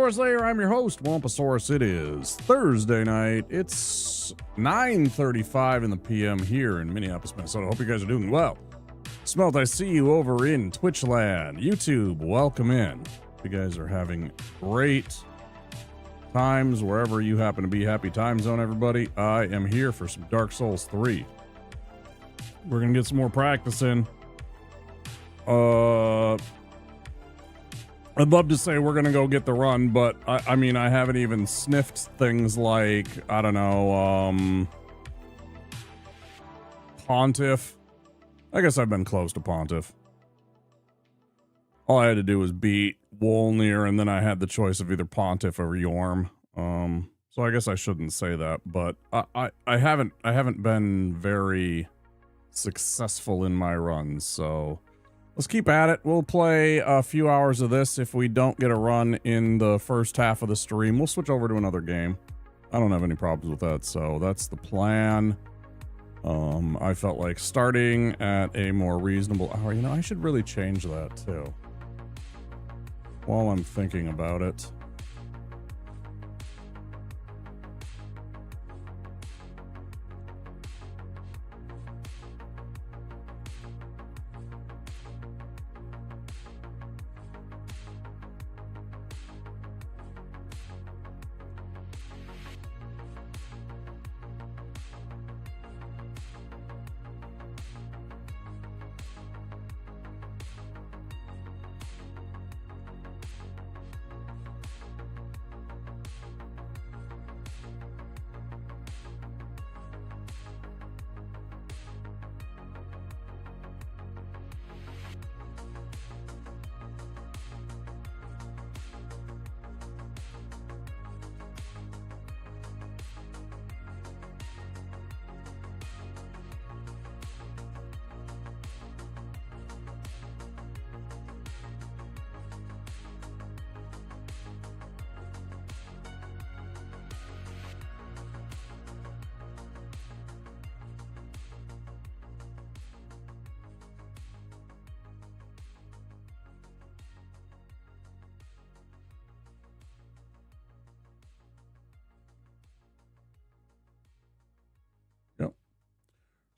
Wampasaurus Lair. I'm your host, Wampasaurus. It is Thursday night. It's 9:35 in the PM here in Minneapolis, Minnesota. Hope you guys are doing well. Smelt, I see you over in Twitch land. YouTube, welcome in. You guys are having great times wherever you happen to be. Happy time zone, everybody. I am here for some Dark Souls 3. We're gonna get some more practice in. I'd love to say we're gonna go get the run, but I mean, I haven't even sniffed things like, I don't know, Pontiff. I guess I've been close to Pontiff. All I had to do was beat Wolnir, and then I had the choice of either Pontiff or Yorm. So I guess I shouldn't say that, but I haven't been very successful in my runs, so let's keep at it. We'll play a few hours of this. If we don't get a run in the first half of the stream, we'll switch over to another game. I don't have any problems with that, so that's the plan. I felt like starting at a more reasonable hour. You know, I should really change that too while I'm thinking about it.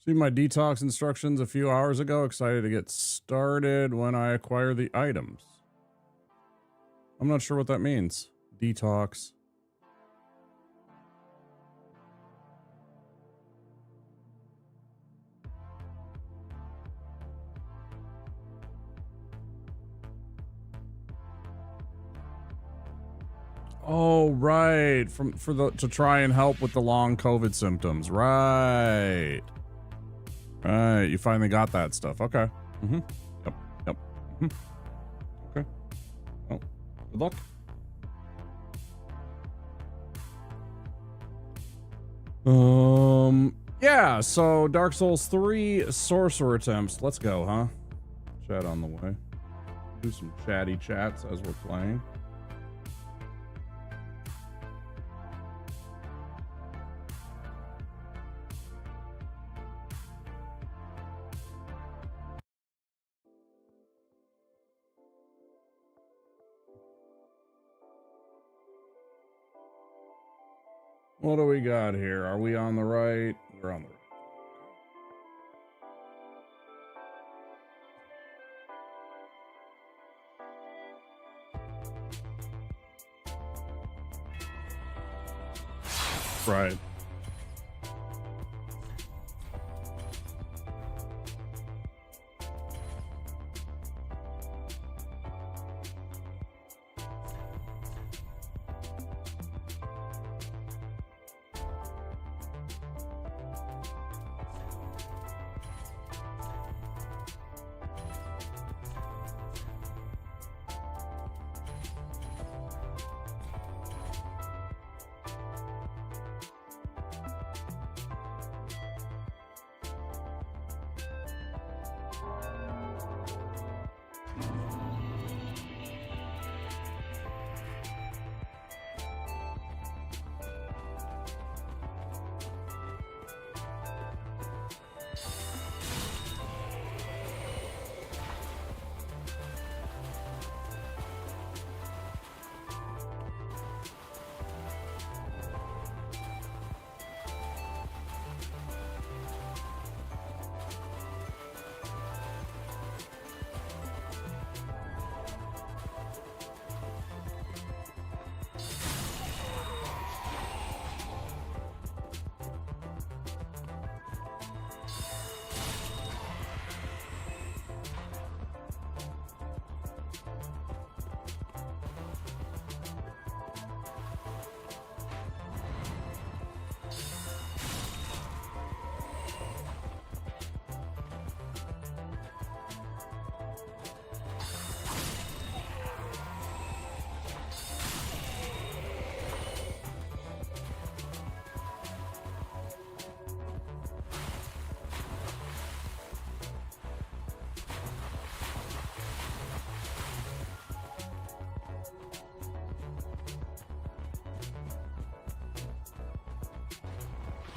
See my detox instructions a few hours ago. Excited to get started when I acquire the items. I'm not sure what that means. Detox. Oh, right. To try and help with the long COVID symptoms. Right. Right, you finally got that stuff. Okay. Mm-hmm. Yep. Mm-hmm. Okay. Oh, good luck. Yeah, so Dark Souls 3 Sorcerer attempts. Let's go, huh? Chat on the way. Do some chatty chats as we're playing. What do we got here? Are we on the right? We're on the right. Right.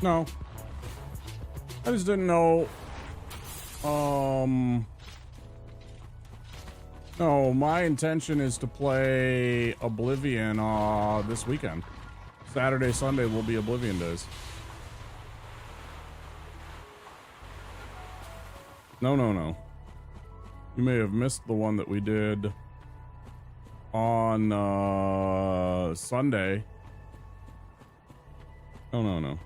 No. I just didn't know. No, my intention is to play Oblivion this weekend. Saturday, Sunday will be Oblivion days. No, no, no. You may have missed the one that we did on Sunday. No, no, no.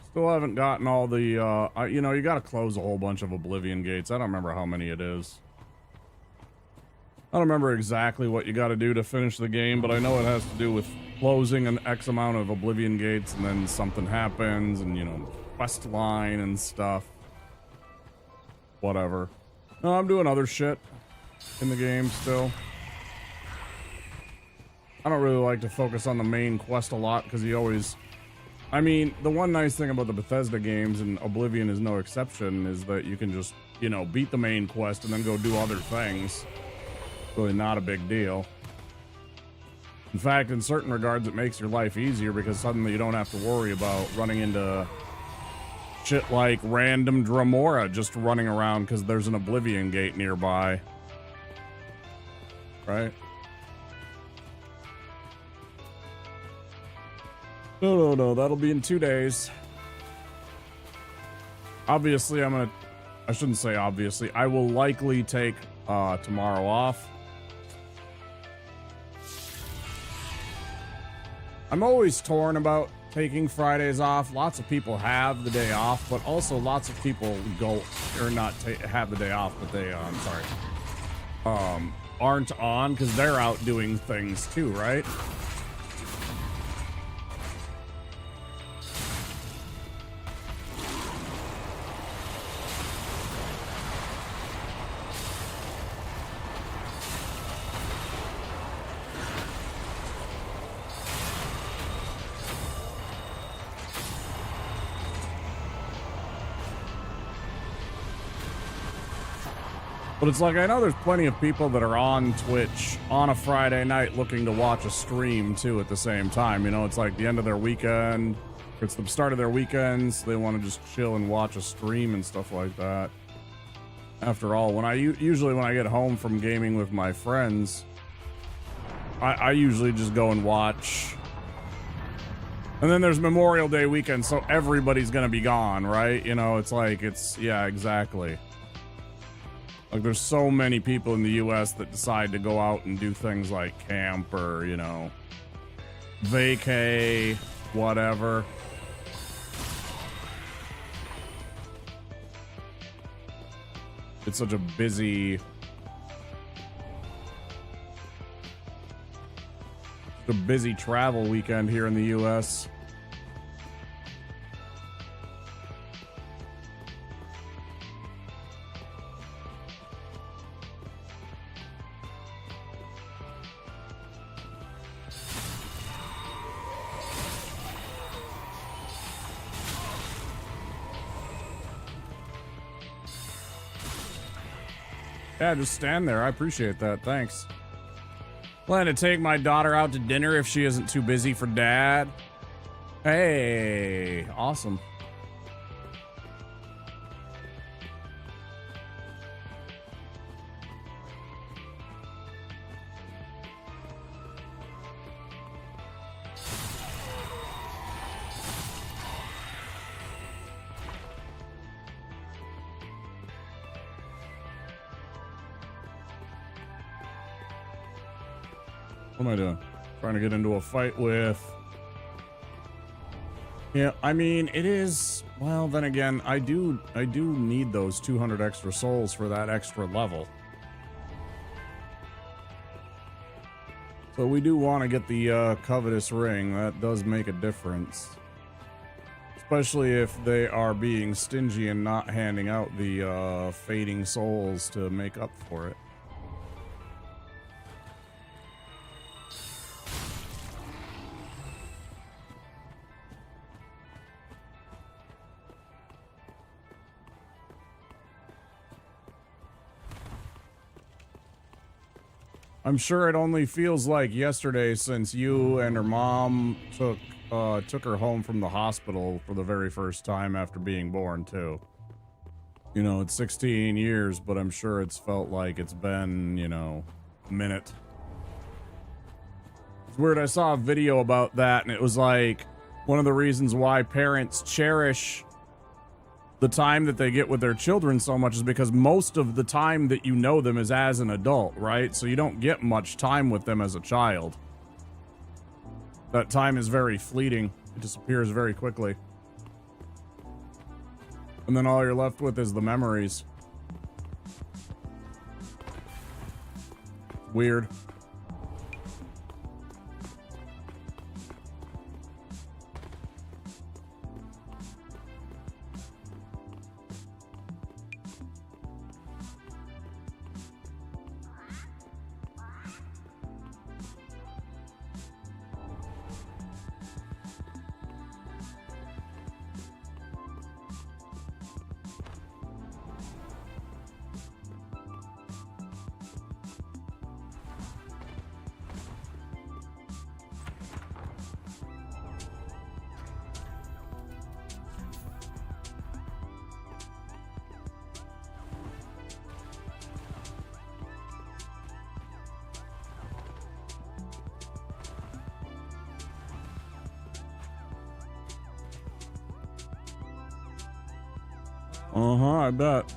Still haven't gotten all the, you know, you gotta close a whole bunch of Oblivion gates. I don't remember how many it is. I don't remember exactly what you gotta do to finish the game, but I know it has to do with closing an X amount of Oblivion gates, and then something happens, and, you know, quest line and stuff. Whatever. No, I'm doing other shit in the game still. I don't really like to focus on the main quest a lot, because you always... I mean, the one nice thing about the Bethesda games, and Oblivion is no exception, is that you can just, you know, beat the main quest and then go do other things. Really not a big deal. In fact, in certain regards, it makes your life easier because suddenly you don't have to worry about running into shit like random Dremora just running around because there's an Oblivion gate nearby. Right? No, that'll be in 2 days. Obviously, I shouldn't say obviously, I will likely take tomorrow off. I'm always torn about taking Fridays off. Lots of people have the day off, but also lots of people go, or not have the day off, but they, aren't on because they're out doing things too, right? But it's like, I know there's plenty of people that are on Twitch on a Friday night looking to watch a stream too at the same time. You know, it's like the end of their weekend, or it's the start of their weekends. So they want to just chill and watch a stream and stuff like that. After all, when usually when I get home from gaming with my friends, I usually just go and watch. And then there's Memorial Day weekend, so everybody's gonna be gone, right? You know, it's like, yeah, exactly. Like, there's so many people in the U.S. that decide to go out and do things like camp or, you know, vacay, whatever. It's such a busy travel weekend here in the U.S. Yeah, just stand there. I appreciate that. Thanks. Plan to take my daughter out to dinner if she isn't too busy for dad. Hey, awesome. What am I doing? Trying to get into a fight with... Yeah, I mean, it is... Well, then again, I do need those 200 extra souls for that extra level. So we do want to get the covetous ring. That does make a difference. Especially if they are being stingy and not handing out the fading souls to make up for it. I'm sure it only feels like yesterday since you and her mom took took her home from the hospital for the very first time after being born too. You know, it's 16 years, but I'm sure it's felt like it's been, you know, a minute. It's weird. I saw a video about that, and it was like one of the reasons why parents cherish the time that they get with their children so much is because most of the time that you know them is as an adult, right? So you don't get much time with them as a child. That time is very fleeting. It disappears very quickly. And then all you're left with is the memories. Weird. I bet.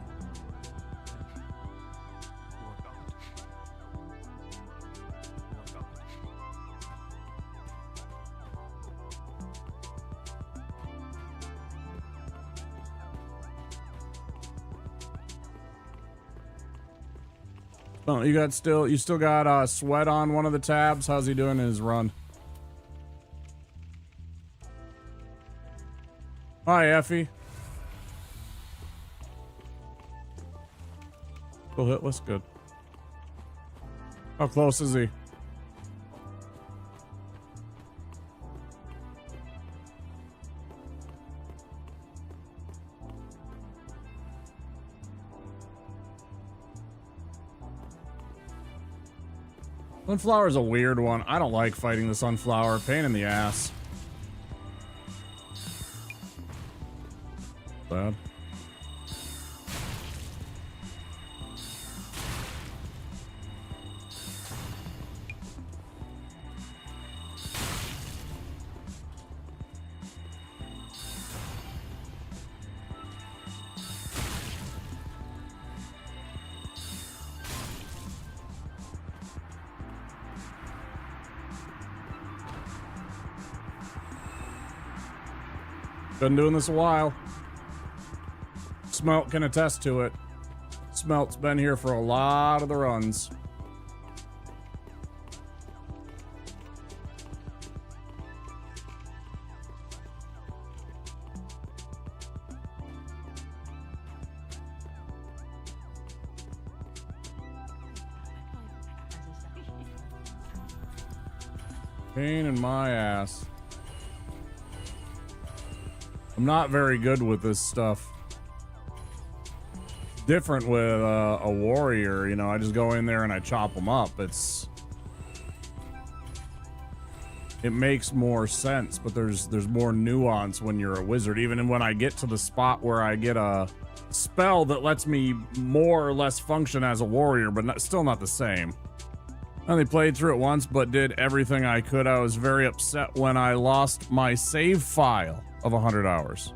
Oh, you still got Sweat on one of the tabs. How's he doing in his run? Hi, Effie. Still hitless? Good. How close is he? Sunflower's a weird one. I don't like fighting the Sunflower. Pain in the ass. Bad. Been doing this a while. Smelt can attest to it. Smelt's been here for a lot of the runs. Pain in my ass. I'm not very good with this stuff. Different with a warrior, you know, I just go in there and I chop them up. It makes more sense, but there's more nuance when you're a wizard. Even when I get to the spot where I get a spell that lets me more or less function as a warrior, but still not the same. I only played through it once, but did everything I could. I was very upset when I lost my save file of 100 hours.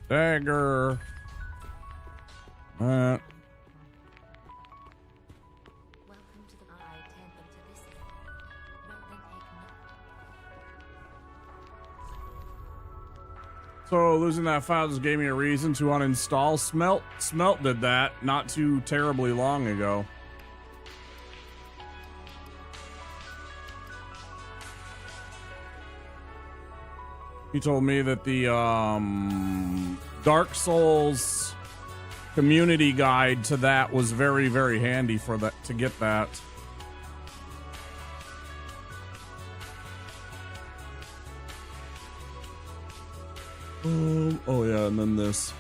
Dagger. So losing that file just gave me a reason to uninstall Smelt. Smelt did that not too terribly long ago. He told me that the Dark Souls community guide to that was very, very handy for that, to get that. Oh yeah, and then this.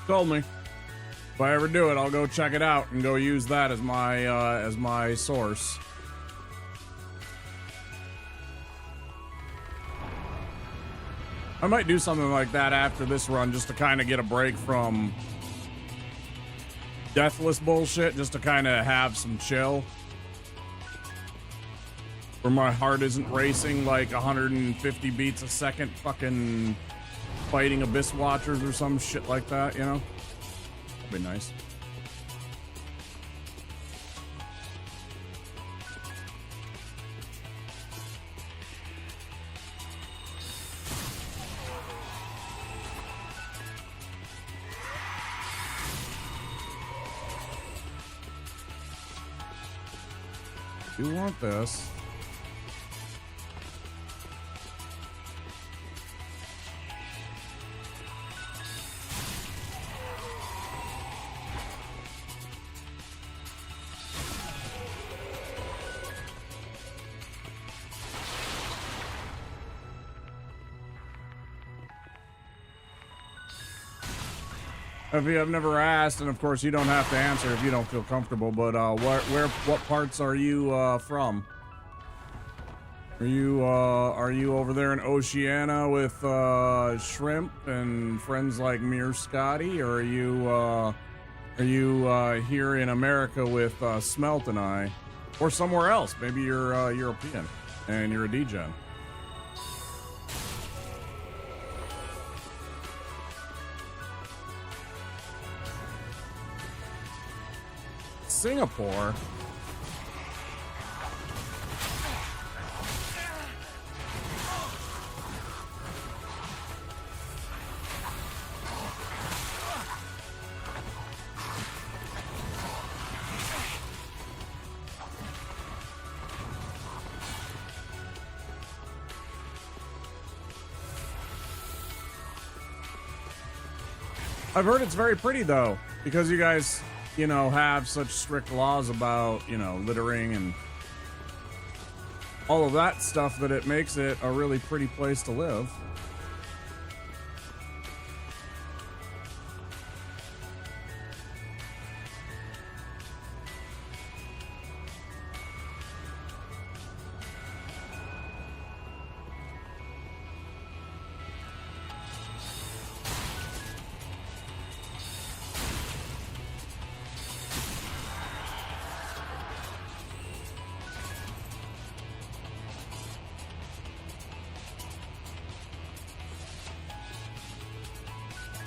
Told me if I ever do it, I'll go check it out and go use that as my source. I might do something like that after this run, just to kind of get a break from Deathless bullshit, just to kind of have some chill, where my heart isn't racing like 150 beats a second, fucking fighting Abyss Watchers or some shit like that, you know? That'd be nice. You want this? If you have never asked, and of course you don't have to answer if you don't feel comfortable, but what parts are you from? Are you over there in Oceania with Shrimp and friends like Mir Scotty, or are you here in America with Smelt and I, or somewhere else? Maybe you're European and you're a degen. Singapore. I've heard it's very pretty though, because you guys, you know, have such strict laws about, you know, littering and all of that stuff, that it makes it a really pretty place to live.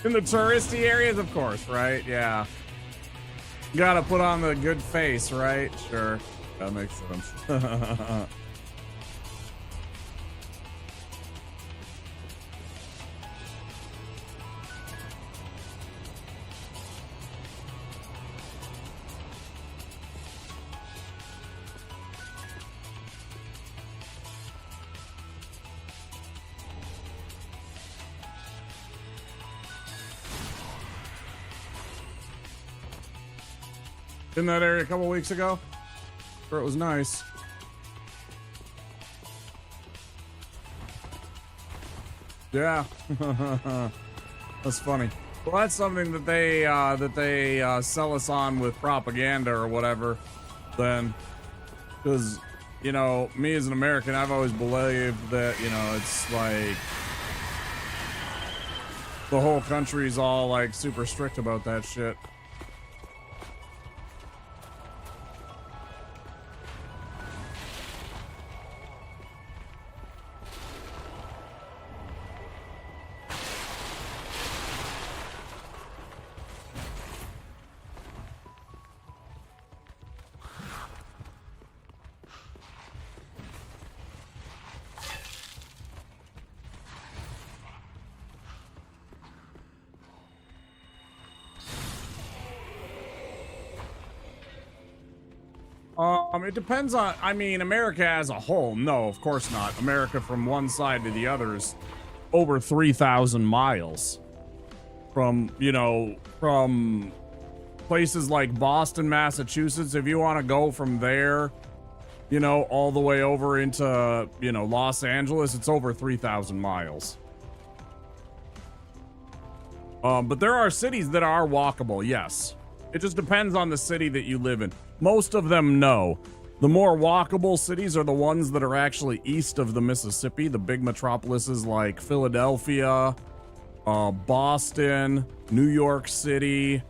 In the touristy areas, of course, right? Yeah. Gotta put on the good face, right? Sure. That makes sense. In that area a couple weeks ago, where it was nice. Yeah. That's funny. Well, that's something that they sell us on with propaganda or whatever, then, because, you know, me as an American, I've always believed that, you know, it's like the whole country's all like super strict about that shit. It depends on, I mean, America as a whole. No, of course not. America from one side to the other is over 3,000 miles. From, you know, from places like Boston, Massachusetts, if you want to go from there, you know, all the way over into, you know, Los Angeles, it's over 3,000 miles. But there are cities that are walkable, yes. It just depends on the city that you live in. Most of them, no. The more walkable cities are the ones that are actually east of the Mississippi, the big metropolises like Philadelphia, Boston, New York City,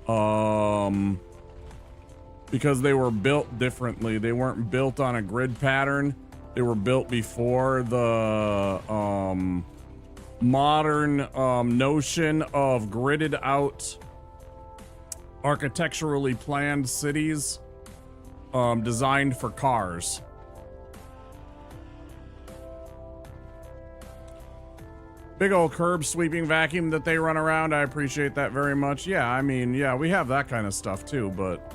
because they were built differently. They weren't built on a grid pattern. They were built before the modern notion of gridded out, architecturally planned cities designed for cars. Big old curb sweeping vacuum that they run around. I appreciate that very much. Yeah, I mean, yeah, we have that kind of stuff too, but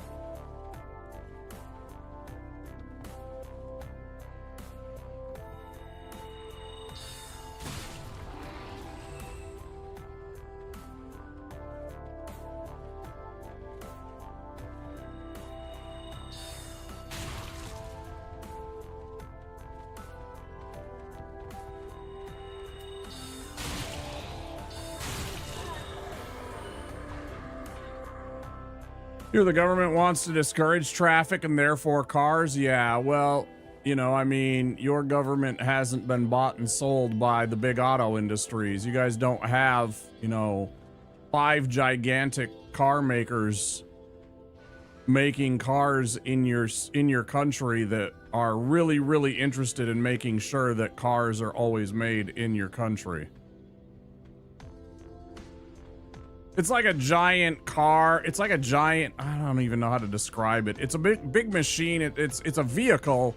here the government wants to discourage traffic and therefore cars. Yeah, well, you know, I mean, your government hasn't been bought and sold by the big auto industries. You guys don't have, you know, 5 gigantic car makers making cars in your country that are really, really interested in making sure that cars are always made in your country. It's like a giant car. It's like a giant, I don't even know how to describe it. It's a big machine. It's a vehicle,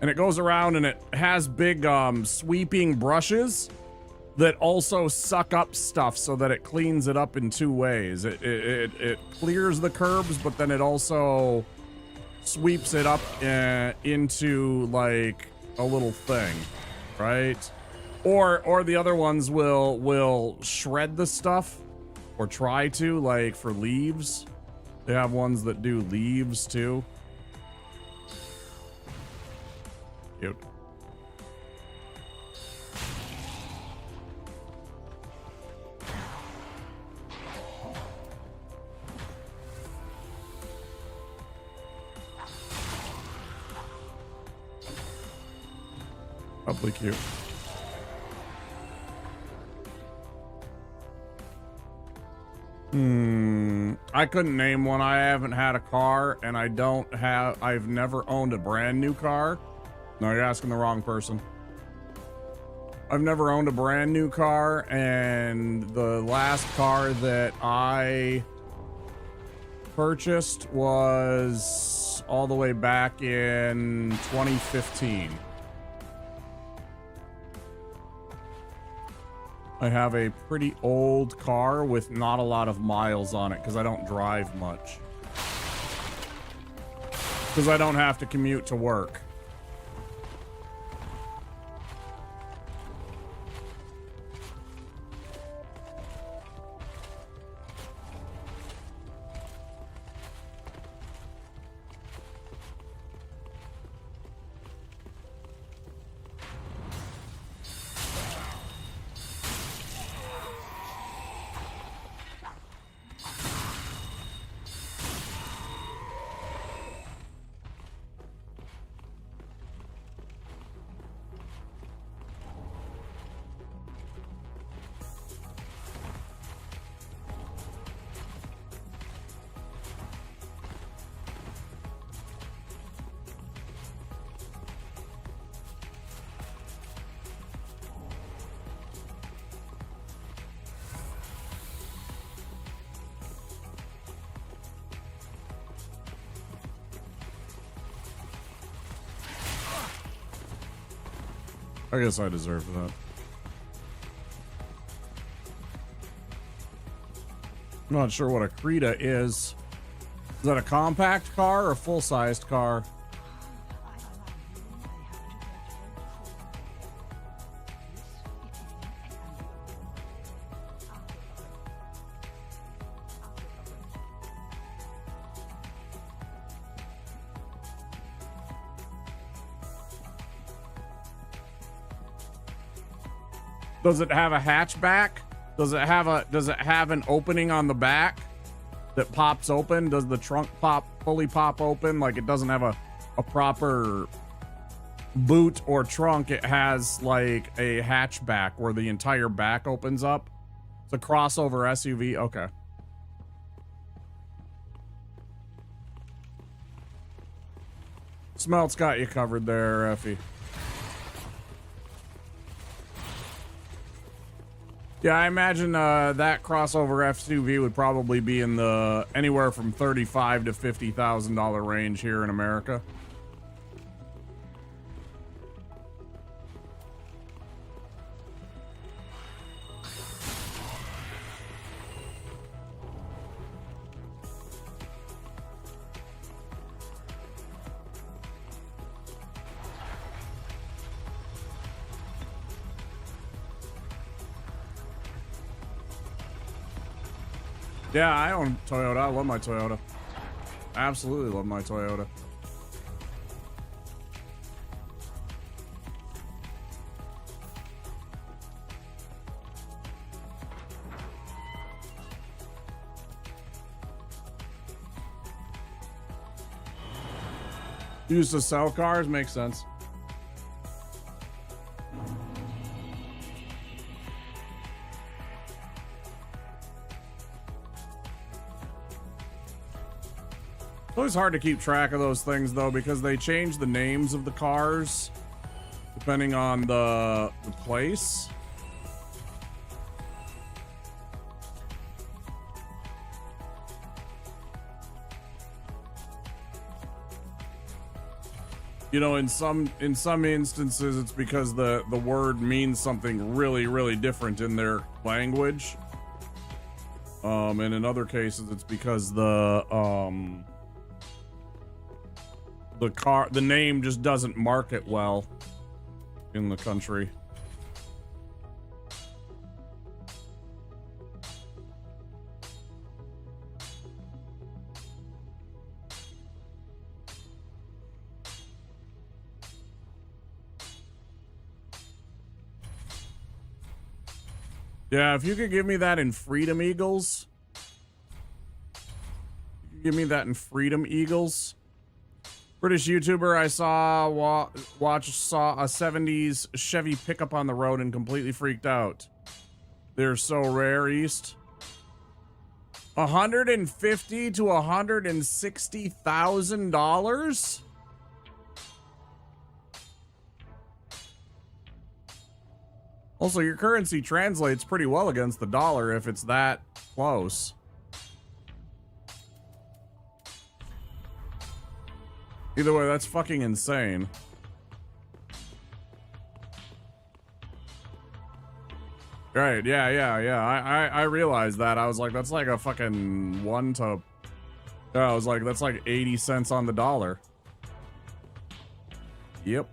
and it goes around and it has big sweeping brushes that also suck up stuff so that it cleans it up in 2 ways. It clears the curbs, but then it also sweeps it up into like a little thing, right? Or the other ones will shred the stuff. Or try to, like for leaves. They have ones that do leaves too. Cute. Probably cute. I couldn't name one. I haven't had a car, and I've never owned a brand new car. No, you're asking the wrong person. I've never owned a brand new car, and the last car that I purchased was all the way back in 2015. I have a pretty old car with not a lot of miles on it because I don't drive much. Because I don't have to commute to work. I guess I deserve that. I'm not sure what a Krita is. Is that a compact car or a full-sized car? Does it have a hatchback? Does it have an opening on the back that pops open? Does the trunk fully pop open? Like, it doesn't have a proper boot or trunk. It has like a hatchback where the entire back opens up. It's a crossover SUV. Okay. Smelt's got you covered there, Effie. Yeah, I imagine that crossover SUV would probably be in the anywhere from $35,000 to $50,000 range here in America. Yeah, I own Toyota. I love my Toyota. Absolutely love my Toyota. Used to sell cars makes sense. It's always hard to keep track of those things though, because they change the names of the cars depending on the place. You know, in some instances, it's because the word means something really, really different in their language. And in other cases, it's because the name just doesn't market well in the country. Yeah, if you could give me that in Freedom Eagles. Give me that in Freedom Eagles. British YouTuber I saw saw a 70s Chevy pickup on the road and completely freaked out. They're so rare, East. $150,000 to $160,000? Also, your currency translates pretty well against the dollar if it's that close. Either way, that's fucking insane. Right, yeah. I realized that. I was like, that's like a fucking one to... Yeah, I was like, that's like 80 cents on the dollar. Yep.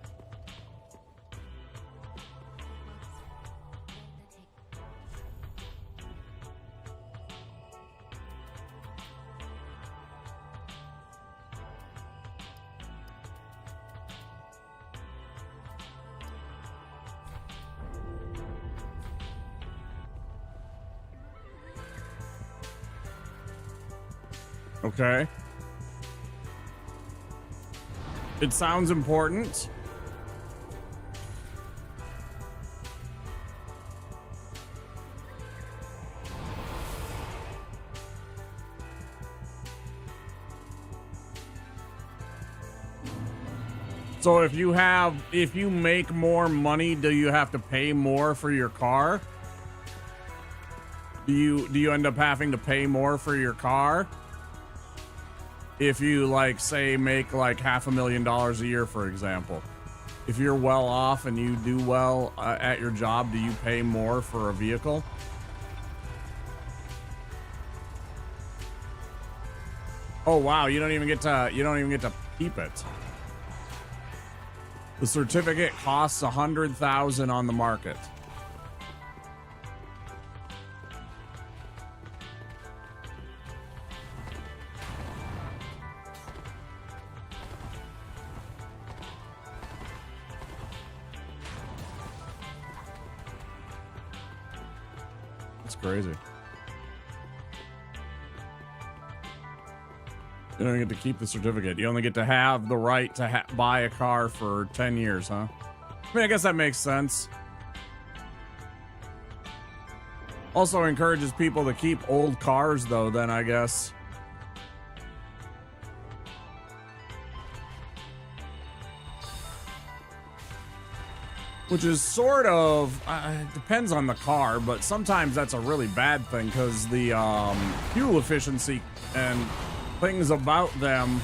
Okay. It sounds important. So if you make more money, do you have to pay more for your car? Do you end up having to pay more for your car? If you, like, say, make like $500,000 a year, for example, if you're well off and you do well at your job, do you pay more for a vehicle? Oh wow, you don't even get to keep it. The certificate costs 100,000 on the market. That's crazy. You don't get to keep the certificate. You only get to have the right to buy a car for 10 years, huh? I mean, I guess that makes sense. Also encourages people to keep old cars, though, then, I guess. Which is sort of, depends on the car, but sometimes that's a really bad thing because the fuel efficiency and things about them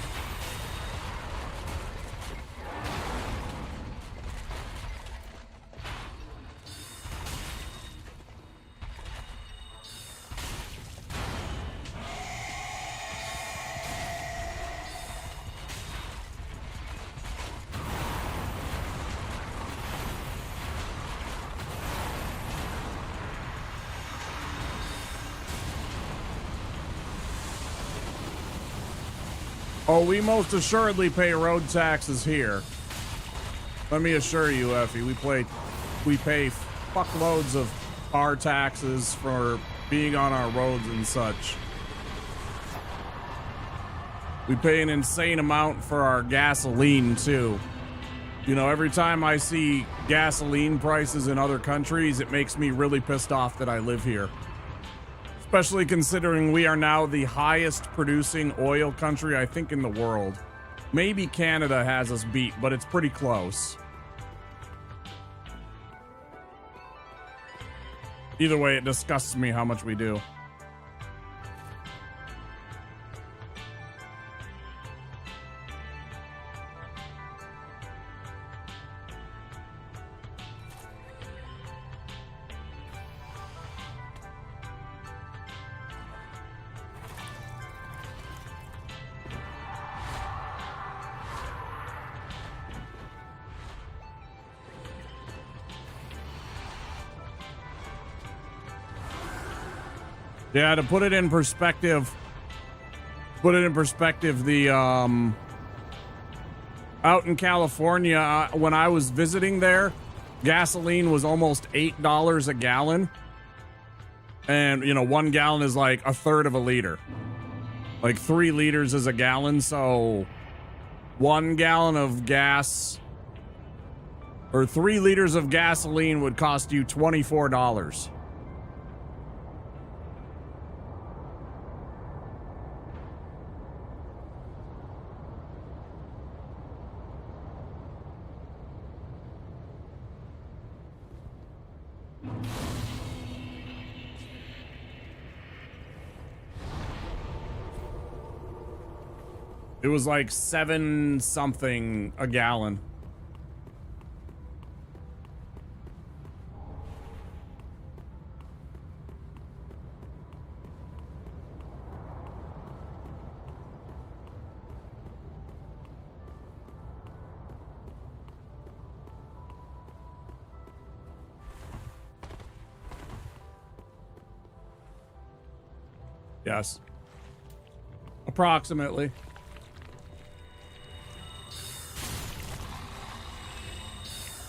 Oh, we most assuredly pay road taxes here. Let me assure you, Effie, we pay fuckloads of car taxes for being on our roads and such. We pay an insane amount for our gasoline, too. You know, every time I see gasoline prices in other countries, it makes me really pissed off that I live here. Especially considering we are now the highest producing oil country, I think, in the world. Maybe Canada has us beat, but it's pretty close. Either way, it disgusts me how much we do. Yeah, to put it in perspective, the out in California, when I was visiting there, gasoline was almost $8 a gallon. And, you know, 1 gallon is like a third of a liter. Like 3 liters is a gallon, so 1 gallon of gas or 3 liters of gasoline would cost you $24. It was like 7 something a gallon. Yes. Approximately.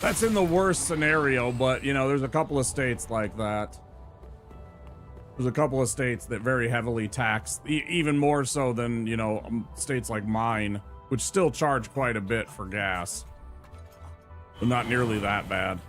That's in the worst scenario, but, you know, there's a couple of states like that. There's a couple of states that very heavily tax, even more so than, you know, states like mine, which still charge quite a bit for gas. But not nearly that bad.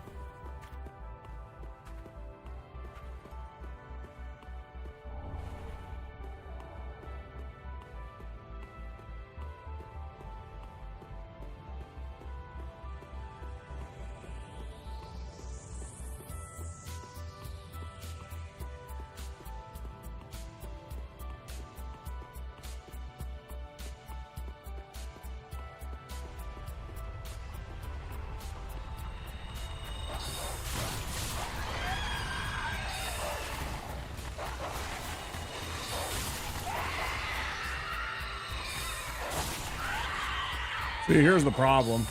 See, here's the problem.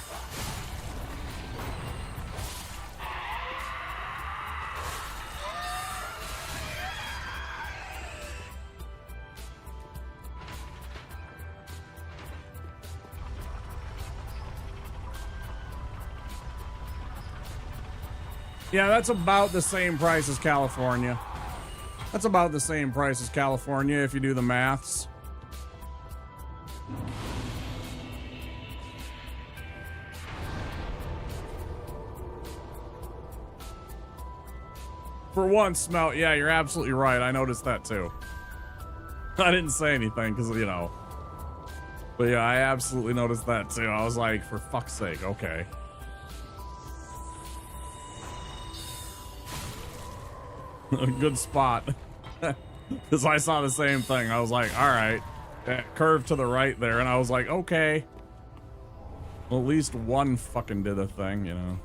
Yeah, that's about the same price as California. That's about the same price as California if you do the maths. For one, smelt. Yeah, you're absolutely right. I noticed that too. I didn't say anything because, you know. But yeah, I absolutely noticed that too. I was like, for fuck's sake, okay. Good spot. Because I saw the same thing. I was like, all right. Curve to the right there. And I was like, okay. Well, at least one fucking did a thing, you know.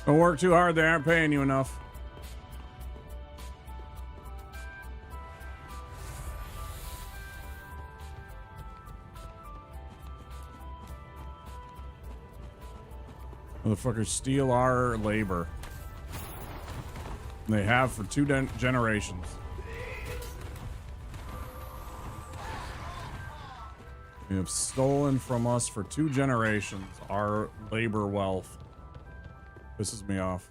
Don't work too hard, they aren't paying you enough. Motherfuckers steal our labor. They have for 2 generations. They have stolen from us for 2 generations our labor wealth. Pisses me off.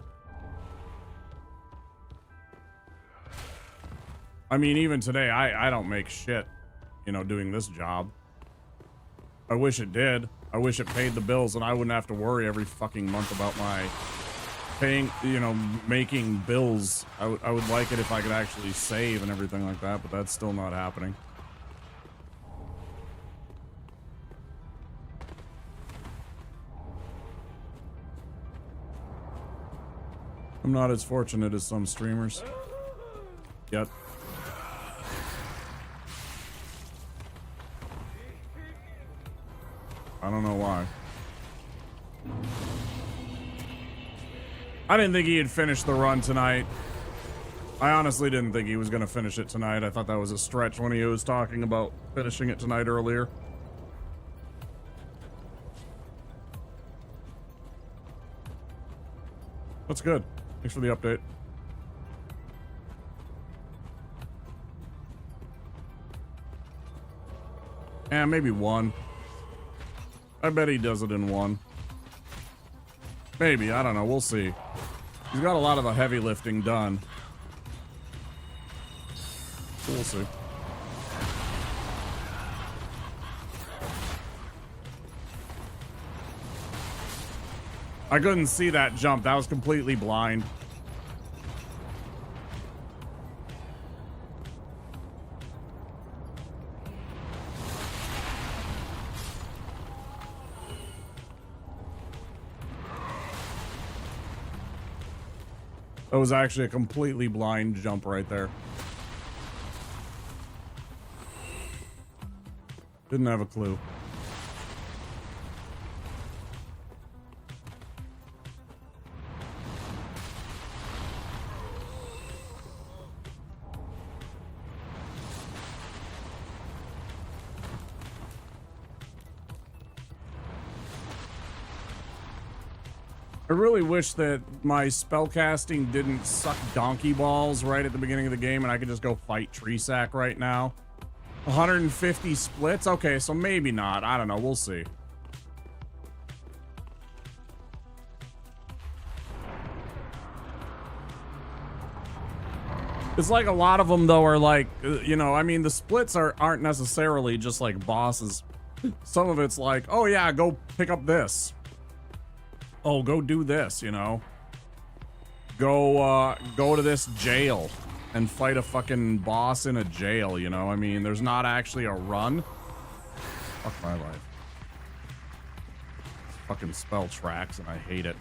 I mean, even today, I don't make shit, you know, doing this job. I wish it did. I wish it paid the bills and I wouldn't have to worry every fucking month about my paying, you know, making bills. I would like it if I could actually save and everything like that, but that's still not happening. I'm not as fortunate as some streamers. Yet. I don't know why. I didn't think he had finished the run tonight. I honestly didn't think he was going to finish it tonight. I thought that was a stretch when he was talking about finishing it tonight earlier. That's good. Thanks for the update. Yeah, maybe 1. I bet he does it in 1. Maybe, I don't know. We'll see. He's got a lot of the heavy lifting done. So we'll see. I couldn't see that jump. That was completely blind. That was actually a completely blind jump right there. Didn't have a clue. I really wish that my spellcasting didn't suck donkey balls right at the beginning of the game and I could just go fight Treesack right now. 150 splits? Okay, so maybe not. I don't know. We'll see. It's like a lot of them, though, are like, you know, I mean, the splits aren't necessarily just like bosses. Some of it's like, oh, yeah, go pick up this. Oh, go do this, you know. Go to this jail and fight a fucking boss in a jail, you know. I mean, there's not actually a run. Fuck my life. Fucking spell tracks, and I hate it.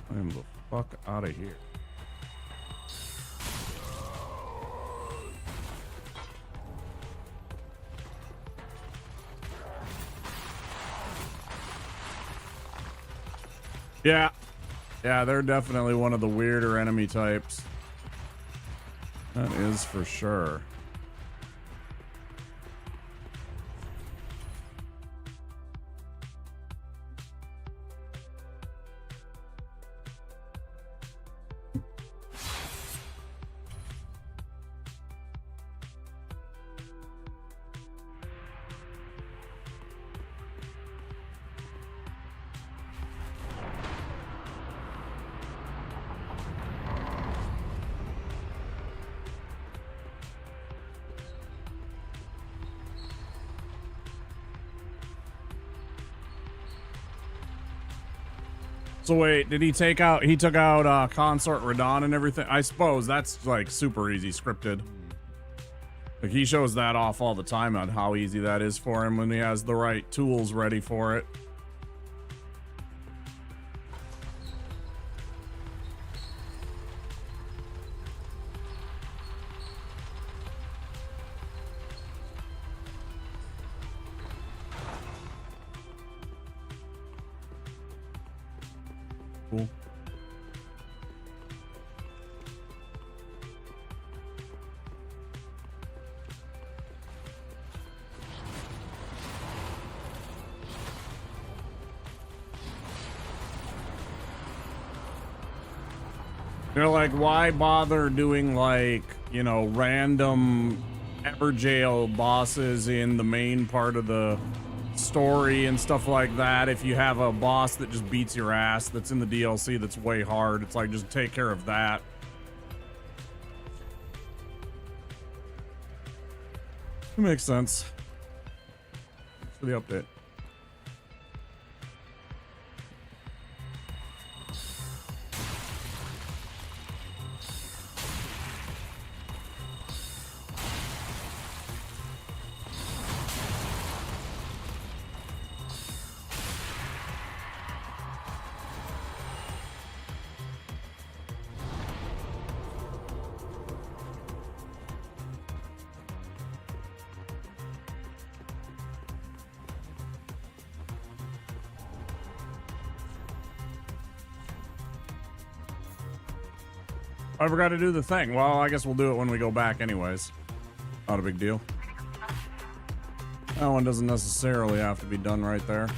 I am the fuck out of here. Yeah. Yeah, they're definitely one of the weirder enemy types. That is for sure. So wait, did he take out, he took out Consort Radon and everything? I suppose that's like super easy scripted. Like he shows that off all the time on how easy that is for him when he has the right tools ready for it. Cool. They're like, why bother doing like, you know, random Everjail bosses in the main part of the story and stuff like that if you have a boss that just beats your ass that's in the DLC that's way hard? It's like, just take care of that. It makes sense. Thanks for the update. I forgot to do the thing. Well, I guess we'll do it when we go back anyways. Not a big deal. That one doesn't necessarily have to be done right there.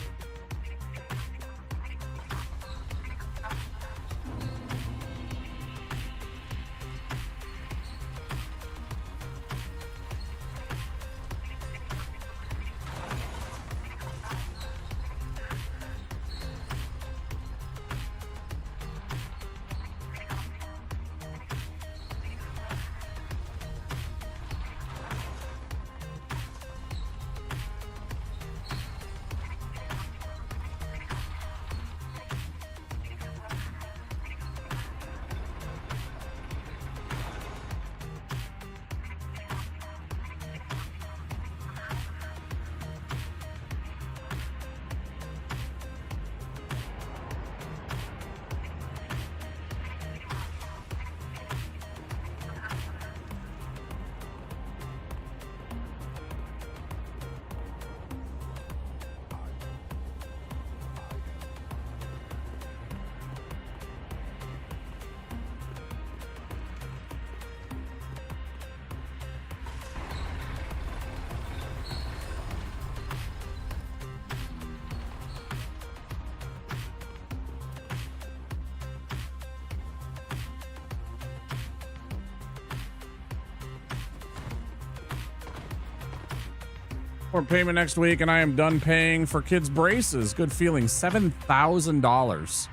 for payment next week, and I am done paying for kids' braces. Good feeling. $7,000.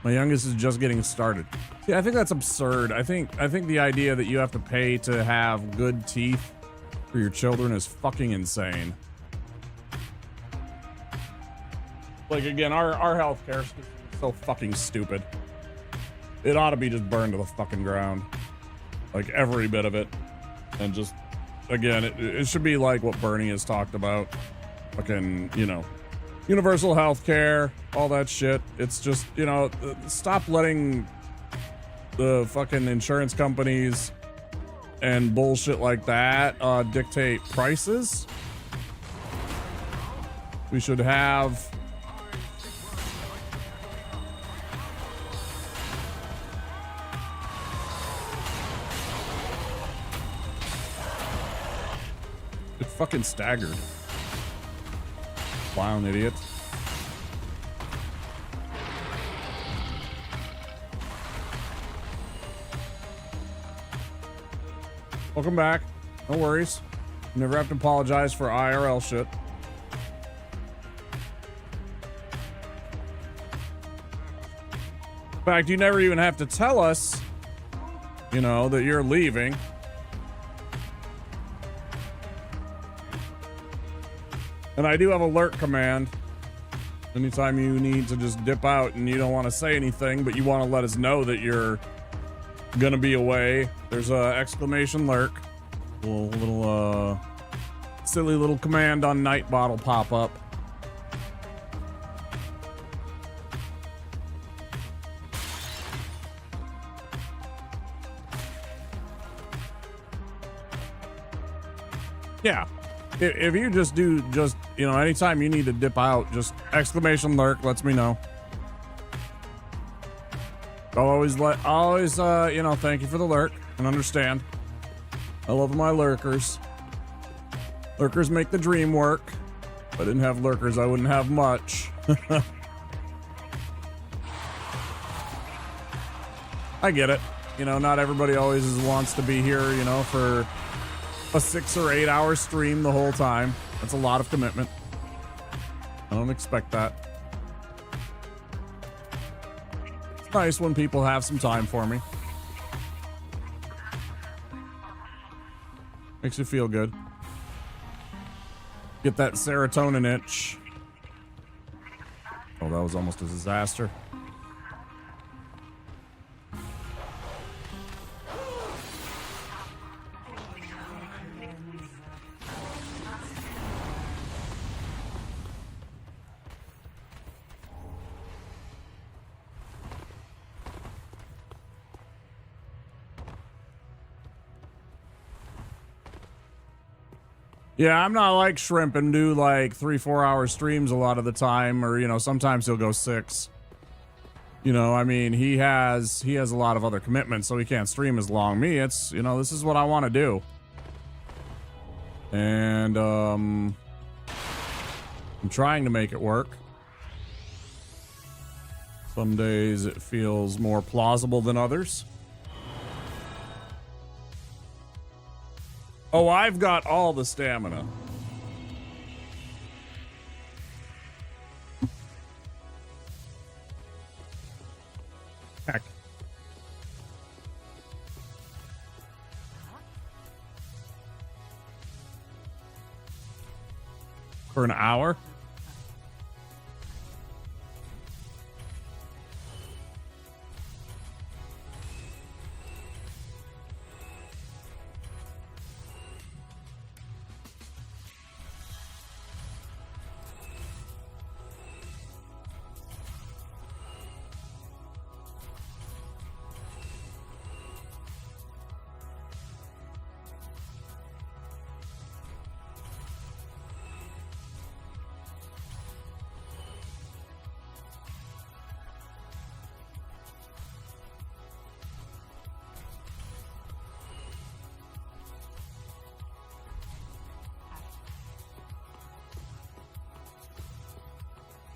My youngest is just getting started. See, I think that's absurd. I think the idea that you have to pay to have good teeth for your children is fucking insane. Like, again, our healthcare is so fucking stupid. It ought to be just burned to the fucking ground. Like, every bit of it. And just, again, it should be like what Bernie has talked about. Fucking, you know, universal healthcare, all that shit. It's just, you know, stop letting the fucking insurance companies and bullshit like that dictate prices. We should have... It fucking staggered. Clown idiot. Welcome back. No worries. You never have to apologize for IRL shit. In fact, you never even have to tell us, you know, that you're leaving. And I do have alert command. Anytime you need to just dip out and you don't want to say anything, but you want to let us know that you're gonna be away, there's a exclamation lurk. Little silly little command on Nightbot will pop up. Yeah. If you just do, you know, anytime you need to dip out, just exclamation lurk lets me know. I'll always, you know, thank you for the lurk and understand. I love my lurkers. Lurkers make the dream work. If I didn't have lurkers, I wouldn't have much. I get it. You know, not everybody always wants to be here, you know, for a 6 or 8 hour stream the whole time. That's a lot of commitment. I don't expect that. It's nice when people have some time for me. Makes you feel good. Get that serotonin itch. Oh, that was almost a disaster. Yeah, I'm not like Shrimp and do like 3-4 hour streams a lot of the time, or, you know, sometimes he'll go 6. You know, I mean, he has a lot of other commitments, so he can't stream as long. Me, it's, you know, this is what I want to do. And I'm trying to make it work. Some days it feels more plausible than others. Oh, I've got all the stamina. Heck. For an hour?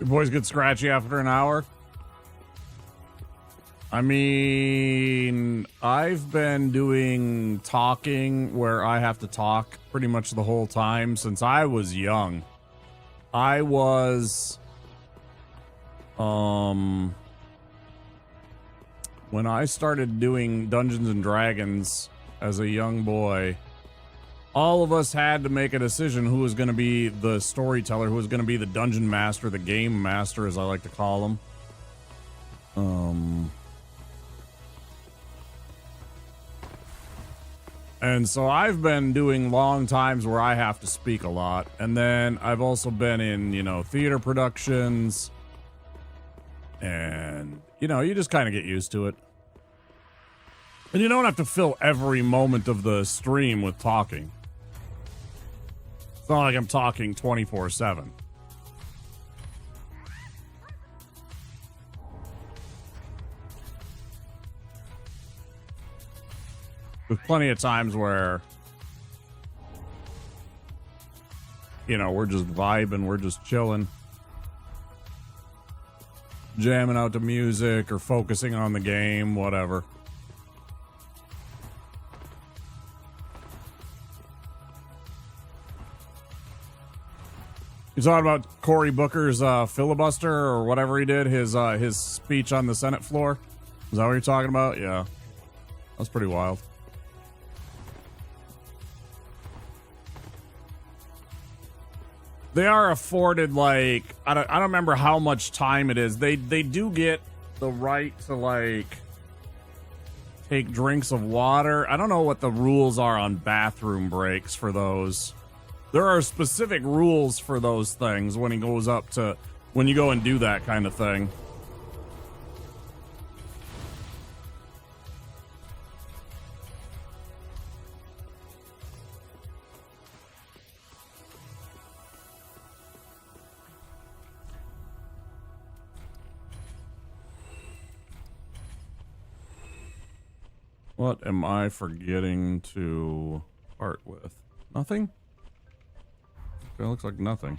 Your boys get scratchy after an hour. I mean, I've been doing talking where I have to talk pretty much the whole time since I was young. I was, when I started doing Dungeons and Dragons as a young boy, all of us had to make a decision who was going to be the storyteller, who was going to be the dungeon master, the game master, as I like to call him. And so I've been doing long times where I have to speak a lot. And then I've also been in, you know, theater productions. And, you know, you just kind of get used to it. And you don't have to fill every moment of the stream with talking. It's not like I'm talking 24/7. There's plenty of times where, you know, we're just vibing, we're just chilling, jamming out to music or focusing on the game, whatever. You talking about Cory Booker's filibuster or whatever he did, his speech on the Senate floor? Is that what you're talking about? Yeah. That's pretty wild. They are afforded, like, I don't remember how much time it is. They do get the right to, like, take drinks of water. I don't know what the rules are on bathroom breaks for those. There are specific rules for those things when he goes up to, when you go and do that kind of thing. What am I forgetting to part with? Nothing? Okay, looks like nothing.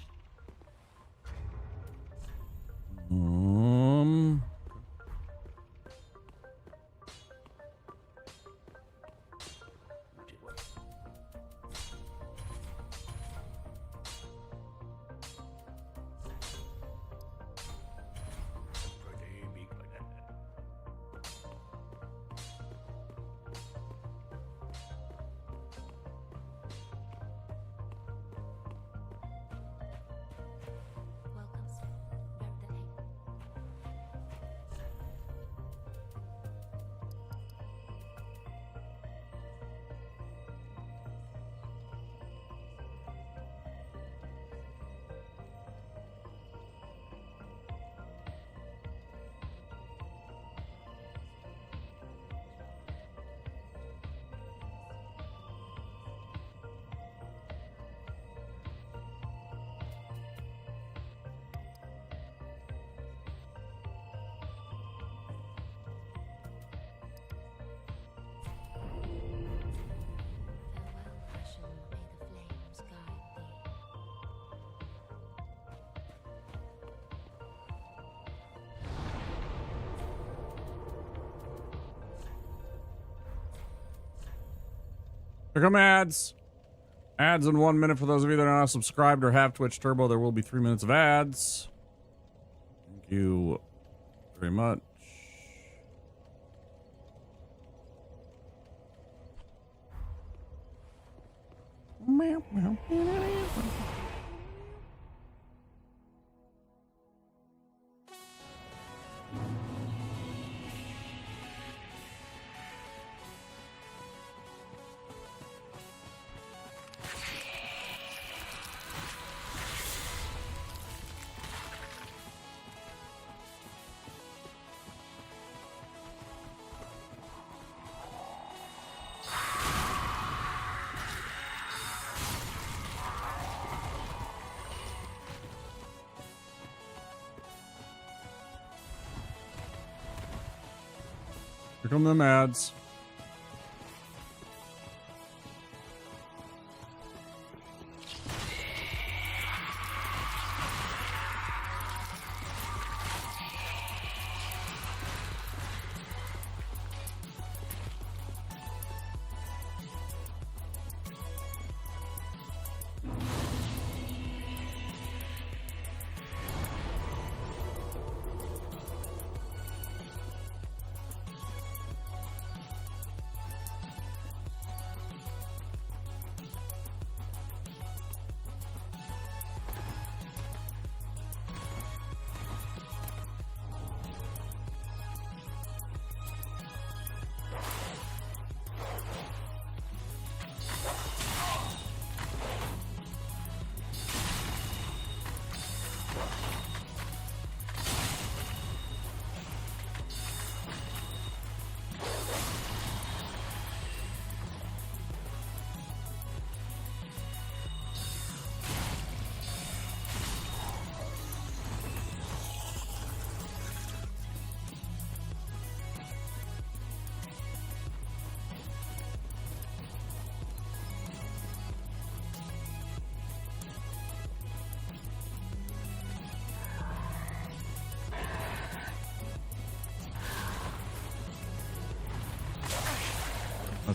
Here come ads. Ads in 1 minute for those of you that are not subscribed or have Twitch Turbo. There will be 3 minutes of ads. Thank you very much. Here come them ads.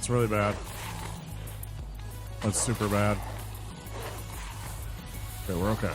That's really bad. That's super bad. Okay, we're okay.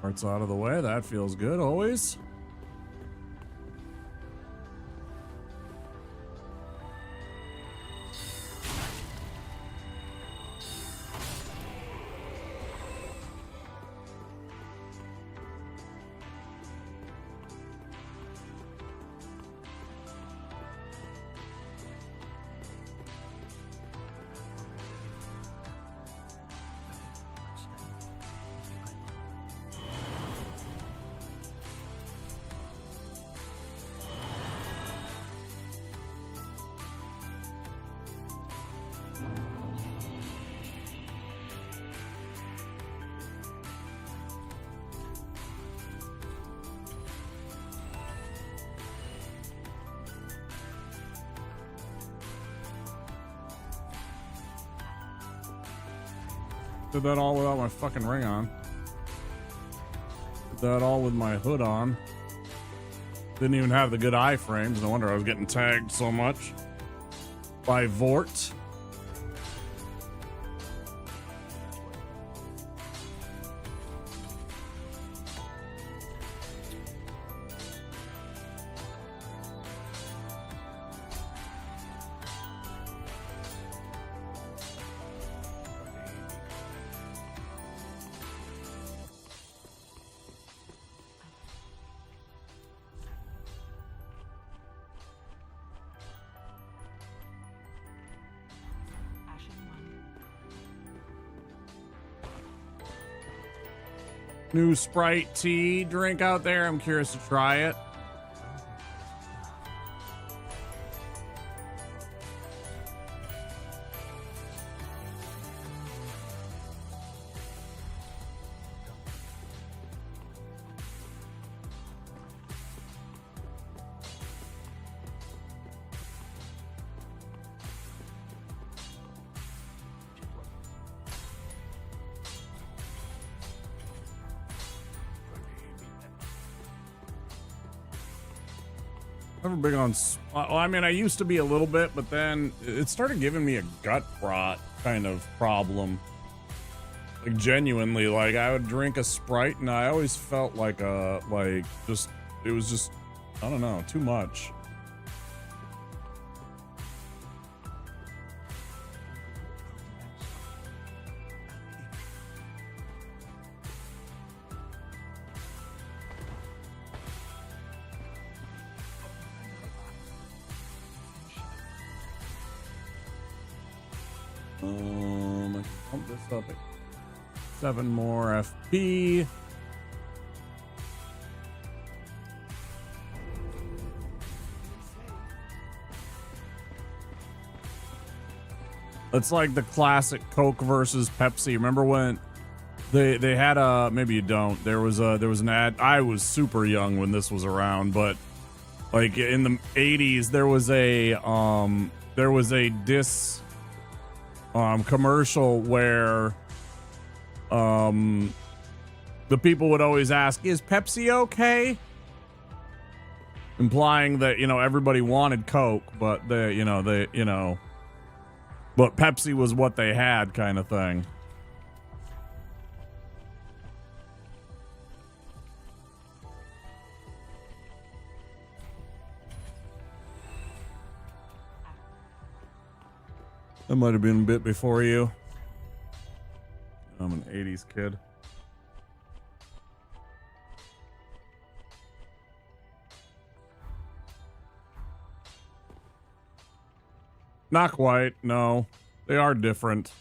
Parts out of the way. That feels good always. Did that all without my fucking ring on. Did that all with my hood on. Didn't even have the good iframes. No wonder I was getting tagged so much by Vort. New Sprite tea drink out there. I'm curious to try it. Never big on. Well, I mean, I used to be a little bit, but then it started giving me a gut rot kind of problem. Like genuinely, like I would drink a Sprite and I always felt like it was just, I don't know, too much. I can pump this up at 7 more FP. It's like the classic Coke versus Pepsi. Remember when they had a, maybe you don't, there was an ad. I was super young when this was around, but like in the 80s there was a commercial where the people would always ask, is Pepsi okay? Implying that, everybody wanted Coke, but but Pepsi was what they had, kind of thing. That might have been a bit before you. I'm an 80s kid. Not quite, no. They are different.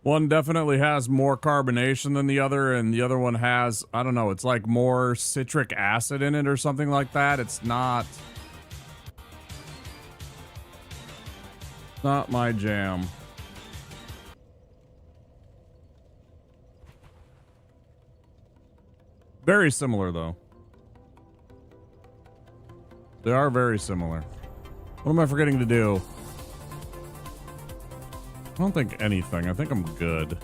One definitely has more carbonation than the other, and the other one has, I don't know, it's like more citric acid in it or something like that. It's not my jam. Very similar, though. They are very similar. What am I forgetting to do? I don't think anything. I think I'm good.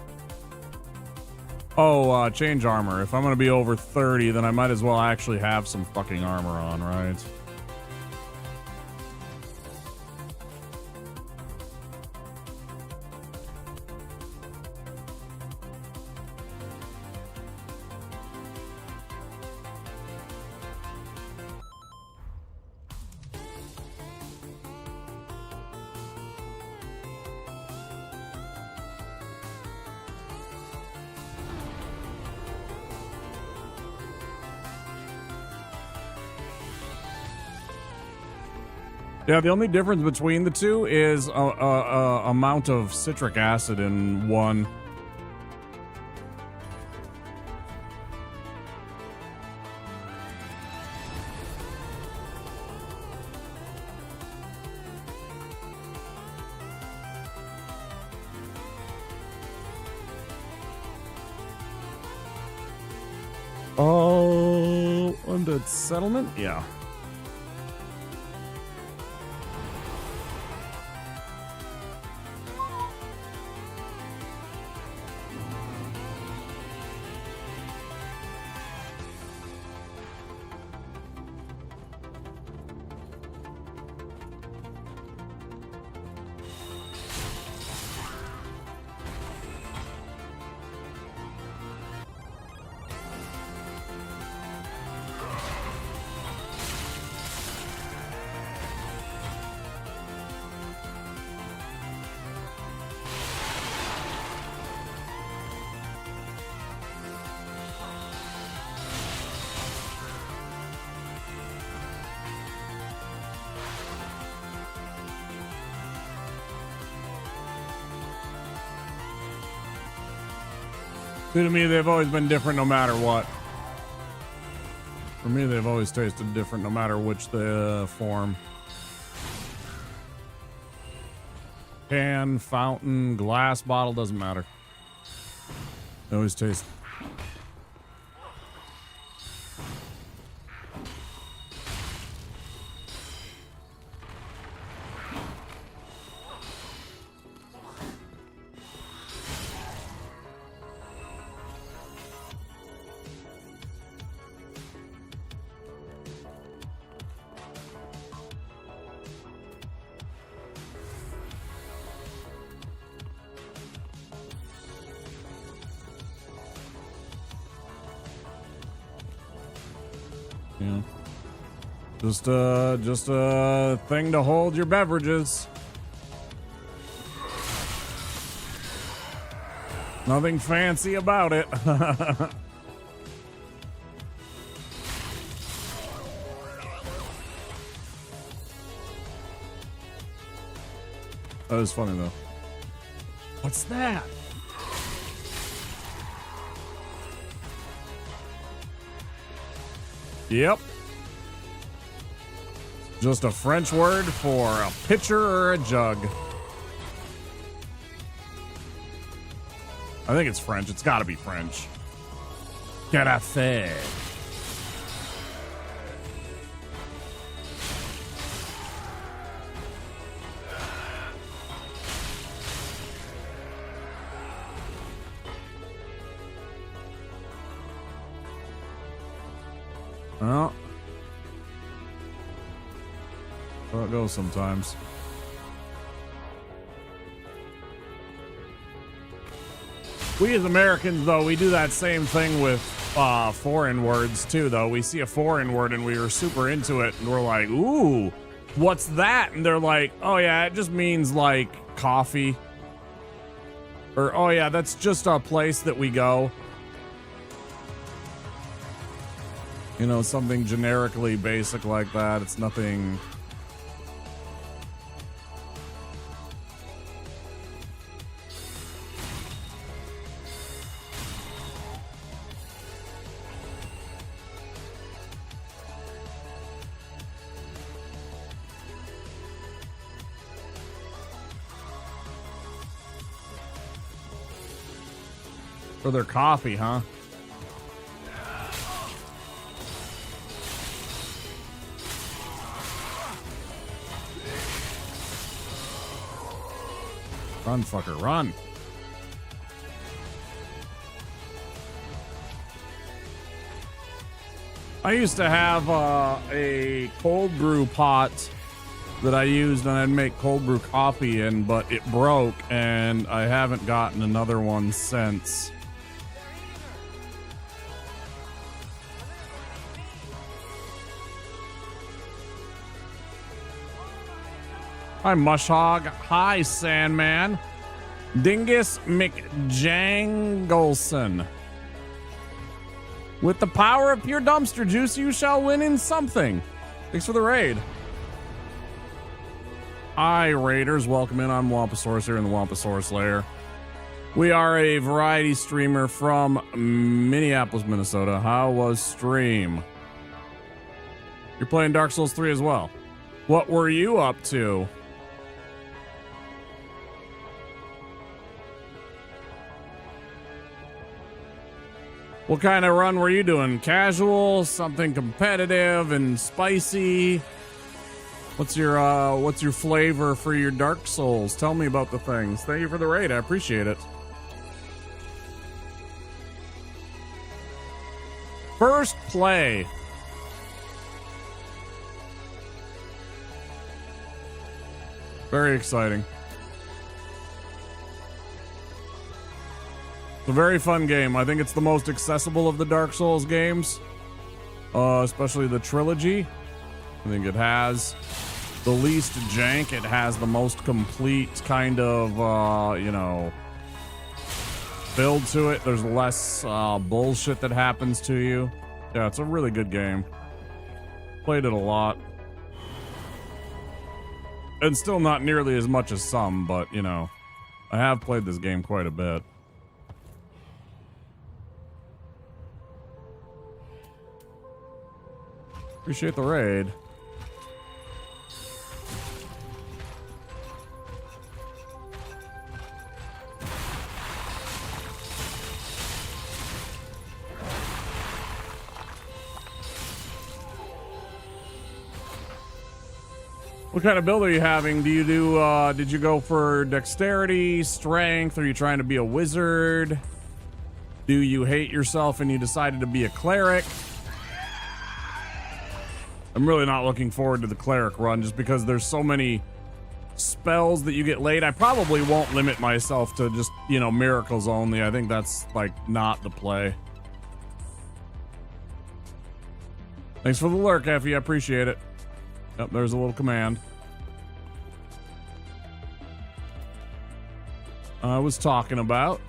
Oh, change armor. If I'm gonna be over 30, then I might as well actually have some fucking armor on, right? Yeah, the only difference between the two is amount of citric acid in one. Oh, undead settlement? Yeah. To me, they've always been different no matter what. For me, they've always tasted different no matter which the form. Can, fountain, glass bottle, doesn't matter. They always taste. Yeah. Just a thing to hold your beverages. Nothing fancy about it. That is funny though. What's that? Yep. Just a French word for a pitcher or a jug. I think it's French. It's got to be French. Carafe. Well, so it goes sometimes. We as Americans, though, we do that same thing with foreign words, too, though. We see a foreign word and we are super into it, and we're like, ooh, what's that? And they're like, oh, yeah, it just means, like, coffee. Or, oh, yeah, that's just a place that we go. You know, something generically basic like that. It's nothing... For their coffee, huh? Run, fucker, run. I used to have a cold brew pot that I used and I'd make cold brew coffee in, but it broke and I haven't gotten another one since. Hi, Mushhog. Hi, Sandman. Dingus McJangleson. With the power of pure dumpster juice, you shall win in something. Thanks for the raid. Hi, Raiders. Welcome in. I'm Wamposaurus here in the Wamposaurus Lair. We are a variety streamer from Minneapolis, Minnesota. How was stream? You're playing Dark Souls 3 as well. What were you up to? What kind of run were you doing? Casual, something competitive and spicy? What's your flavor for your Dark Souls? Tell me about the things. Thank you for the raid. I appreciate it. First play. Very exciting. It's a very fun game. I think it's the most accessible of the Dark Souls games, especially the trilogy. I think it has the least jank. It has the most complete kind of, you know, build to it. There's less bullshit that happens to you. Yeah, it's a really good game. Played it a lot. And still not nearly as much as some, but, you know, I have played this game quite a bit. Appreciate the raid. What kind of build are you having? Do you do, did you go for dexterity, strength? Are you trying to be a wizard? Do you hate yourself and you decided to be a cleric? I'm really not looking forward to the cleric run just because there's so many spells that you get late. I probably won't limit myself to just, you know, miracles only. I think that's like not the play. Thanks for the lurk, Effie. I appreciate it. Yep, there's a little command. I was talking about.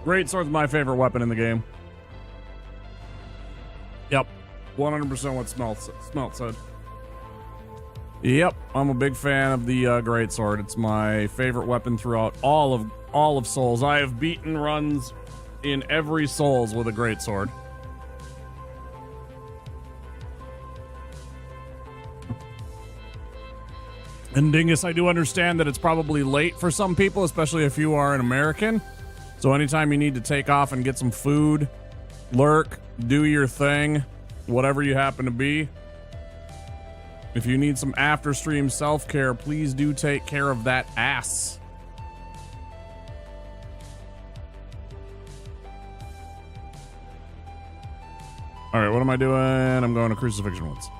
Greatsword's my favorite weapon in the game. Yep. 100% what Smelt said. Yep, I'm a big fan of the Greatsword. It's my favorite weapon throughout all of Souls. I have beaten runs in every Souls with a Greatsword. And Dingus, I do understand that it's probably late for some people, especially if you are an American. So anytime you need to take off and get some food, lurk, do your thing, whatever you happen to be. If you need some after stream self-care, please do take care of that ass. All right, what am I doing? I'm going to Crucifixion Woods.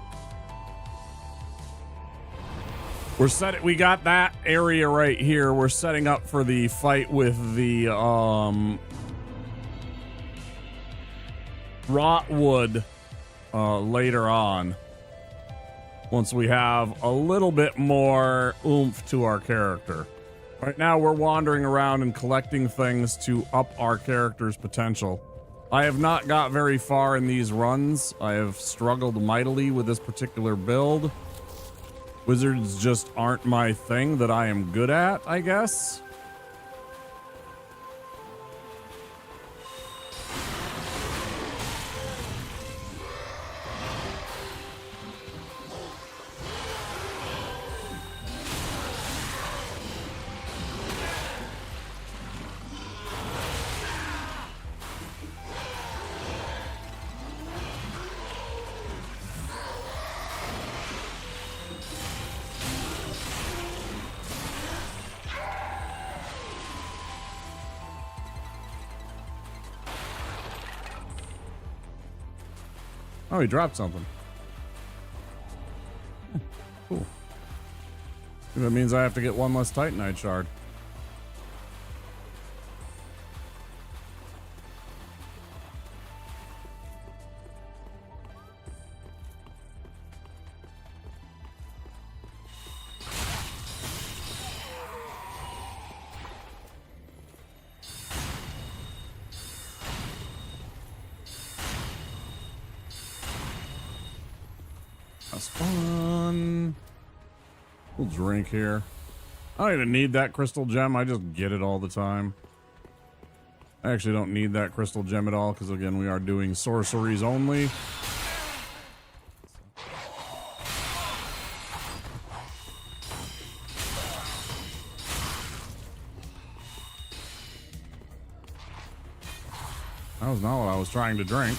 We got that area right here. We're setting up for the fight with the Rotwood later on. Once we have a little bit more oomph to our character. Right now we're wandering around and collecting things to up our character's potential. I have not got very far in these runs. I have struggled mightily with this particular build. Wizards just aren't my thing that I am good at, I guess. Oh, he dropped something. Cool. That means I have to get one less Titanite shard. That's fun. We'll drink here. I don't even need that crystal gem. I just get it all the time. I actually don't need that crystal gem at all because, again, we are doing sorceries only. That was not what I was trying to drink.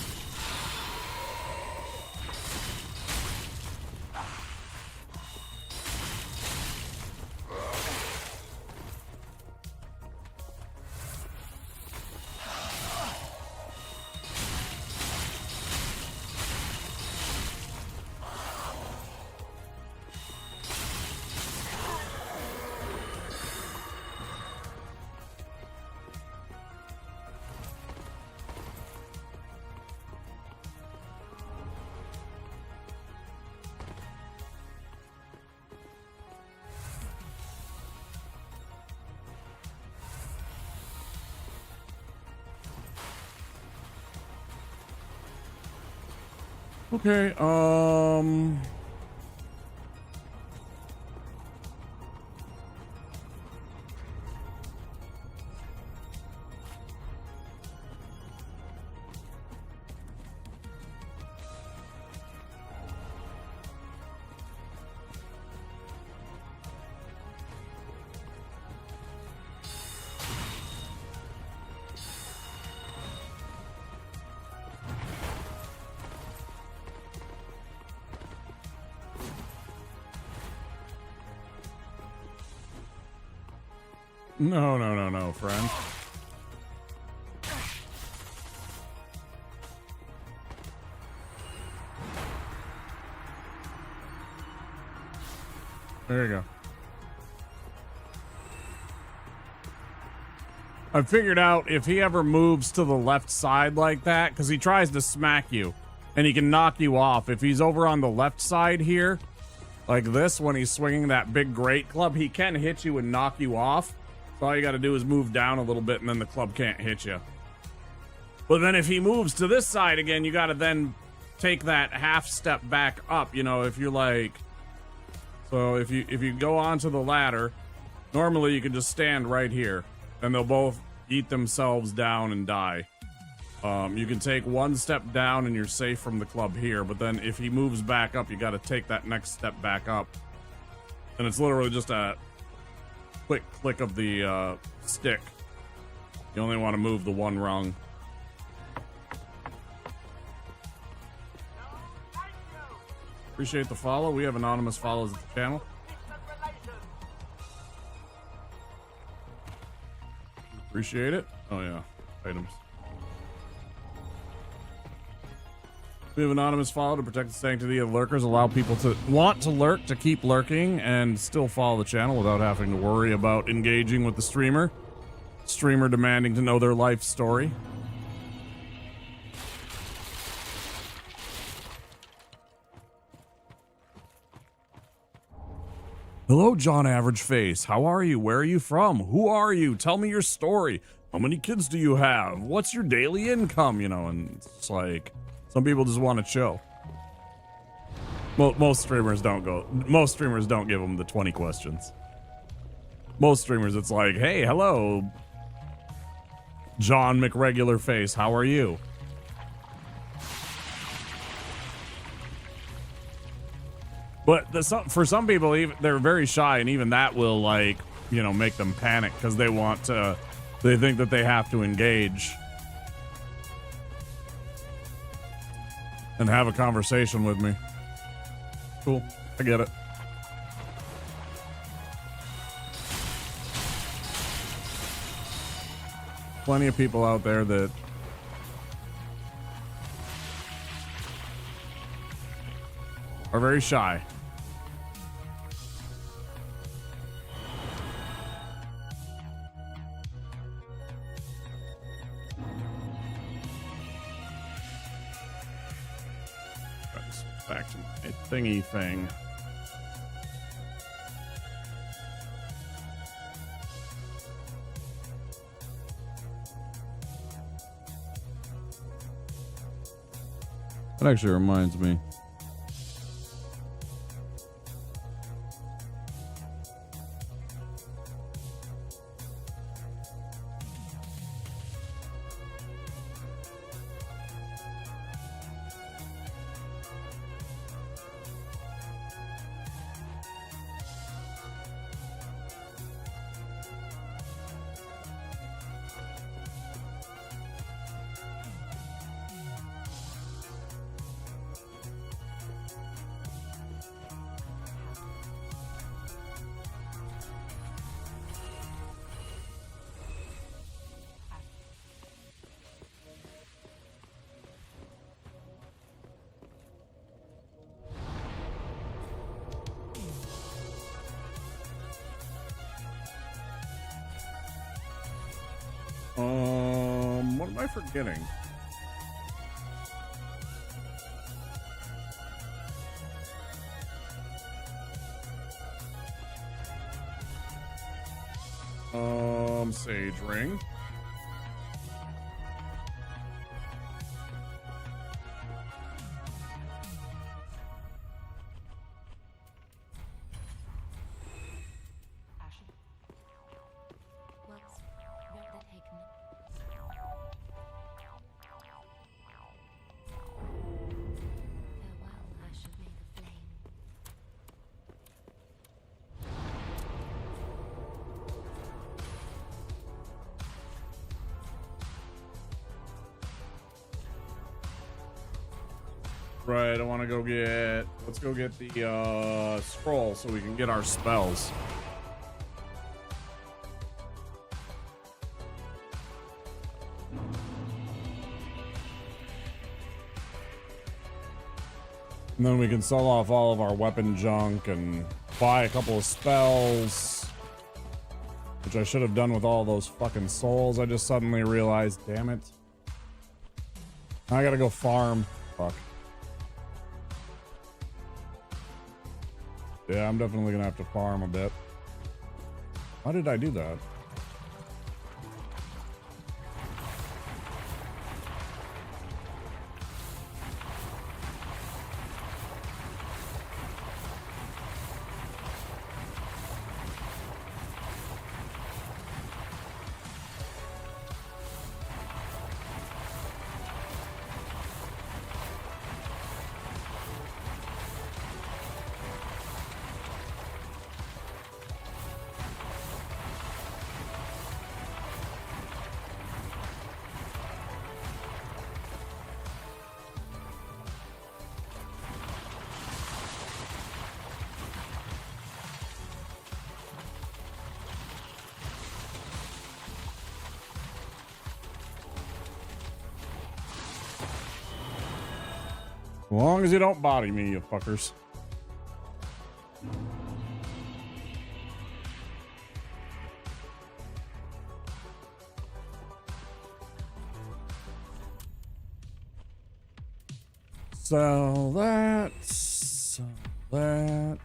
Okay, No, friend. There you go. I figured out if he ever moves to the left side like that, because he tries to smack you and he can knock you off. If he's over on the left side here, like this, when he's swinging that big great club, he can hit you and knock you off. So all you got to do is move down a little bit and then the club can't hit you. But then if he moves to this side again, you got to then take that half step back up. You know, if you're like, so if you go onto the ladder, normally you can just stand right here and they'll both eat themselves down and die. You can take one step down and you're safe from the club here, but then if he moves back up, you got to take that next step back up. And it's literally just a quick click of the stick. You only want to move the one rung. Appreciate the follow. We have anonymous follows at the channel. Appreciate it. Oh yeah, items. We have anonymous follow to protect the sanctity of lurkers. Allow people to want to lurk to keep lurking and still follow the channel without having to worry about engaging with the streamer. Streamer demanding to know their life story. Hello, John Average Face. How are you? Where are you from? Who are you? Tell me your story. How many kids do you have? What's your daily income? You know, and it's like, some people just want to chill. Most streamers don't give them the 20 questions. Most streamers, it's like, hey, hello, John McRegular Face. How are you? But for some people, even they're very shy, and even that will, like, you know, make them panic because they think that they have to engage and have a conversation with me. Cool, I get it. Plenty of people out there that are very shy. Back to my thingy thing. That actually reminds me. What am I forgetting? Sage ring. Right, I want to go get, let's go get the scroll so we can get our spells. And then we can sell off all of our weapon junk and buy a couple of spells, which I should have done with all those fucking souls. I just suddenly realized, damn it. I gotta go farm. Fuck. Yeah, I'm definitely gonna have to farm a bit. Why did I do that? As long as you don't body me, you fuckers. Sell that. Sell that.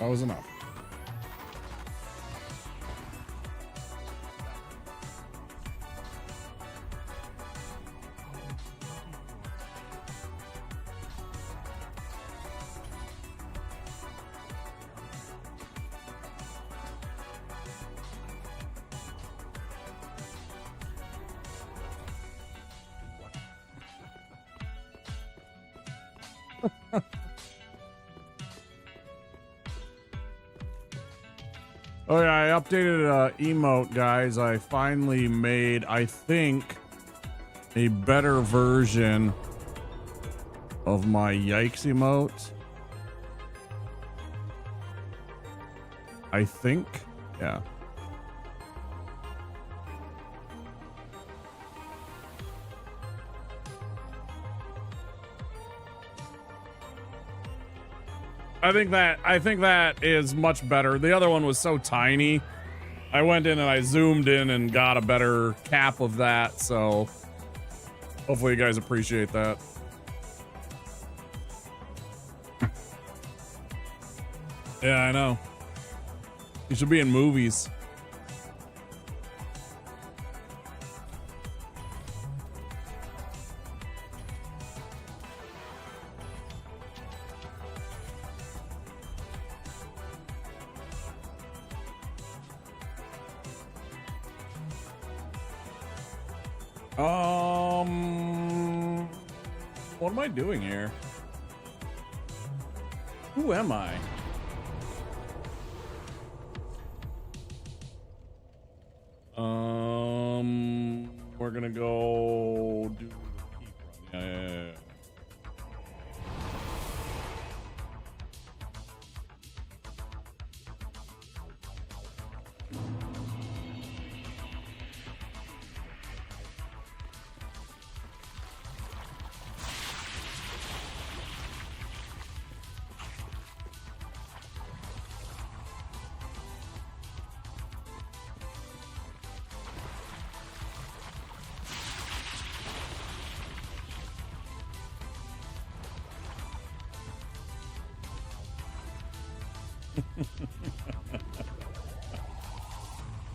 That was enough. Oh yeah, I updated emote, guys. I finally made, I think, a better version of my yikes emote. I think, yeah. I think that is much better. The other one was so tiny. I went in and I zoomed in and got a better cap of that, so hopefully you guys appreciate that. Yeah, I know. You should be in movies. What am I doing here? Who am I? We're gonna go do the keep run. Yeah.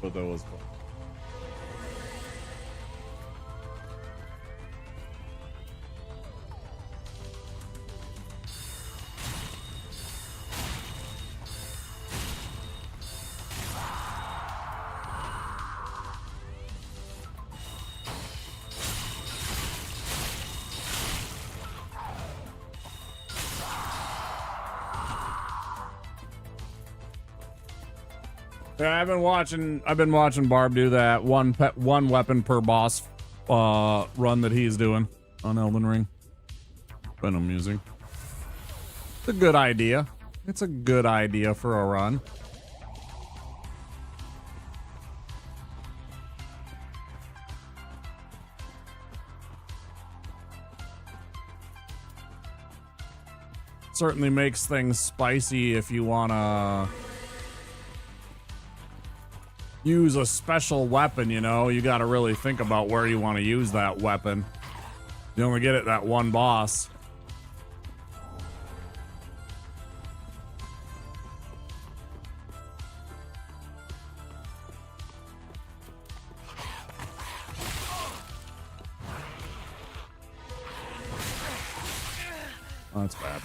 But that was fun. Yeah, I've been watching Barb do that one weapon per boss run that he's doing on Elden Ring. Been amusing. It's a good idea. It's a good idea for a run. Certainly makes things spicy if you wanna use a special weapon, you know. You gotta really think about where you want to use that weapon. You only get it that one boss. Oh, that's bad.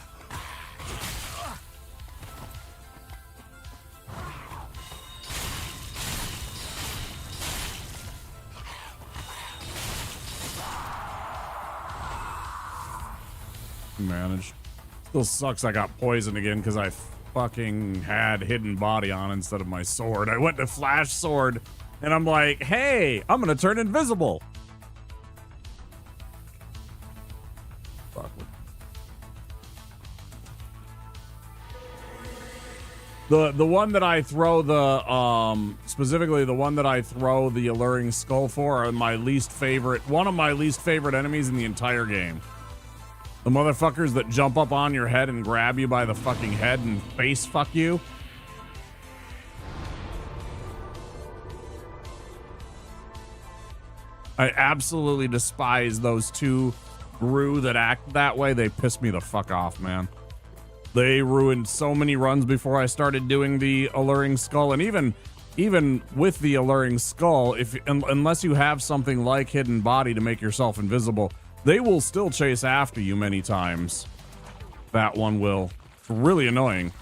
Managed. Still sucks I got poisoned again because I fucking had hidden body on instead of my sword. I went to flash sword and I'm like, hey, I'm gonna turn invisible. Fuck. The one that I throw the specifically the one that I throw the alluring skull for are my least favorite, one of my least favorite enemies in the entire game. The motherfuckers that jump up on your head and grab you by the fucking head and face fuck you. I absolutely despise those two Gru that act that way. They piss me the fuck off, man. They ruined so many runs before I started doing the alluring skull, and even with the alluring skull, unless you have something like hidden body to make yourself invisible, they will still chase after you many times. That one will. It's really annoying.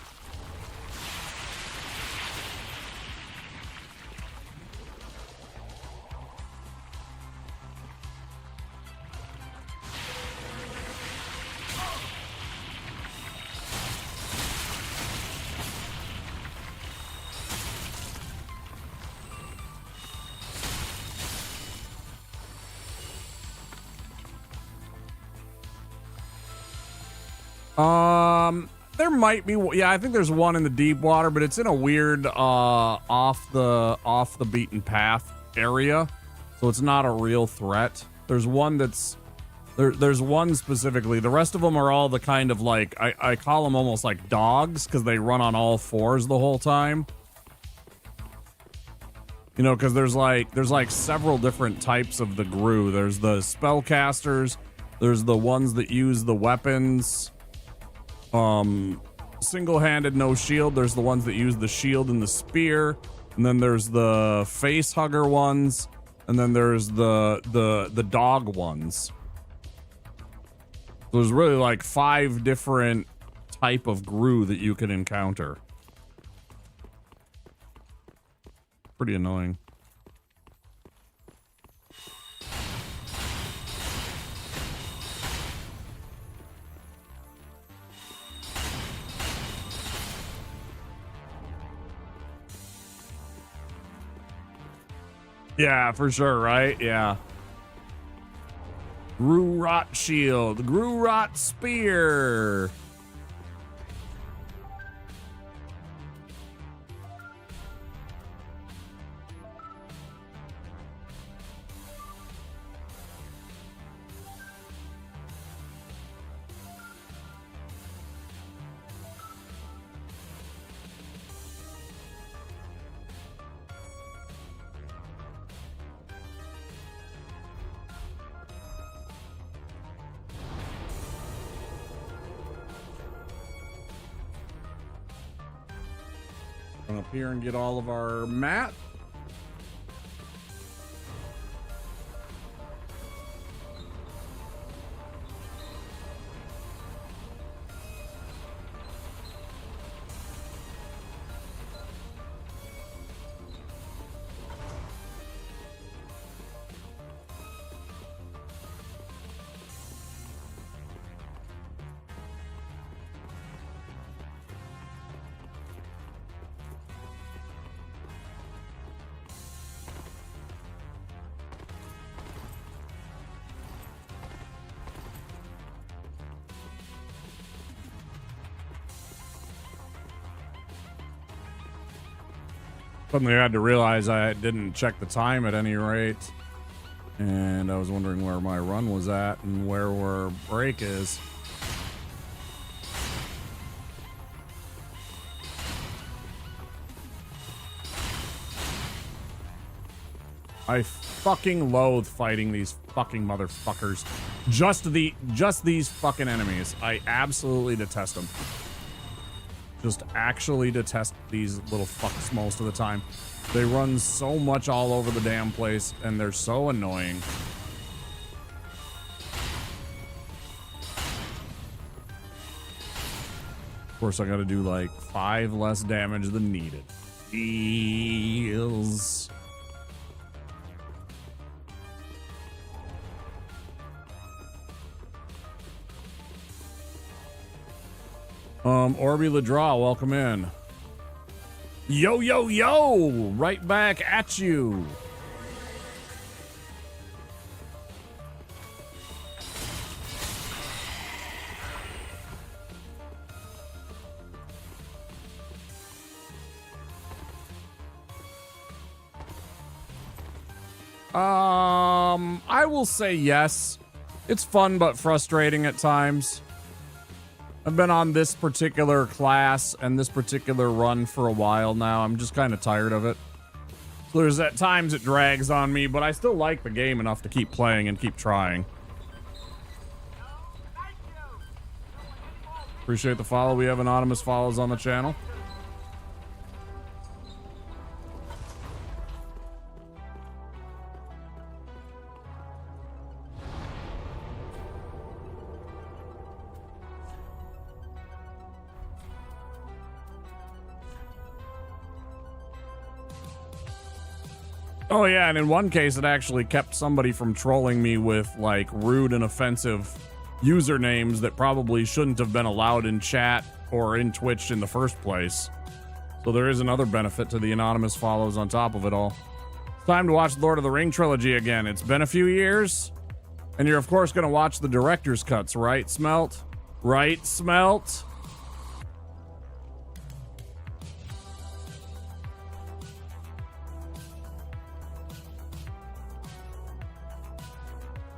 There might be, yeah, I think there's one in the deep water, but it's in a weird off the beaten path area, so it's not a real threat. There's one that's there's one specifically. The rest of them are all the kind of like I call them almost like dogs because they run on all fours the whole time. You know, because there's like several different types of the Gru. There's the spellcasters. There's the ones that use the weapons. Single-handed, no shield. There's the ones that use the shield and the spear, and then there's the face hugger ones, and then there's the dog ones. There's really like 5 different type of Gru that you can encounter. Pretty annoying. Yeah, for sure, right? Yeah. Gru Rot Shield, Gru Rot Spear. Up here and get all of our mat. Suddenly I had to realize I didn't check the time at any rate. And I was wondering where my run was at and where our break is. I fucking loathe fighting these fucking motherfuckers. Just these fucking enemies. I absolutely detest them. Just actually detest these little fucks most of the time. They run so much all over the damn place, and they're so annoying. Of course, I gotta do like 5 less damage than needed. Feels. Orby Ladraw, welcome in. Yo, yo, yo! Right back at you. I will say yes. It's fun but frustrating at times. I've been on this particular class and this particular run for a while now. I'm just kind of tired of it. So there's at times it drags on me, but I still like the game enough to keep playing and keep trying. Appreciate the follow. We have anonymous follows on the channel. Oh yeah, and in one case it actually kept somebody from trolling me with like rude and offensive usernames that probably shouldn't have been allowed in chat or in Twitch in the first place. So there is another benefit to the anonymous follows on top of it all. It's time to watch Lord of the Ring trilogy again. It's been a few years. And you're of course going to watch the director's cuts, right, Smelt? Right, Smelt?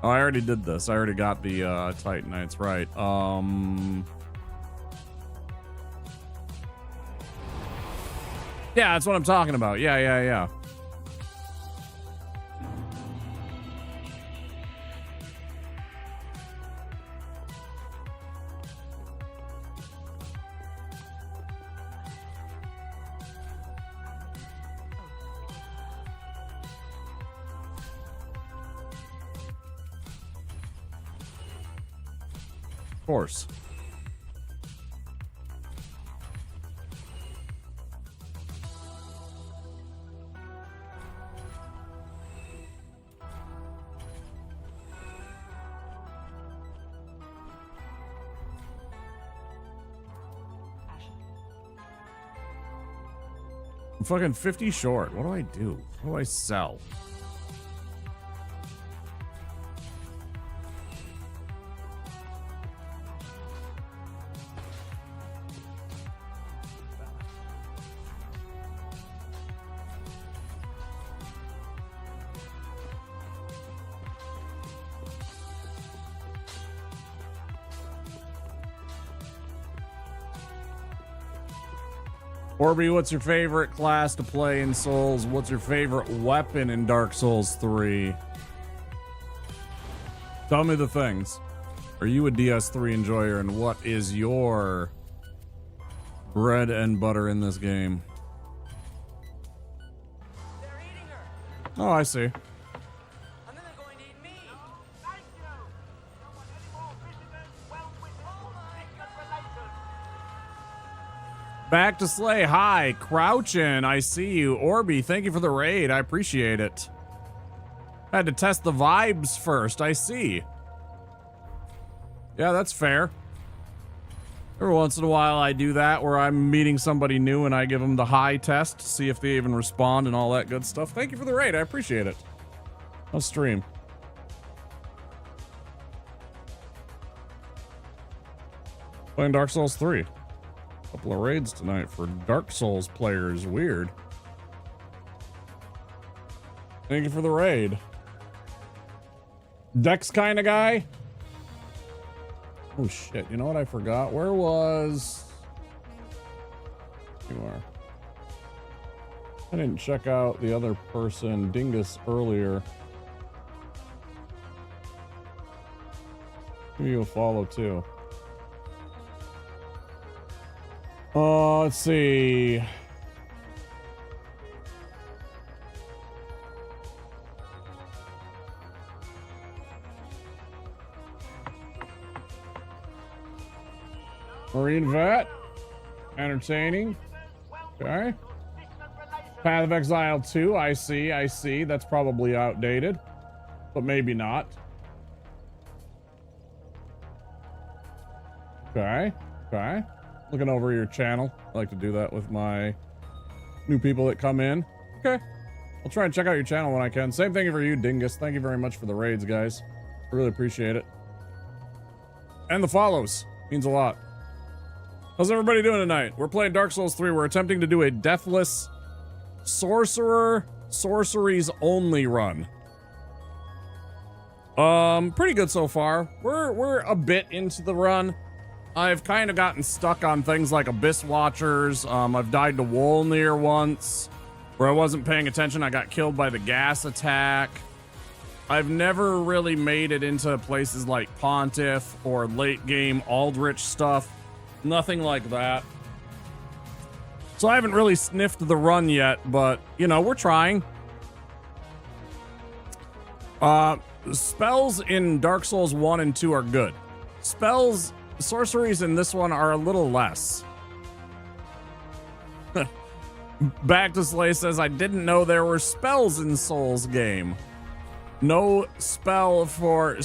Oh, I already did this. I already got the Titanites, right. Yeah, that's what I'm talking about. Yeah. Of course. I'm fucking 50 short. What do I do? What do I sell? Orby, what's your favorite class to play in Souls? What's your favorite weapon in Dark Souls 3? Tell me the things. Are you a DS3 enjoyer, and what is your bread and butter in this game? Oh, I see. Back to Slay. Hi, Crouchin'. I see you. Orby, thank you for the raid. I appreciate it. Had to test the vibes first. I see. Yeah, that's fair. Every once in a while I do that where I'm meeting somebody new and I give them the hi test to see if they even respond and all that good stuff. Thank you for the raid. I appreciate it. I'll stream. Playing Dark Souls 3. Couple of raids tonight for Dark Souls players. Weird. Thank you for the raid. Dex kind of guy? Oh shit, you know what I forgot? Where was... You are. I didn't check out the other person, Dingus, earlier. Give you a follow too. Let's see. Marine Vet. Entertaining. Okay. Path of Exile 2. I see. That's probably outdated. But maybe not. Okay. Looking over your channel. I like to do that with my new people that come in. Okay. I'll try and check out your channel when I can. Same thing for you, Dingus. Thank you very much for the raids, guys. I really appreciate it. And the follows. Means a lot. How's everybody doing tonight? We're playing Dark Souls 3. We're attempting to do a Deathless Sorcerer Sorceries only run. Pretty good so far. We're a bit into the run. I've kind of gotten stuck on things like Abyss Watchers. I've died to Wolnir once, where I wasn't paying attention. I got killed by the gas attack. I've never really made it into places like Pontiff or late game Aldrich stuff. Nothing like that. So I haven't really sniffed the run yet, but, you know, we're trying. Spells in Dark Souls 1 and 2 are good. Sorceries in this one are a little less. Back to Slay says, I didn't know there were spells in Souls game. No spell for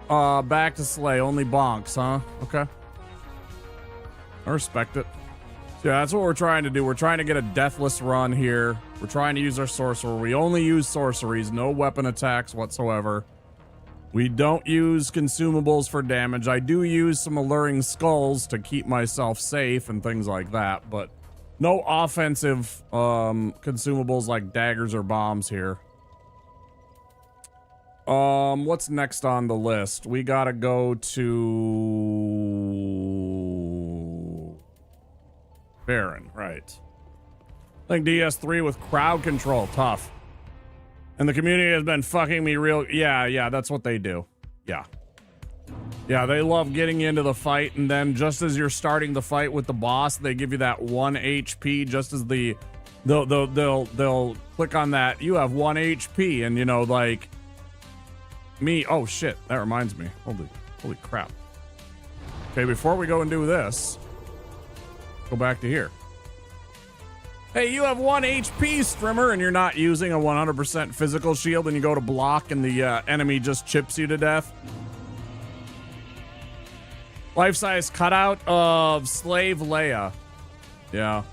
Back to Slay, only bonks, huh? Okay. I respect it. So yeah, that's what we're trying to do. We're trying to get a deathless run here. We're trying to use our sorcerer. We only use sorceries, no weapon attacks whatsoever. We don't use consumables for damage. I do use some alluring skulls to keep myself safe and things like that, but no offensive consumables like daggers or bombs here. What's next on the list? We gotta go to Baron, right. I think DS3 with crowd control, tough. And the community has been fucking me real. Yeah, that's what they do. Yeah, they love getting into the fight, and then just as you're starting the fight with the boss, they give you that 1 HP just as they'll click on that. You have 1 HP, and you know, like me. Oh shit, that reminds me. Holy crap. Okay, before we go and do this, go back to here. Hey, you have 1 HP, Strimmer, and you're not using a 100% physical shield, and you go to block, and the enemy just chips you to death. Life-size cutout of Slave Leia. Yeah,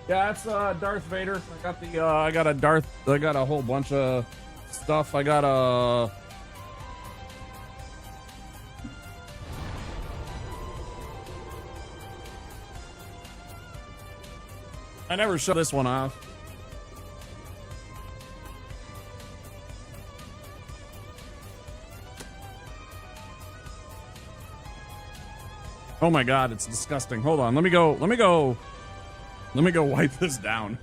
that's Darth Vader. I got a whole bunch of stuff. I got a... I never shut this one off. Oh my god, it's disgusting. Hold on, let me go wipe this down.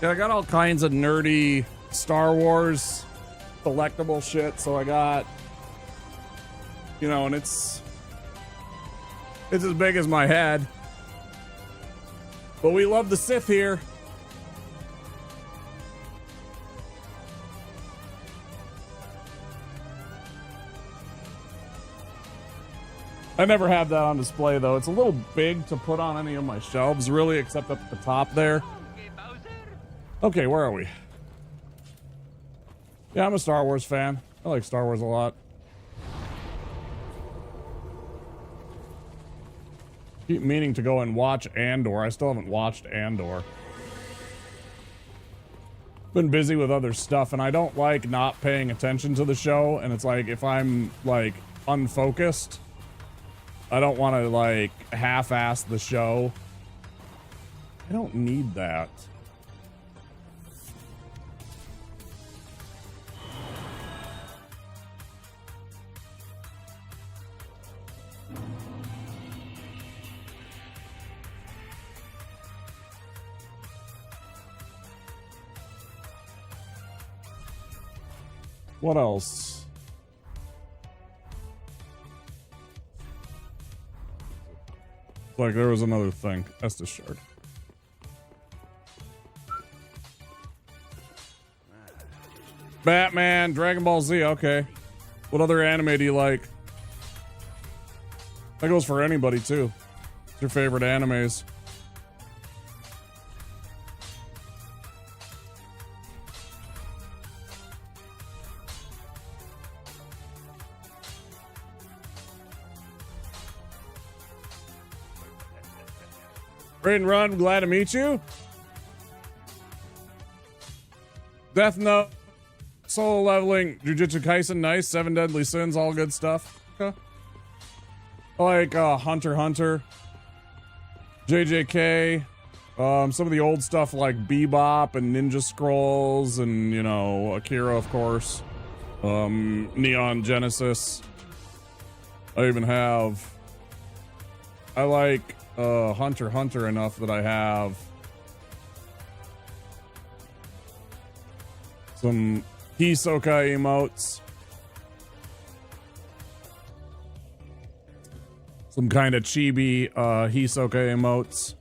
Yeah, I got all kinds of nerdy Star Wars collectible shit, so I got, you know, and it's as big as my head. But we love the Sith here. I never have that on display, though. It's a little big to put on any of my shelves, really, except up at the top there. Okay, where are we? Yeah, I'm a Star Wars fan. I like Star Wars a lot. Keep meaning to go and watch Andor. I still haven't watched Andor. Been busy with other stuff, and I don't like not paying attention to the show. And it's like, if I'm like unfocused, I don't want to like half-ass the show. I don't need that. What else? Like there was another thing. Estus shard. Batman, Dragon Ball Z, okay. What other anime do you like? That goes for anybody too. What's your favorite animes? Raid and Run, glad to meet you. Death Note, solo leveling, Jujutsu Kaisen, nice. 7 Deadly Sins, all good stuff. Okay. I like Hunter x Hunter, JJK, some of the old stuff like Bebop and Ninja Scrolls, and you know Akira, of course. Neon Genesis. I even have. I like Hunter x Hunter enough that I have some Hisoka emotes, some kind of chibi Hisoka emotes.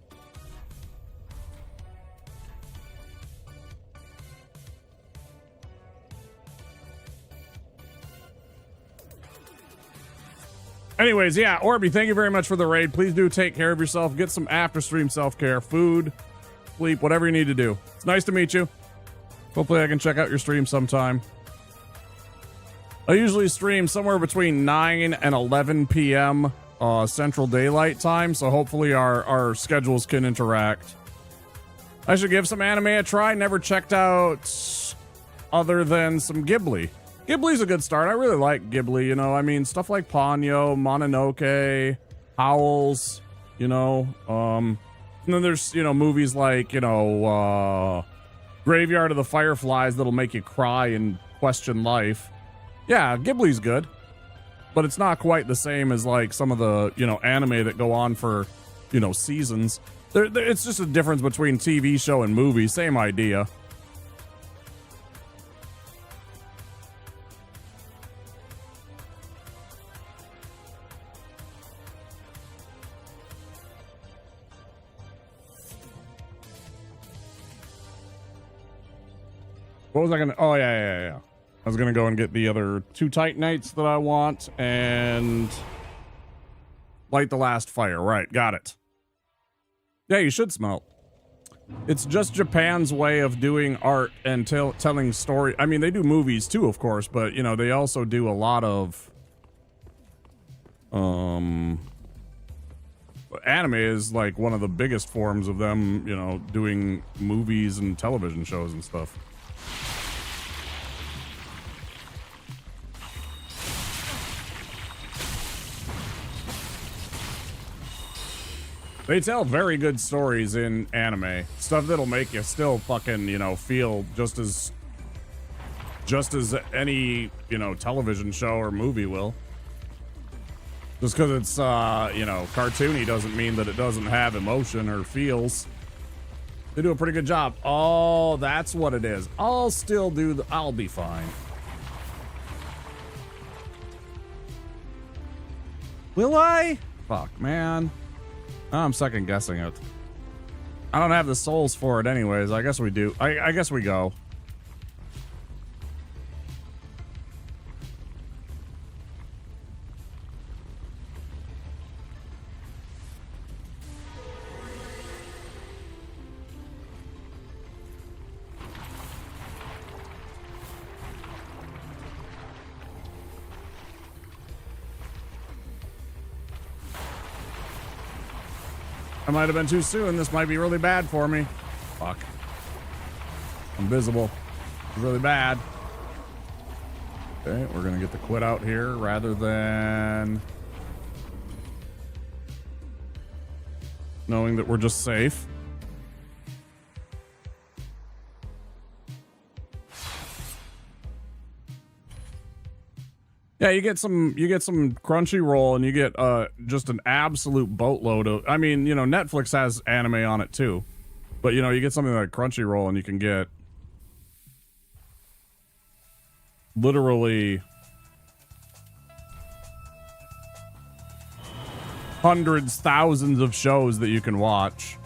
Anyways, yeah, Orby, thank you very much for the raid. Please do take care of yourself. Get some after-stream self-care, food, sleep, whatever you need to do. It's nice to meet you. Hopefully I can check out your stream sometime. I usually stream somewhere between 9 and 11 p.m. Central Daylight Time, so hopefully our schedules can interact. I should give some anime a try. Never checked out other than some Ghibli. Ghibli's a good start. I really like Ghibli, you know. I mean, stuff like Ponyo, Mononoke, Howls, you know. And then there's, you know, movies like, you know, Graveyard of the Fireflies that'll make you cry and question life. Yeah, Ghibli's good. But it's not quite the same as, like, some of the, you know, anime that go on for, you know, seasons. It's just a difference between TV show and movie. Same idea. What was I gonna? Oh yeah. I was gonna go and get the other 2 Titanites that I want and light the last fire. Right, got it. Yeah, you should smelt. It's just Japan's way of doing art and telling story. I mean, they do movies too, of course, but you know they also do a lot of anime is like one of the biggest forms of them. You know, doing movies and television shows and stuff. They tell very good stories in anime. Stuff that'll make you still fucking, you know, feel just as any, you know, television show or movie will. Just because it's, you know, cartoony doesn't mean that it doesn't have emotion or feels. They do a pretty good job. Oh, that's what it is. I'll still do I'll be fine. Will I? Fuck, man. I'm second guessing it. I don't have the souls for it anyways. I guess we do. I guess we go. I might have been too soon. This might be really bad for me. Fuck. I'm visible. It's really bad. Okay, we're gonna get the quit out here rather than knowing that we're just safe. Yeah, you get some Crunchyroll and you get just an absolute boatload of, I mean, you know, Netflix has anime on it too. But you know, you get something like Crunchyroll and you can get literally hundreds, thousands of shows that you can watch.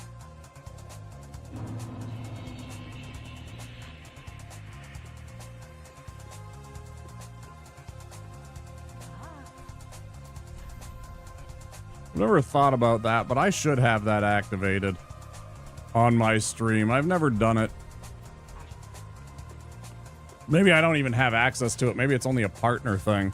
I've never thought about that, but I should have that activated on my stream. I've never done it. Maybe I don't even have access to it. Maybe it's only a partner thing.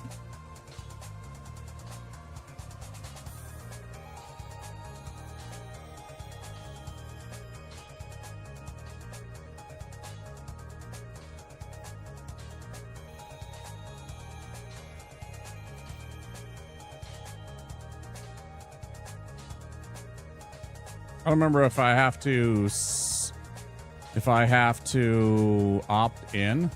I don't remember if I have to opt in.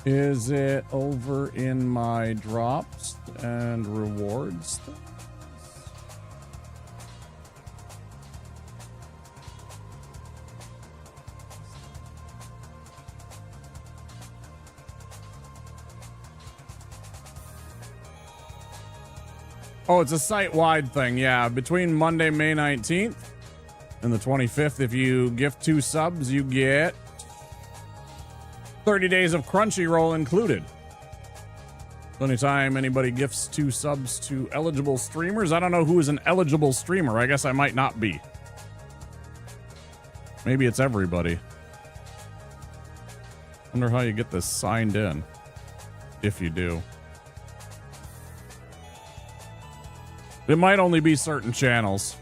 Is it over in my drops and rewards? Oh, it's a site-wide thing, yeah. Between Monday, May 19th and the 25th, if you gift 2 subs, you get 30 days of Crunchyroll included. Anytime anybody gifts 2 subs to eligible streamers, I don't know who is an eligible streamer. I guess I might not be. Maybe it's everybody. Wonder how you get this signed in, if you do. It might only be certain channels.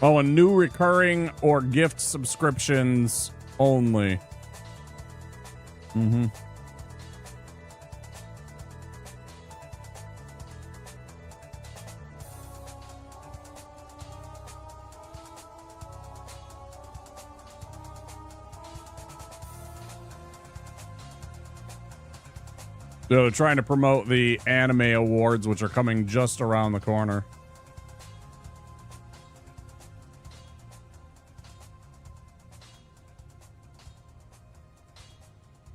Oh, and new recurring or gift subscriptions only. Mm-hmm. So they're trying to promote the anime awards, which are coming just around the corner.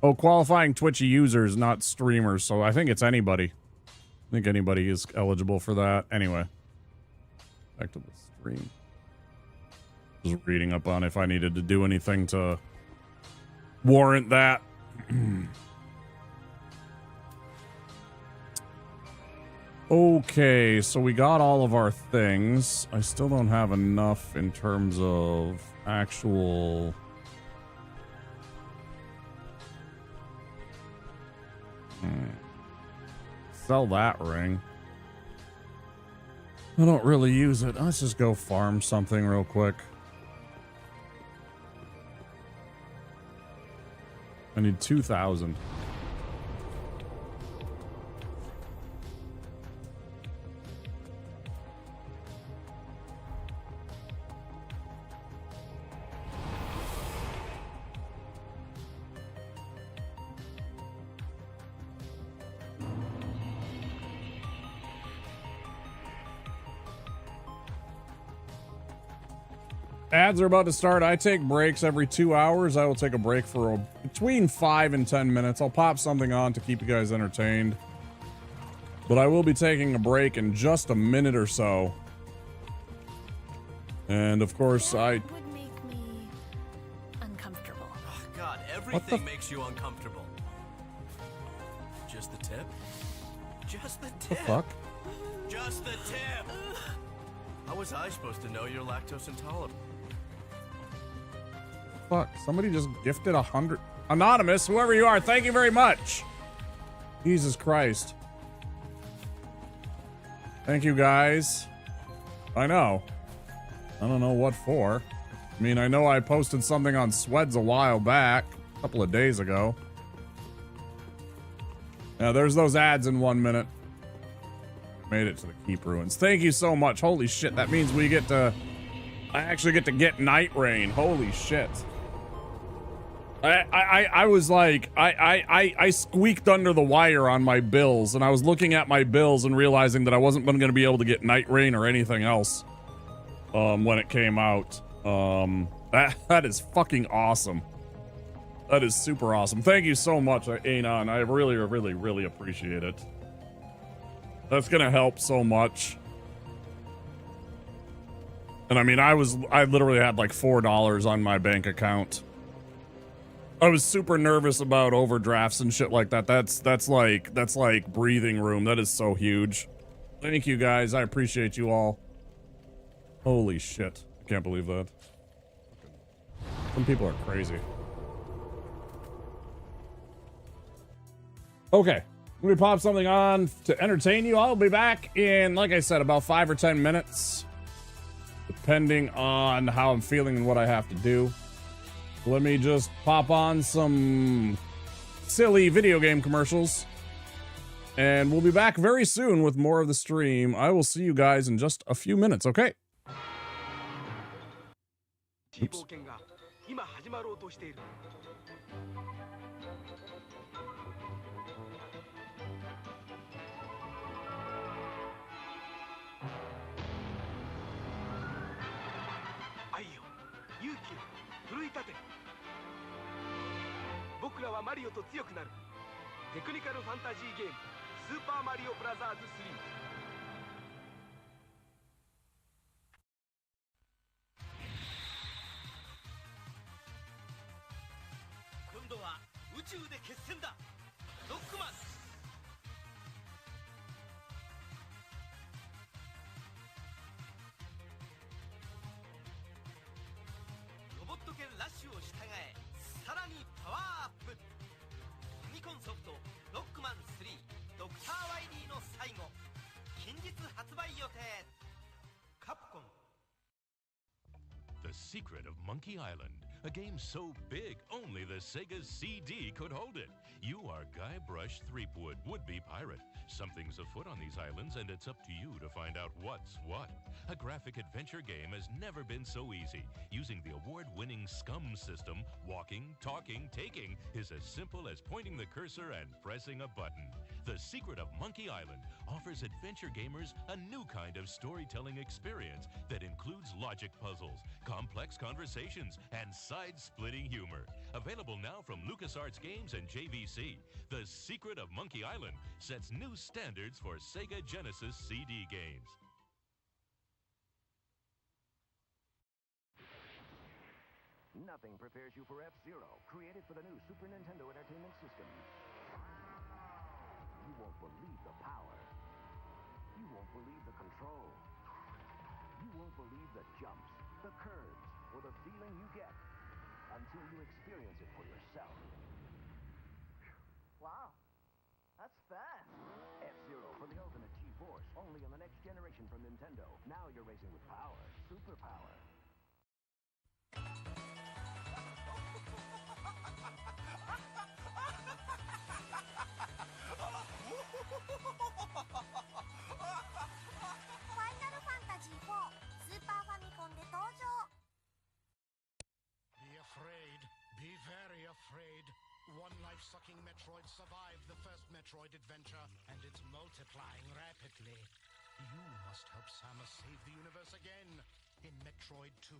Oh, qualifying Twitch users, not streamers. So I think it's anybody. I think anybody is eligible for that. Anyway, back to the stream. Just reading up on if I needed to do anything to warrant that. Okay, so we got all of our things. I still don't have enough in terms of actual... Sell that ring. I don't really use it. Let's just go farm something real quick. I need 2,000. Ads are about to start. I take breaks every 2 hours. I will take a break for between 5 and 10 minutes. I'll pop something on to keep you guys entertained. But I will be taking a break in just a minute or so. And of course, That would make me uncomfortable. Oh, God, everything makes you uncomfortable. Just the tip? Just the tip. The fuck? Just the tip. How was I supposed to know you're lactose intolerant? Fuck, somebody just gifted 100. Anonymous, whoever you are, thank you very much. Jesus Christ. Thank you, guys. I know. I don't know what for. I mean, I know I posted something on Sweds a while back, a couple of days ago. Yeah, there's those ads in 1 minute. Made it to the Keep Ruins. Thank you so much. Holy shit, that means we get to... I actually get to get Night Rain. Holy shit. I was like, I squeaked under the wire on my bills, and I was looking at my bills and realizing that I wasn't going to be able to get Night Rain or anything else when it came out. That is fucking awesome. That is super awesome. Thank you so much, Anon. I really, really, really appreciate it. That's gonna help so much. And I mean, I literally had like $4 on my bank account. I was super nervous about overdrafts and shit like that. That's like breathing room. That is so huge. Thank you guys. I appreciate you all. Holy shit. I can't believe that. Some people are crazy. Okay. Let me pop something on to entertain you. I'll be back in, like I said, about 5 or 10 minutes. Depending on how I'm feeling and what I have to do. Let me just pop on some silly video game commercials. And we'll be back very soon with more of the stream. I will see you guys in just a few minutes, okay? Oops. Mario と強くなるテクニカルファンタジーゲームスーパーマリオブラザーズ3今度は宇宙で決戦だロックマンロボット犬ラッシュを従えさらにパワーアップファミコンソフトロックマン3ドクターワイリーの最後近日発売予定カプコン The Secret of Monkey Island, a game so big only the Sega CD could hold it. You are Guybrush Threepwood, would-be pirate. Something's afoot on these islands, and it's up to you to find out what's what. A graphic adventure game has never been so easy. Using the award-winning SCUM system, walking, talking, taking is as simple as pointing the cursor and pressing a button. The Secret of Monkey Island offers adventure gamers a new kind of storytelling experience that includes logic puzzles, complex conversations, and side-splitting humor. Available now from LucasArts Games and JVC, The Secret of Monkey Island sets new standards for Sega Genesis CD games. Nothing prepares you for F-Zero, created for the new Super Nintendo Entertainment System. You won't believe the power. You won't believe the control. You won't believe the jumps, the curves, or the feeling you get until you experience it for yourself. Wow, that's fast. F-Zero for the ultimate G-Force, only in the next generation from Nintendo. Now you're racing with power. Superpower. Final Fantasy 4 スーパーファミコンで登場。 Be afraid. Be very afraid. One life-sucking Metroid survived the first Metroid adventure, and it's multiplying rapidly. You must help Samus save the universe again in Metroid 2.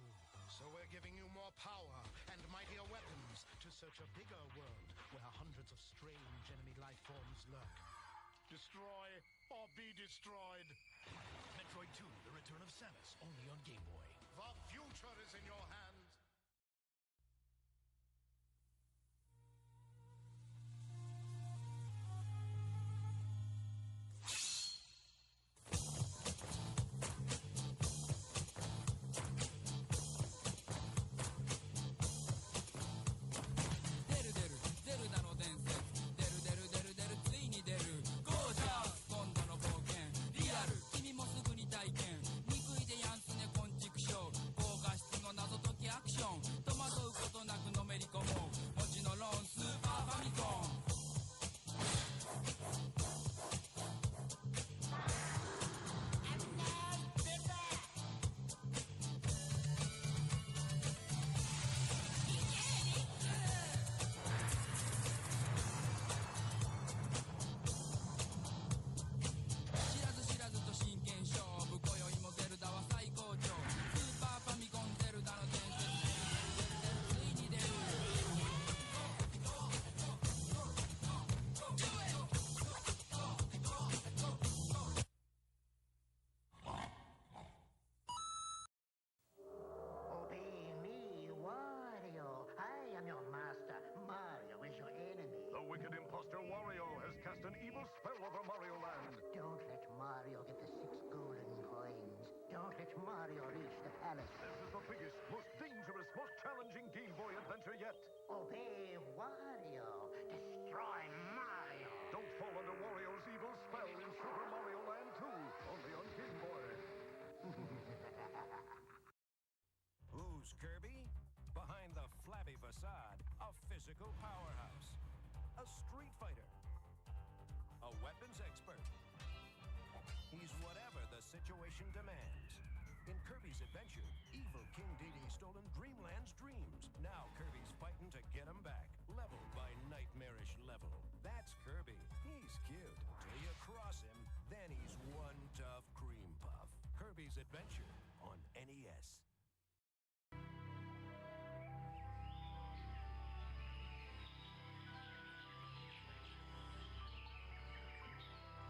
So we're giving you more power and mightier weapons to search a bigger world where hundreds of strange enemy life forms lurk. Destroy or be destroyed. Metroid 2, The Return of Samus, only on Game Boy. The future is in your hands. Obey me, Wario. I am your master. Mario is your enemy. The wicked imposter Wario has cast an evil spell over Mario Land. Don't let Mario get the 6 golden coins. Don't let Mario reach the palace. This is the biggest, most dangerous, most challenging Game Boy adventure yet. Obey Wario. Destroy Mario. Don't fall under Wario's evil spell in Super Mario Land 2, only on Game Boy. Who's Kirby? Behind the flabby facade, a physical powerhouse. A street fighter. A weapons expert. He's whatever the situation demands. In Kirby's Adventure, evil King Dedede stolen Dreamland's dreams. Now Kirby's fighting to get him back. Level by nightmarish level. That's Kirby. He's cute. Till you cross him, then he's one tough cream puff. Kirby's Adventure on NES.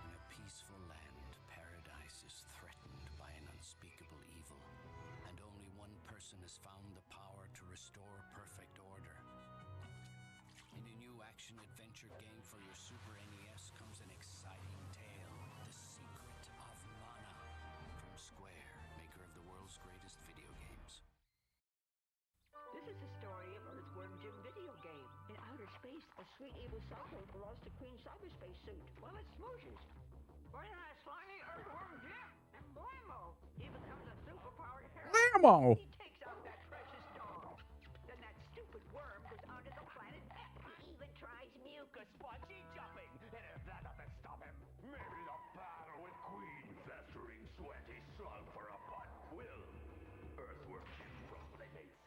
In a peaceful land, paradise is threatened by an unspeakable evil, and only one person has found the power to restore perfect order. In a new action-adventure game for your Super NES comes an exciting tale, The Secret of Mana, from Square, maker of the world's greatest video games. This is the story of Earthworm Jim video game. In outer space, a sweet evil cyborg belongs to Queen Cyberspace suit while it smooshes. Right in that slimy Earthworm Jim, and blammo! He becomes a superpowered hero. Blammo! He takes out that precious dog. Then that stupid worm goes onto the planet X. He even tries mucus spongy jumping. And if that doesn't stop him, Maybe the battle with Queen festering sweaty slug for a butt will. Earthworm Jim roughly mates.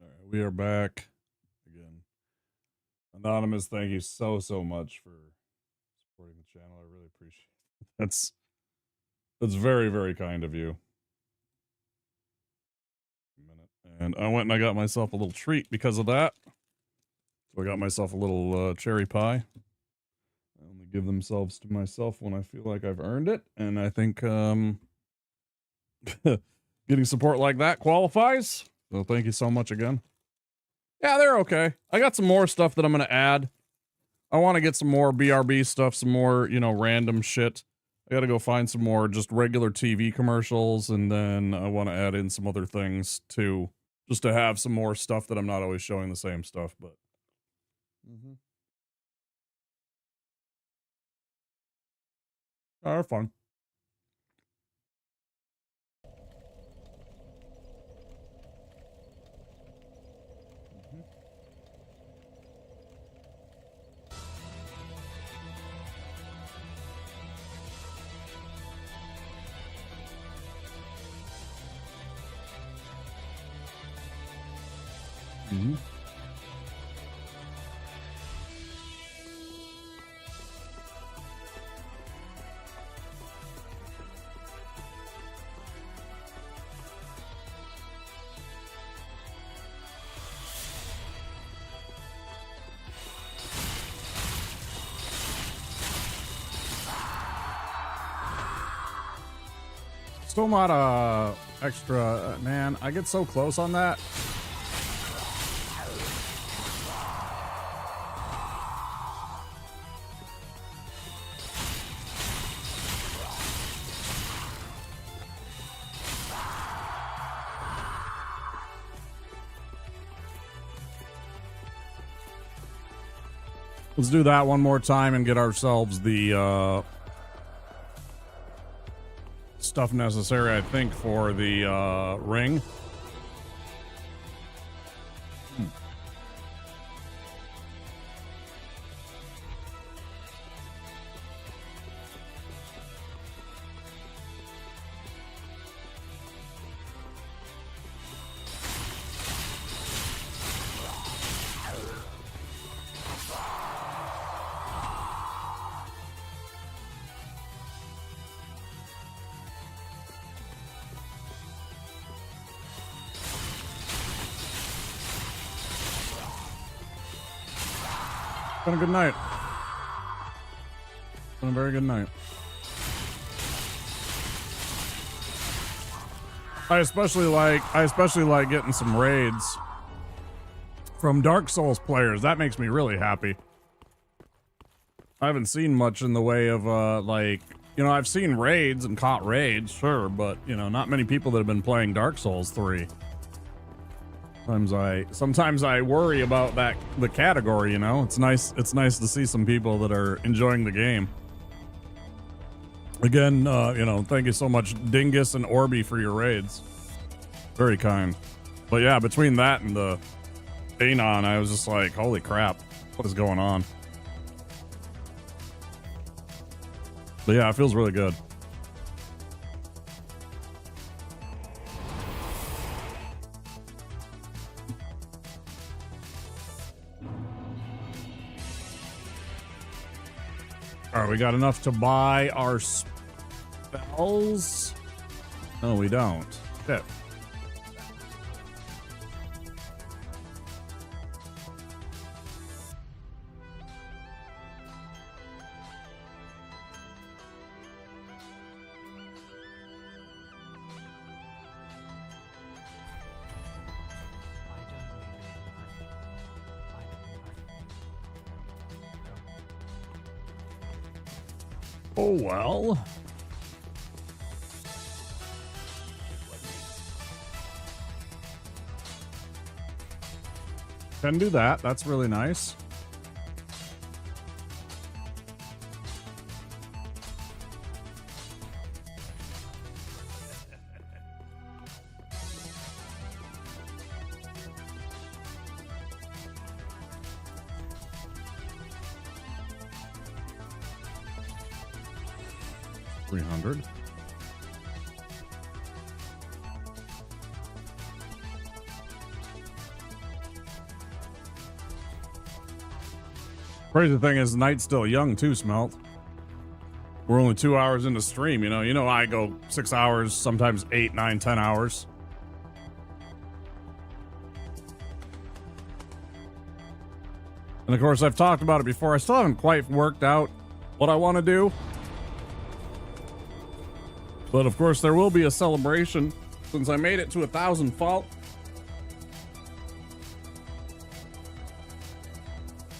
All right, we are back again. Anonymous, thank you so much for supporting the channel. I really appreciate it. That's very kind of you. A minute. And I went and I got myself a little treat because of that. So I got myself a little cherry pie. I only give themselves to myself when I feel like I've earned it, and I think getting support like that qualifies. So thank you so much again. Yeah, they're okay. I got some more stuff that I'm going to add. I want to get some more BRB stuff, some more, random shit. I got to go find some more just regular TV commercials, and then I want to add in some other things too, just to have some more stuff that I'm not always showing the same stuff, but Oh, they're fun. Mm-hmm. Still not a extra, man. I get so close on that. Let's do that one more time and get ourselves the stuff necessary, I think, for the ring. It's been a good night. It's been a very good night. I especially like getting some raids from Dark Souls players. That makes me really happy. I haven't seen much in the way of like, you know, I've seen raids and caught raids, sure, but you know, not many people that have been playing Dark Souls 3. Sometimes I worry about the category, you know. It's nice to see some people that are enjoying the game. Again, you know, thank you so much, Dingus and Orby, for your raids. Very kind. But yeah, between that and the Anon, I was just like, holy crap, what is going on? But yeah, it feels really good. All right, we got enough to buy our spells. No, we don't. Shit. Oh, well. Can do that. That's really nice. $300. Crazy thing is, the night's still young too, Smelt. We're only 2 hours into stream, you know. You know, I go 6 hours, sometimes 8, 9, 10 hours. And of course, I've talked about it before. I still haven't quite worked out what I want to do. But of course, there will be a celebration since I made it to 1,000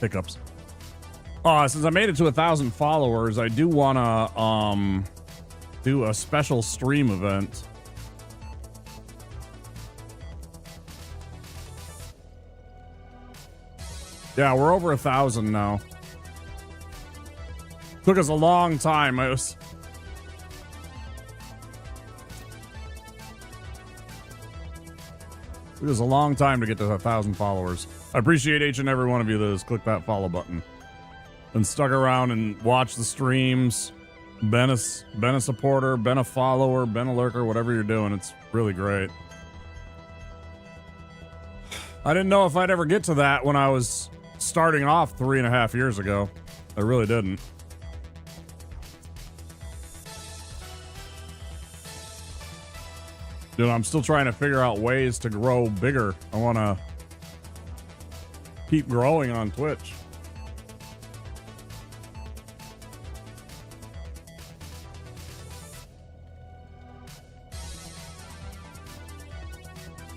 hiccups. Since I made it to 1,000 followers, I do want to do a special stream event. Yeah, we're over 1,000 now. Took us a long time. Took us a long time to get to 1,000 followers. I appreciate each and every one of you that has clicked that follow button and stuck around and watched the streams. Been a supporter, been a follower, been a lurker, whatever you're doing. It's really great. I didn't know if I'd ever get to that when I was starting off 3.5 years ago. I really didn't. Dude, I'm still trying to figure out ways to grow bigger. I want to keep growing on Twitch.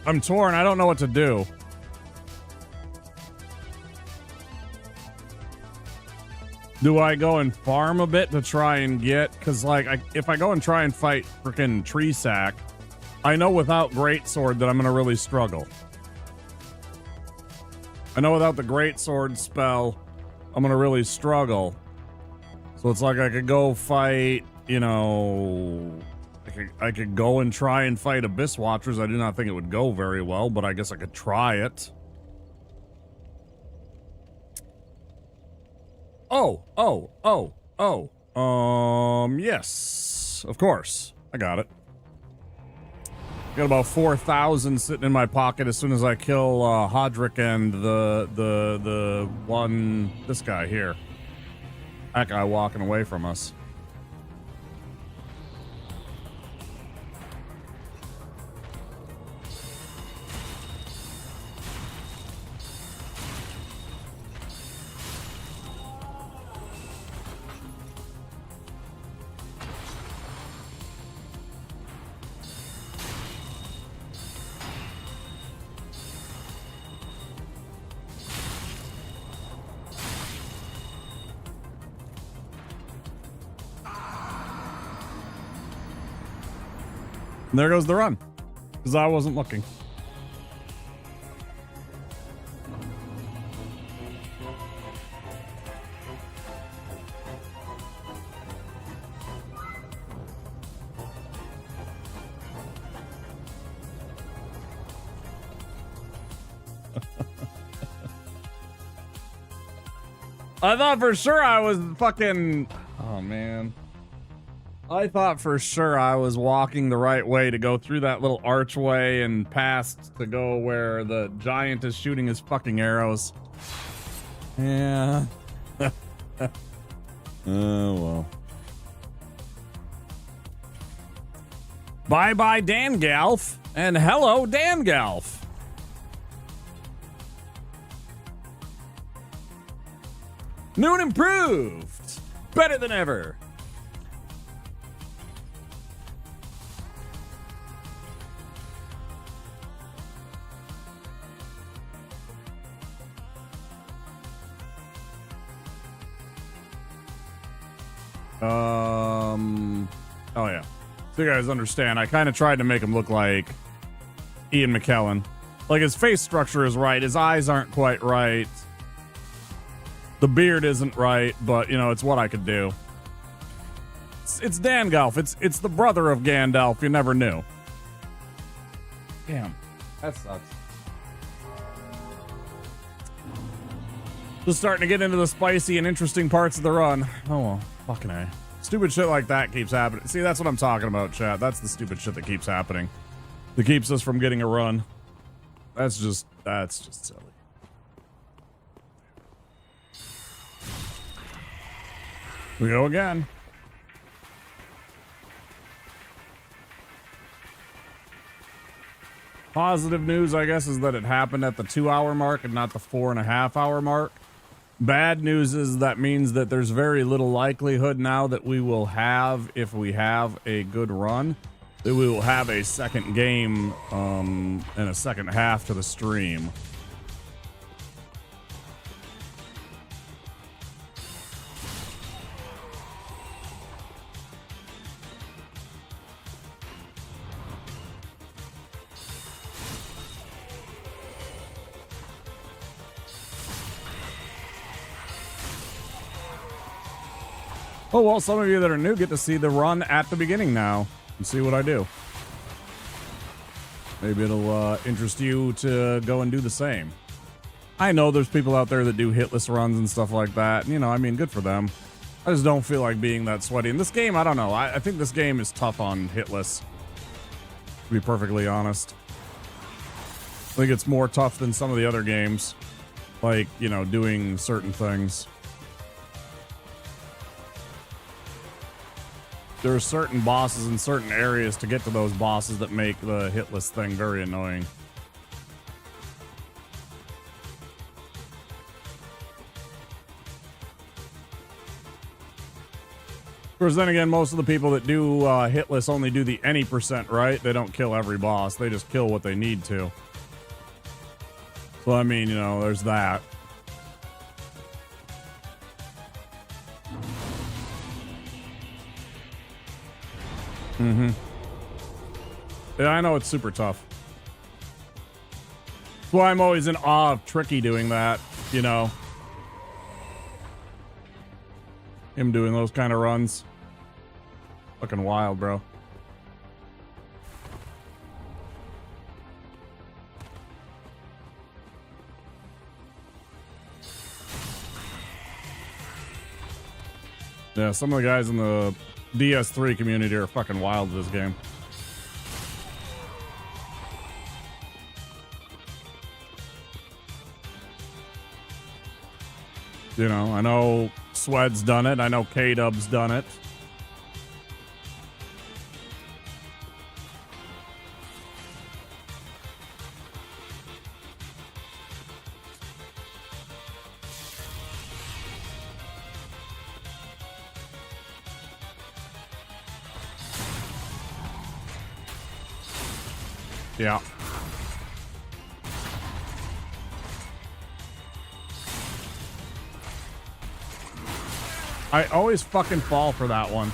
I'm torn. I don't know what to do. Do I go and farm a bit to try and get... Because, like, if I go and try and fight freaking Tree Sack, I know without Greatsword that I'm going to really struggle. I know without the Greatsword spell, I'm going to really struggle. So it's like I could go fight, you know... I could go and try and fight Abyss Watchers. I do not think it would go very well, but I guess I could try it. Yes, of course. I got it. Got about 4,000 sitting in my pocket as soon as I kill Hodrick and the one, this guy here. That guy walking away from us. And there goes the run, because I wasn't looking. I thought for sure I was fucking... Oh, man. I thought for sure I was walking the right way to go through that little archway and past to go where the giant is shooting his fucking arrows. Yeah. Oh, well. Bye-bye, Dangalf. And hello, Dangalf. New and improved. Better than ever. Oh yeah. So you guys understand, I kind of tried to make him look like Ian McKellen. Like, his face structure is right, his eyes aren't quite right. The beard isn't right, but, you know, it's what I could do. It's Dangalf. It's the brother of Gandalf. You never knew. Damn. That sucks. Just starting to get into the spicy and interesting parts of the run. Oh, well. Fucking A. Stupid shit like that keeps happening. See, that's what I'm talking about, chat. That's the stupid shit that keeps happening. That keeps us from getting a run. That's just silly. We go again. Positive news, I guess, is that it happened at the 2-hour mark and not the 4.5-hour mark. Bad news is that means that there's very little likelihood now that we will have, if we have a good run, that we will have a second game and a second half to the stream. Oh, well, some of you that are new get to see the run at the beginning now and see what I do. Maybe it'll interest you to go and do the same. I know there's people out there that do hitless runs and stuff like that. You know, I mean, good for them. I just don't feel like being that sweaty. In this game, I don't know. I think this game is tough on hitless, to be perfectly honest. I think it's more tough than some of the other games. Like, you know, doing certain things. There are certain bosses in certain areas to get to those bosses that make the hitless thing very annoying. Of course, then again, most of the people that do hitless only do the any %, right? They don't kill every boss. They just kill what they need to. So, I mean, you know, there's that. Mm-hmm. Yeah, I know it's super tough. That's why I'm always in awe of Tricky doing that, you know. Him doing those kind of runs. Fucking wild, bro. Yeah, some of the guys in the DS3 community are fucking wild with this game. You know, I know Swed's done it. I know K-Dub's done it. Yeah. I always fucking fall for that one.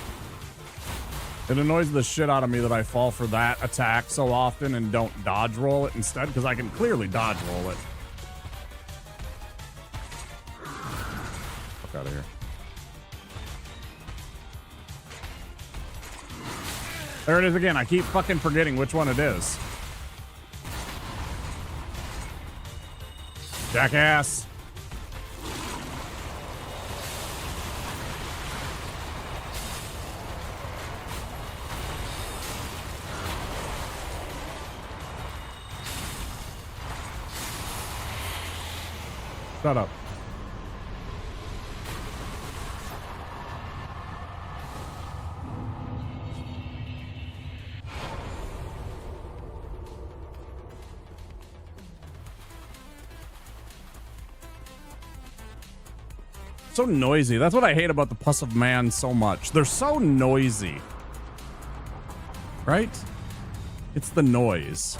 It annoys the shit out of me that I fall for that attack so often and don't dodge roll it instead, because I can clearly dodge roll it. Fuck out of here. There it is again. I keep fucking forgetting which one it is. Jackass. Shut up. So noisy. That's what I hate about the Puss of Man so much. They're so noisy. Right? It's the noise.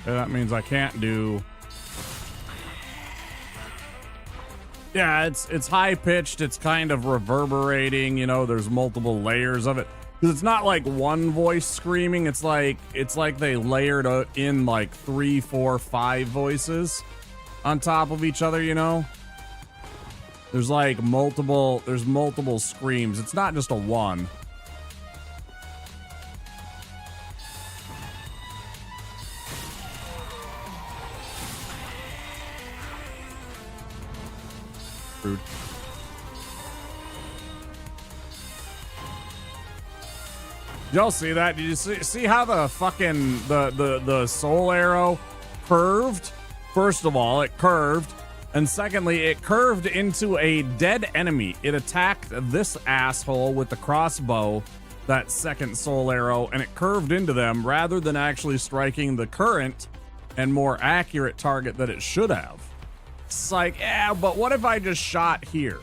Yeah, that means I can't do... Yeah, it's high pitched. It's kind of reverberating. You know, there's multiple layers of it because it's not like one voice screaming. It's like they layered in like 3, 4, 5 voices on top of each other. You know, there's like multiple screams. It's not just a one. Rude. Did y'all see that? Did you see how the fucking the soul arrow curved? First of all, it curved, and secondly, it curved into a dead enemy. It attacked this asshole with the crossbow, that second soul arrow, and it curved into them rather than actually striking the current and more accurate target that it should have. It's like, yeah, but what if I just shot here?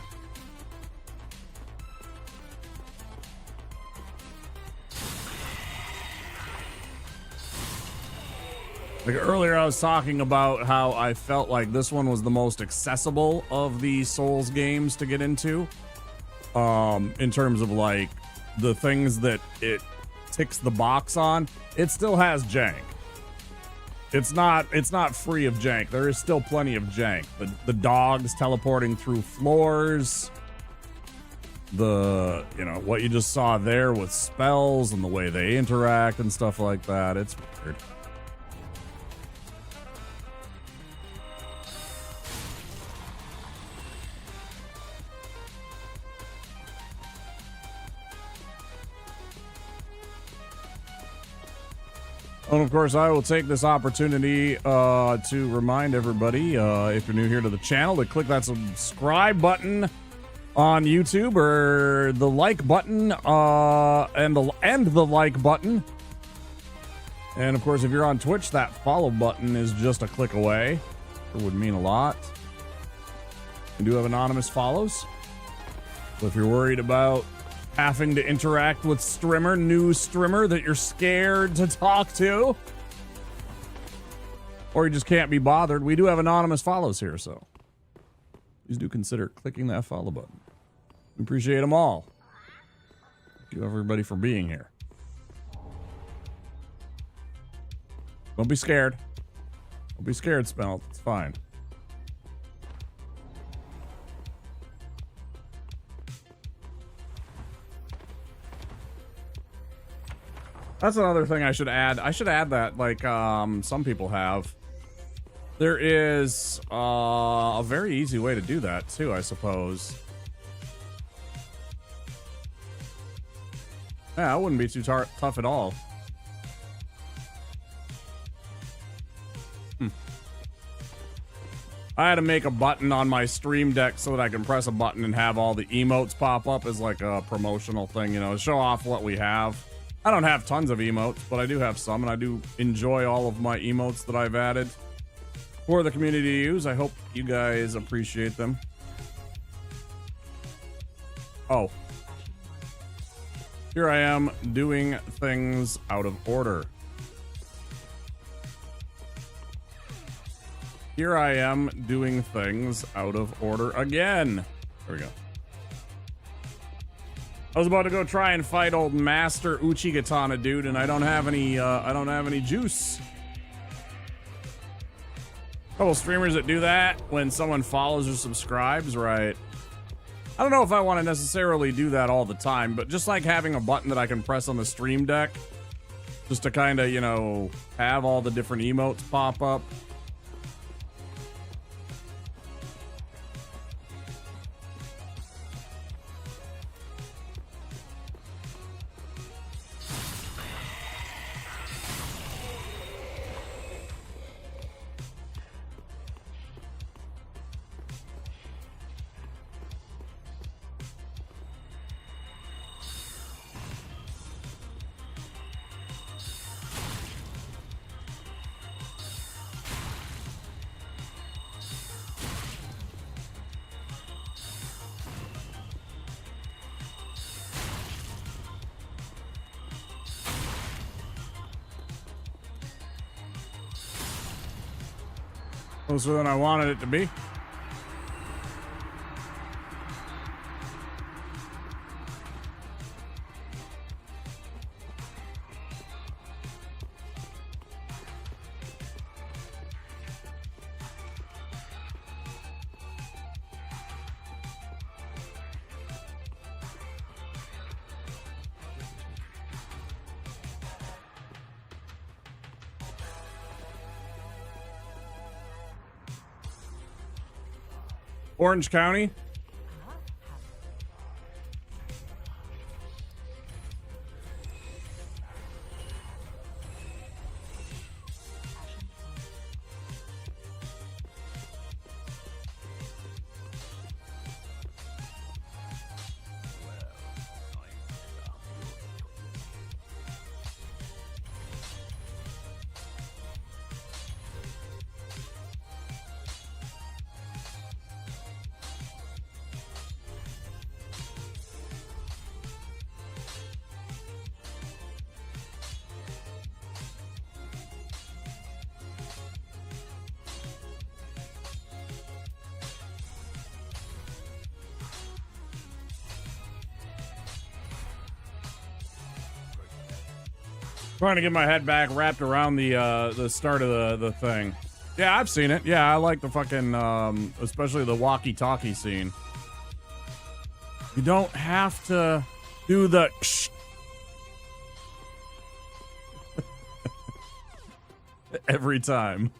Like earlier, I was talking about how I felt like this one was the most accessible of the Souls games to get into. In terms of like the things that it ticks the box on, it still has jank. It's not free of jank. There is still plenty of jank. The dogs teleporting through floors. The, you know, what you just saw there with spells and the way they interact and stuff like that. It's weird. And of course, I will take this opportunity to remind everybody, if you're new here to the channel, to click that subscribe button on YouTube, or the like button, and the like button. And of course, if you're on Twitch, that follow button is just a click away. It would mean a lot. We do have anonymous follows. So if you're worried about having to interact with new streamer that you're scared to talk to, or you just can't be bothered, we do have anonymous follows here, so please do consider clicking that follow button. We appreciate them all. Thank you, everybody, for being here. Don't be scared. Don't be scared, Spelt. It's fine. That's another thing I should add. I should add that, like, some people have. There is a very easy way to do that, too, I suppose. Yeah, that wouldn't be too tough at all. I had to make a button on my Stream Deck so that I can press a button and have all the emotes pop up as like a promotional thing, you know, to show off what we have. I don't have tons of emotes, but I do have some, and I do enjoy all of my emotes that I've added for the community to use. I hope you guys appreciate them. Oh. Here I am doing things out of order. Here I am doing things out of order again. There we go. I was about to go try and fight old Master Uchigatana dude, and I don't have any juice. Couple streamers that do that when someone follows or subscribes, right? I don't know if I want to necessarily do that all the time, but just like having a button that I can press on the Stream Deck, just to kind of, you know, have all the different emotes pop up. Closer than I wanted it to be. Orange County. Trying to get my head back wrapped around the start of the thing. Yeah, I've seen it. Yeah, I like the fucking especially the walkie-talkie scene. You don't have to do the shh. Every time.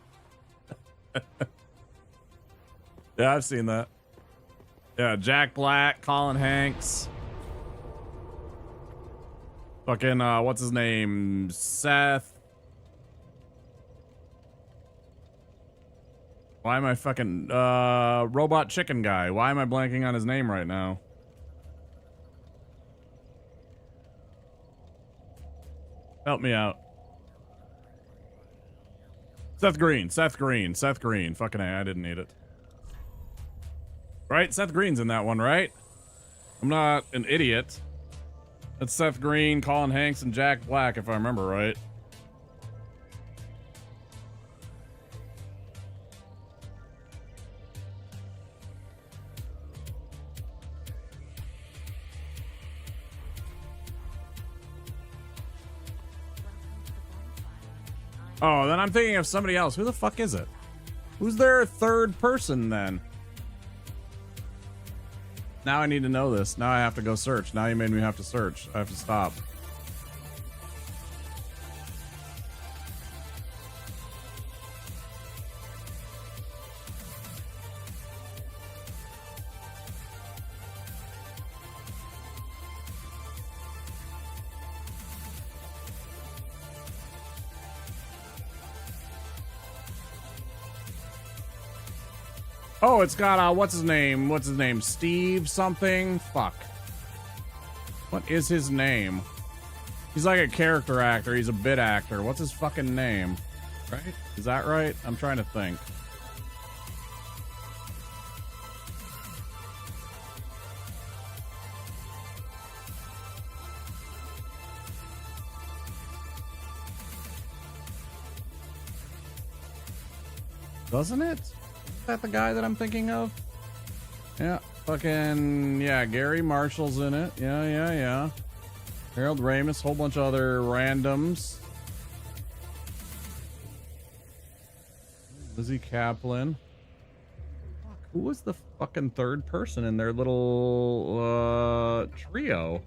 Yeah, I've seen that. Yeah, Jack Black, Colin Hanks. Fucking, what's his name? Seth. Why am I fucking, Robot Chicken Guy? Why am I blanking on his name right now? Help me out. Seth Green. Fucking A, I didn't need it. Right? Seth Green's in that one, right? I'm not an idiot. That's Seth Green, Colin Hanks, and Jack Black, if I remember right. Oh, then I'm thinking of somebody else. Who the fuck is it? Who's their third person then? Now I need to know this. Now I have to go search. Now you made me have to search. I have to stop. Oh, it's got, what's his name? What's his name? Steve something? Fuck. What is his name? He's like a character actor. He's a bit actor. What's his fucking name? Right? Is that right? I'm trying to think. Doesn't it? Is that the guy that I'm thinking of? Yeah, fucking, yeah, Gary Marshall's in it. Yeah. Harold Ramis, whole bunch of other randoms. Lizzie Kaplan. Fuck, who was the fucking third person in their little, trio?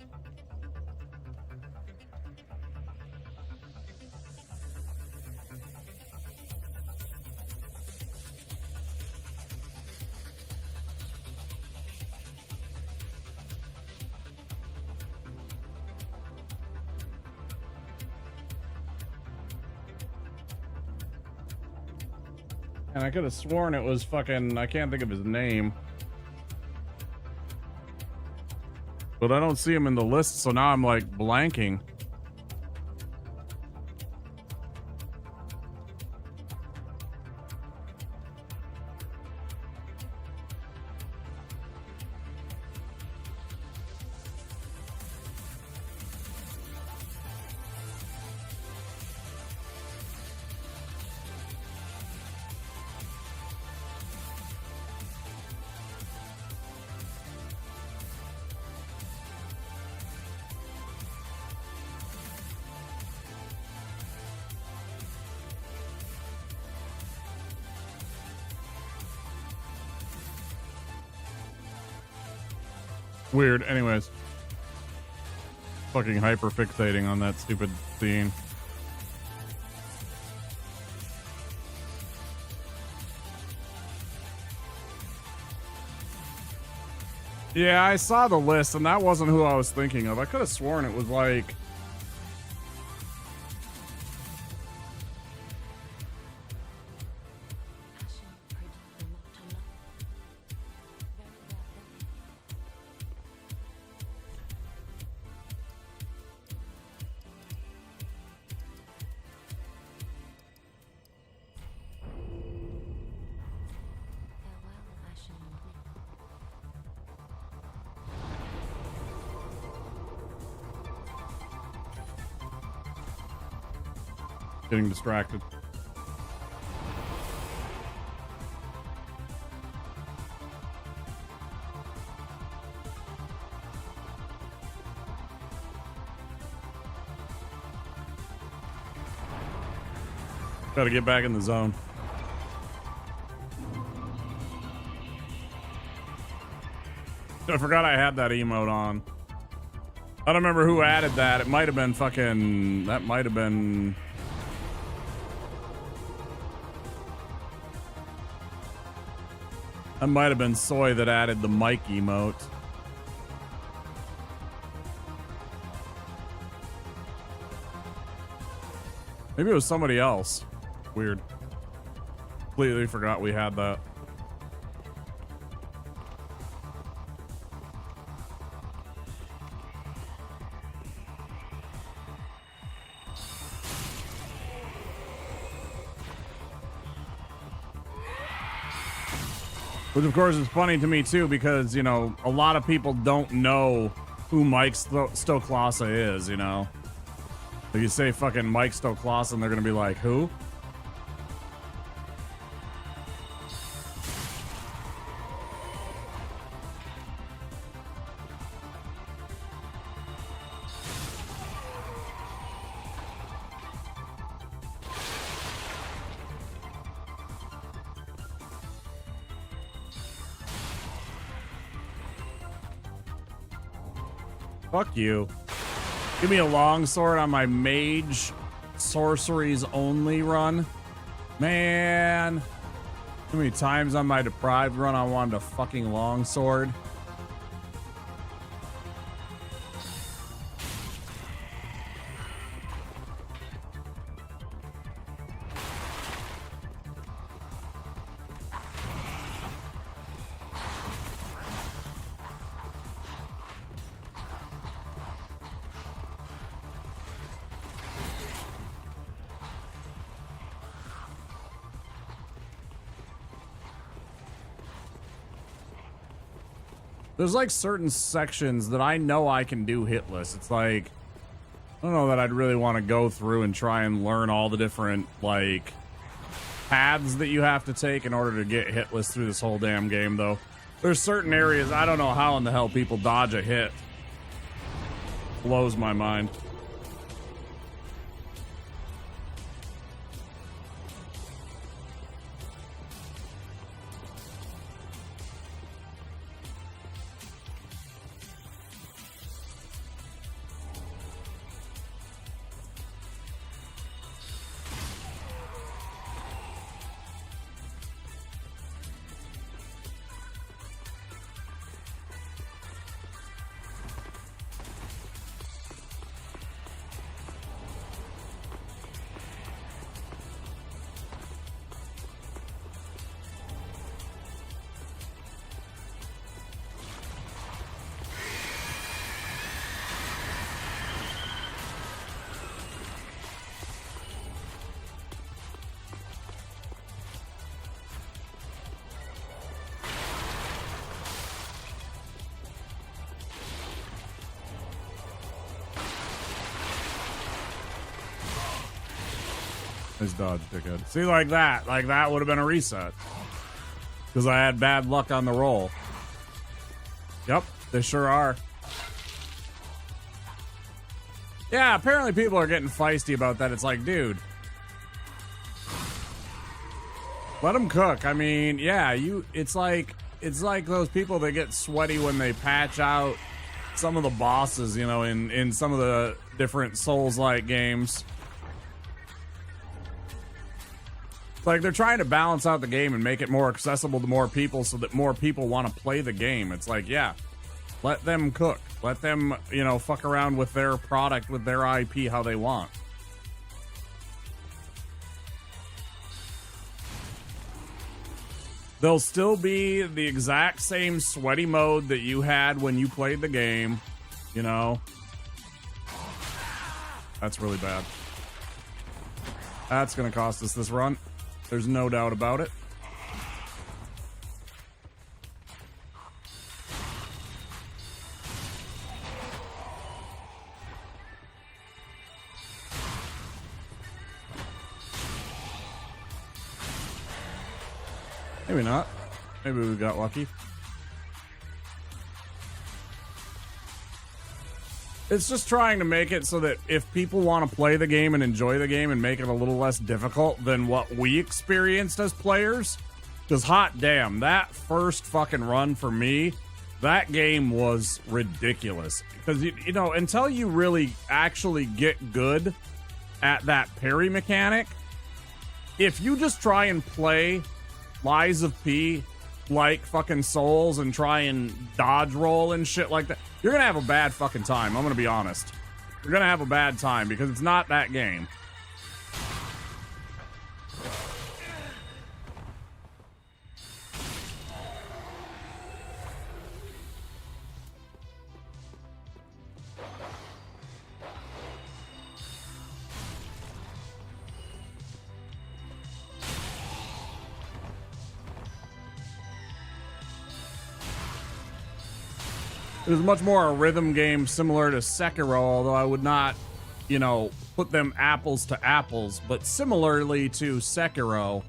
And I could have sworn it was fucking, I can't think of his name. But I don't see him in the list, so now I'm like blanking. Weird. Anyways. Fucking hyper fixating on that stupid scene. Yeah, I saw the list and that wasn't who I was thinking of. I could have sworn it was like... Getting distracted. Gotta get back in the zone. I forgot I had that emote on. I don't remember who added that. It might have been fucking... That might have been... That might have been Soy that added the mic emote. Maybe it was somebody else. Weird. Completely forgot we had that. Which of course is funny to me too, because, you know, a lot of people don't know who Mike Stoklasa is, you know. If you say fucking Mike Stoklasa and they're gonna be like, who? Fuck you. Give me a longsword on my mage sorceries only run. Man. How many times on my deprived run I wanted a fucking longsword? There's like certain sections that I know I can do hitless. It's like, I don't know that I'd really want to go through and try and learn all the different like paths that you have to take in order to get hitless through this whole damn game though. There's certain areas, I don't know how in the hell people dodge a hit. Blows my mind. Nice dodge, dickhead. See, like that would have been a reset. Because I had bad luck on the roll. Yep, they sure are. Yeah, apparently people are getting feisty about that. It's like, dude, let them cook. I mean, yeah, it's like those people that get sweaty when they patch out some of the bosses, you know, in some of the different Souls-like games. Like, they're trying to balance out the game and make it more accessible to more people so that more people want to play the game. It's like, yeah, let them cook. Let them, you know, fuck around with their product, with their IP how they want. There'll still be the exact same sweaty mode that you had when you played the game, you know. That's really bad. That's going to cost us this run. There's no doubt about it. Maybe not. Maybe we got lucky. It's just trying to make it so that if people want to play the game and enjoy the game and make it a little less difficult than what we experienced as players. Because hot damn, that first fucking run for me, that game was ridiculous. Because, you know, until you really actually get good at that parry mechanic, if you just try and play Lies of P like fucking Souls and try and dodge roll and shit like that, you're gonna have a bad fucking time. I'm gonna be honest. You're gonna have a bad time because it's not that game. It was much more a rhythm game similar to Sekiro, although I would not, you know, put them apples to apples, but similarly to Sekiro,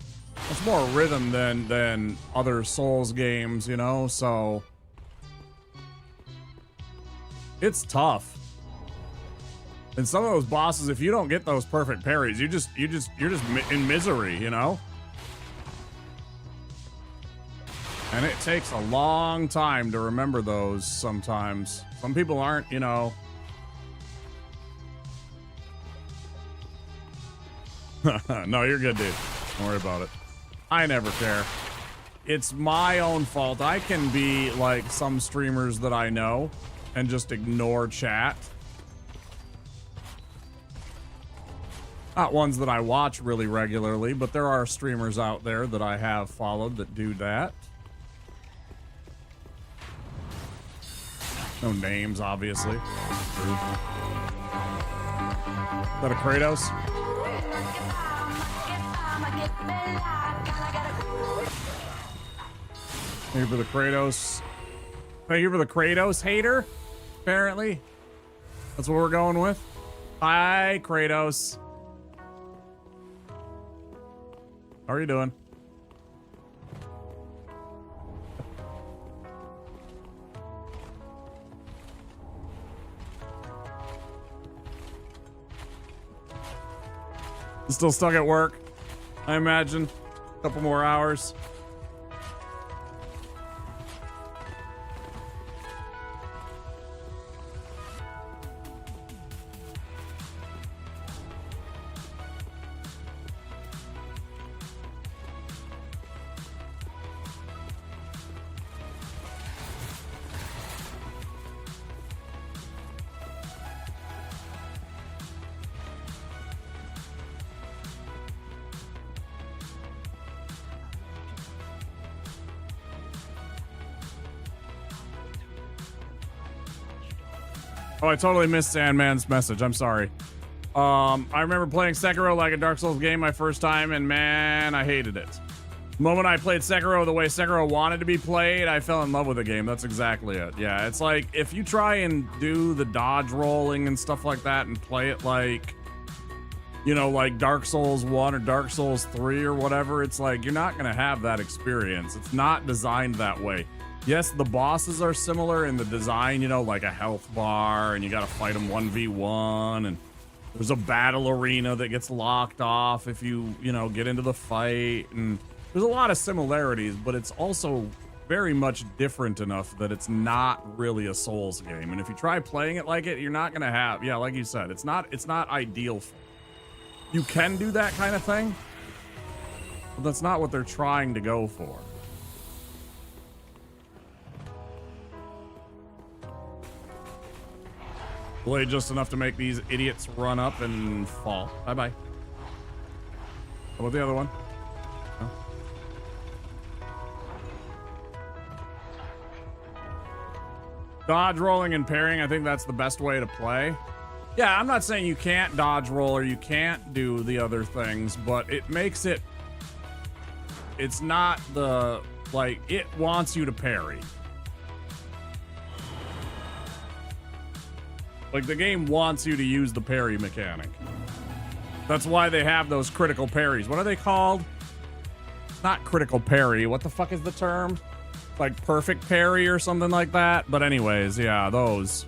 it's more rhythm than other Souls games, you know, so it's tough. And some of those bosses, if you don't get those perfect parries, you're just in misery, you know? And it takes a long time to remember those sometimes. Some people aren't, you know. No, you're good, dude. Don't worry about it. I never care. It's my own fault. I can be like some streamers that I know and just ignore chat. Not ones that I watch really regularly, but there are streamers out there that I have followed that do that. No names, obviously. Is that a Kratos? Thank you for the Kratos. Thank you for the Kratos hater, apparently. That's what we're going with. Hi, Kratos. How are you doing? Still stuck at work, I imagine. A couple more hours. Oh, I totally missed Sandman's message. I'm sorry. I remember playing Sekiro like a Dark Souls game my first time, and man, I hated it. The moment I played Sekiro the way Sekiro wanted to be played, I fell in love with the game. That's exactly it. Yeah, it's like, if you try and do the dodge rolling and stuff like that and play it like, you know, like Dark Souls 1 or Dark Souls 3 or whatever, it's like, you're not going to have that experience. It's not designed that way. Yes, the bosses are similar in the design, you know, like a health bar, and you got to fight them 1v1, and there's a battle arena that gets locked off if you know, get into the fight, and there's a lot of similarities, but it's also very much different enough that it's not really a Souls game. And if you try playing it like it, you're not going to have, yeah, like you said, it's not ideal. You can do that kind of thing, but that's not what they're trying to go for. Play just enough to make these idiots run up and fall. Bye-bye. How about the other one? No? Dodge rolling and parrying, I think that's the best way to play. Yeah, I'm not saying you can't dodge roll or you can't do the other things, but it makes it... It's not the... Like, it wants you to parry. Like, the game wants you to use the parry mechanic. That's why they have those critical parries. What are they called? Not critical parry. What the fuck is the term? Like perfect parry or something like that? But anyways, yeah, those.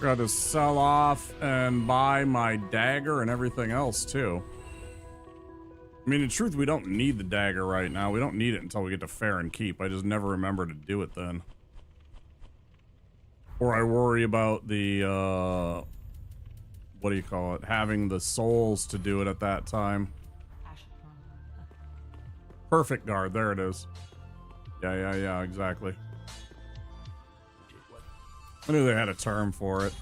Got to sell off and buy my dagger and everything else too. I mean, in truth, we don't need the dagger right now. We don't need it until we get to Fair and Keep. I just never remember to do it then. Or I worry about the, what do you call it? Having the souls to do it at that time. Perfect guard. There it is. Yeah, exactly. I knew they had a term for it.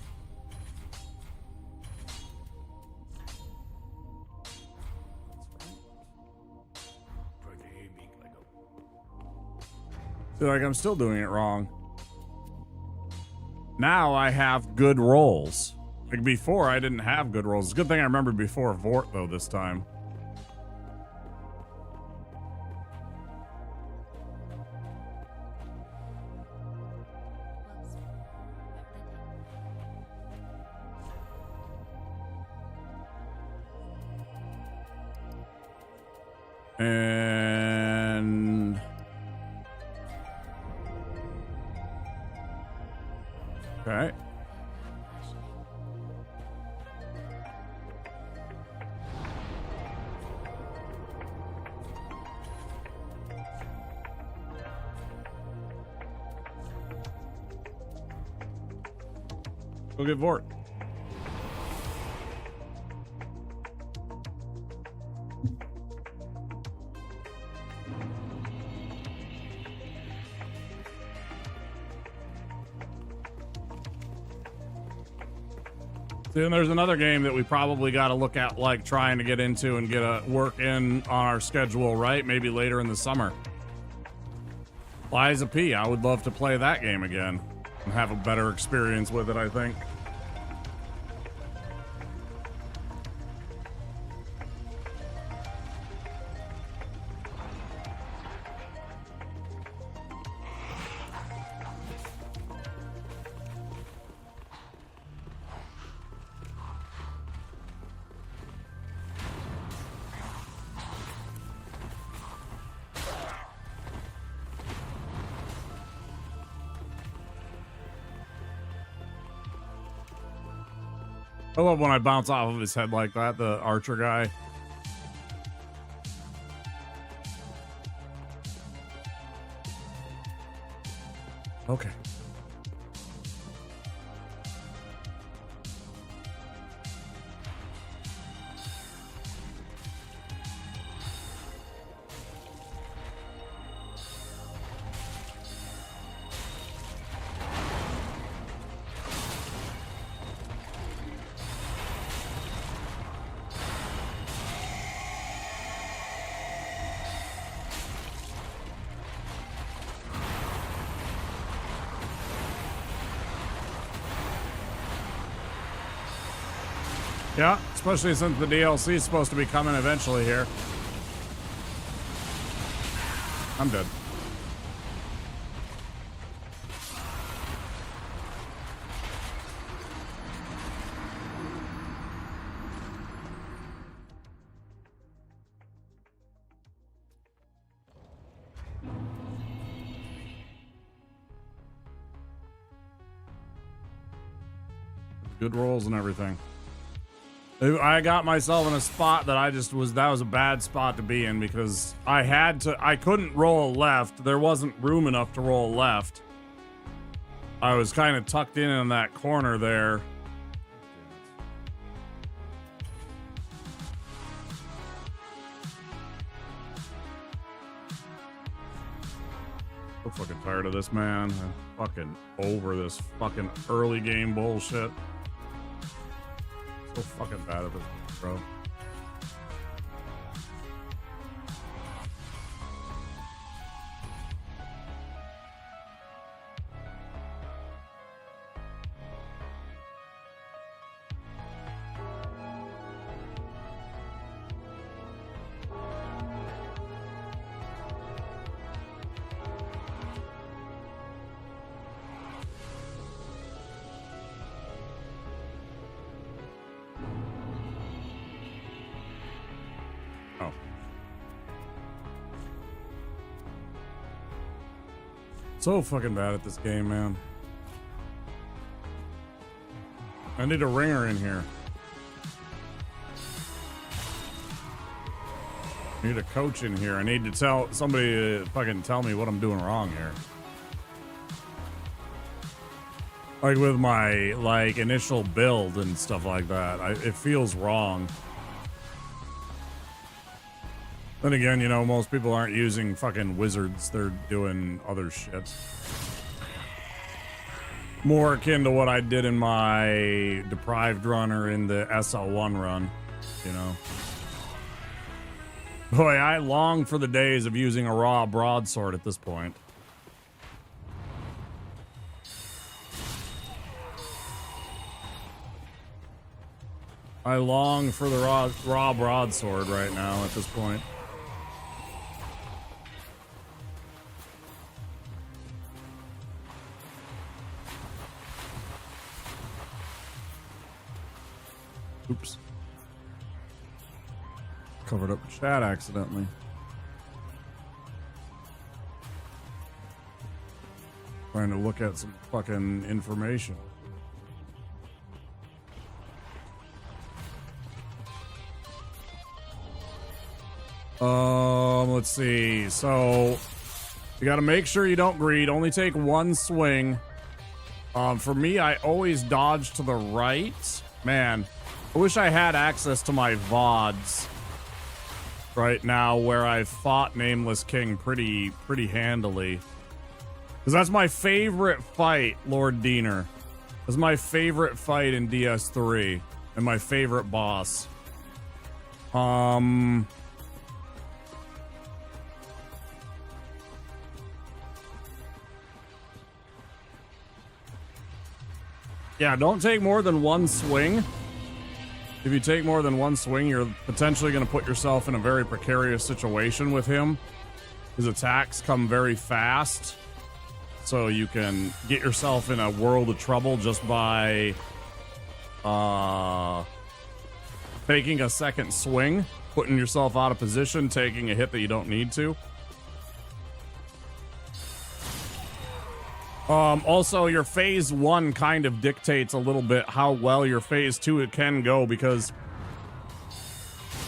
See, like, I'm still doing it wrong. Now I have good rolls. Like, before, I didn't have good rolls. It's a good thing I remembered before Vort, though, this time. And... okay. Go get Vort. Then there's another game that we probably got to look at, like trying to get into and get a work in on our schedule, right? Maybe later in the summer. Liza P. I would love to play that game again and have a better experience with it, I think. I love when I bounce off of his head like that, the archer guy. Okay. Yeah, especially since the DLC is supposed to be coming eventually here. I'm dead. Good rolls and everything. I got myself in a spot that that was a bad spot to be in because I couldn't roll left. There wasn't room enough to roll left. I was kind of tucked in that corner there. So fucking tired of this, man. I'm fucking over this fucking early game bullshit. So fucking bad at this, bro. So fucking bad at this game, man. I need a ringer in here. I need a coach in here. I need to tell somebody to fucking tell me what I'm doing wrong here. Like with my like initial build and stuff like that, it feels wrong. Then again, you know, most people aren't using fucking wizards. They're doing other shit. More akin to what I did in my deprived run or in the SL1 run, you know. Boy, I long for the days of using a raw broadsword at this point. I long for the raw broadsword right now at this point. Oops. Covered up chat accidentally. Trying to look at some fucking information. Let's see. So you got to make sure you don't greed. Only take one swing. For me, I always dodge to the right. Man, I wish I had access to my VODs right now, where I've fought Nameless King pretty handily. Because that's my favorite fight, Lord Diener. That's my favorite fight in DS3 and my favorite boss. Yeah, don't take more than one swing. If you take more than one swing, you're potentially going to put yourself in a very precarious situation with him. His attacks come very fast, so you can get yourself in a world of trouble just by taking a second swing, putting yourself out of position, taking a hit that you don't need to. Also, your phase 1 kind of dictates a little bit how well your phase 2 it can go, because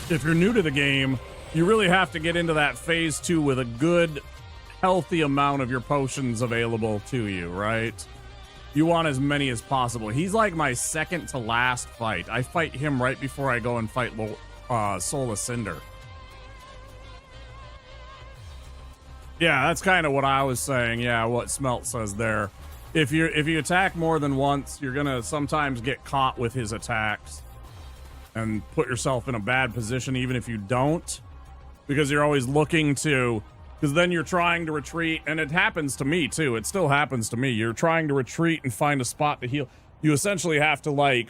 if you're new to the game, you really have to get into that phase 2 with a good, healthy amount of your potions available to you, right? You want as many as possible. He's like my second to last fight. I fight him right before I go and fight Soul of Cinder. Yeah, that's kind of what I was saying. Yeah, what Smelt says there. If you attack more than once, you're gonna sometimes get caught with his attacks and put yourself in a bad position, even if you don't, because you're always looking to. Because then you're trying to retreat, and it happens to me too. It still happens to me. You're trying to retreat and find a spot to heal. You essentially have to like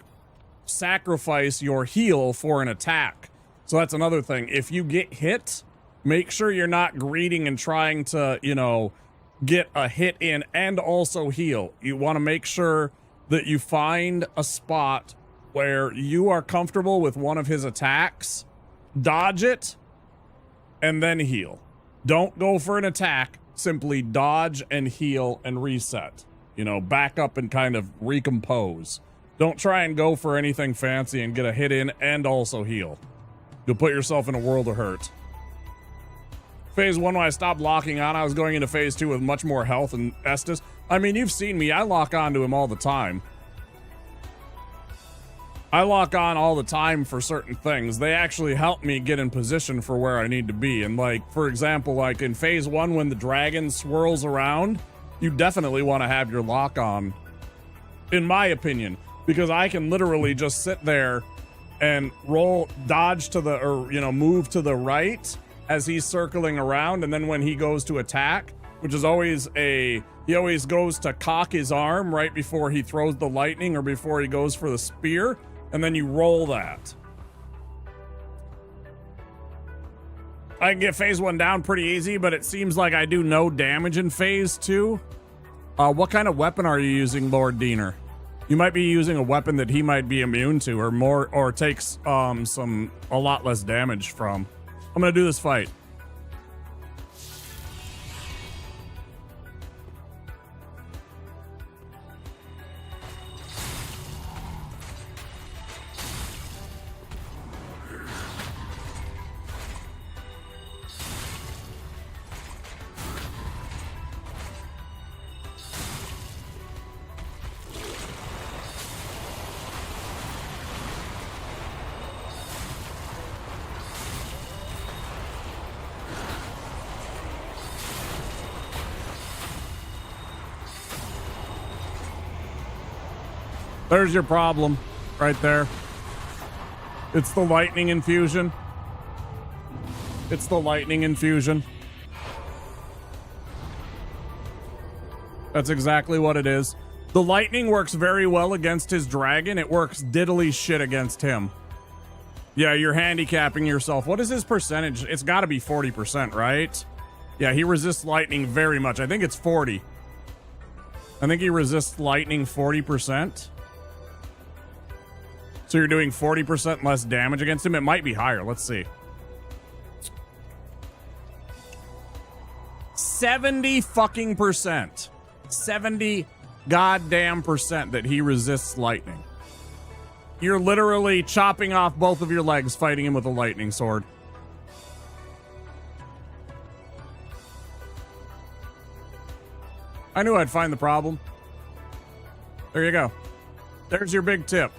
sacrifice your heal for an attack. So that's another thing. If you get hit, make sure you're not greeting and trying to, you know, get a hit in and also heal. You want to make sure that you find a spot where you are comfortable with one of his attacks, dodge it, and then heal. Don't go for an attack, simply dodge and heal and reset. You know, back up and kind of recompose. Don't try and go for anything fancy and get a hit in and also heal. You'll put yourself in a world of hurt. Phase 1, when I stopped locking on, I was going into phase 2 with much more health and Estus. I mean, you've seen me. I lock on to him all the time. I lock on all the time for certain things. They actually help me get in position for where I need to be. And like, for example, like in phase 1, when the dragon swirls around, you definitely want to have your lock on, in my opinion, because I can literally just sit there and dodge to the, or, you know, move to the right as he's circling around, and then when he goes to attack, which is always he always goes to cock his arm right before he throws the lightning or before he goes for the spear, and then you roll that. I can get phase 1 down pretty easy, but it seems like I do no damage in phase 2. What kind of weapon are you using, Lord Diener? You might be using a weapon that he might be immune to, or more, or takes a lot less damage from. I'm gonna do this fight. There's your problem right there. It's the lightning infusion. It's the lightning infusion. That's exactly what it is. The lightning works very well against his dragon. It works diddly shit against him. Yeah, you're handicapping yourself. What is his percentage? It's got to be 40%, right? Yeah, he resists lightning very much. I think it's 40. I think he resists lightning 40%. So you're doing 40% less damage against him. It might be higher. Let's see. 70 fucking percent. 70 goddamn percent that he resists lightning. You're literally chopping off both of your legs fighting him with a lightning sword. I knew I'd find the problem. There you go. There's your big tip.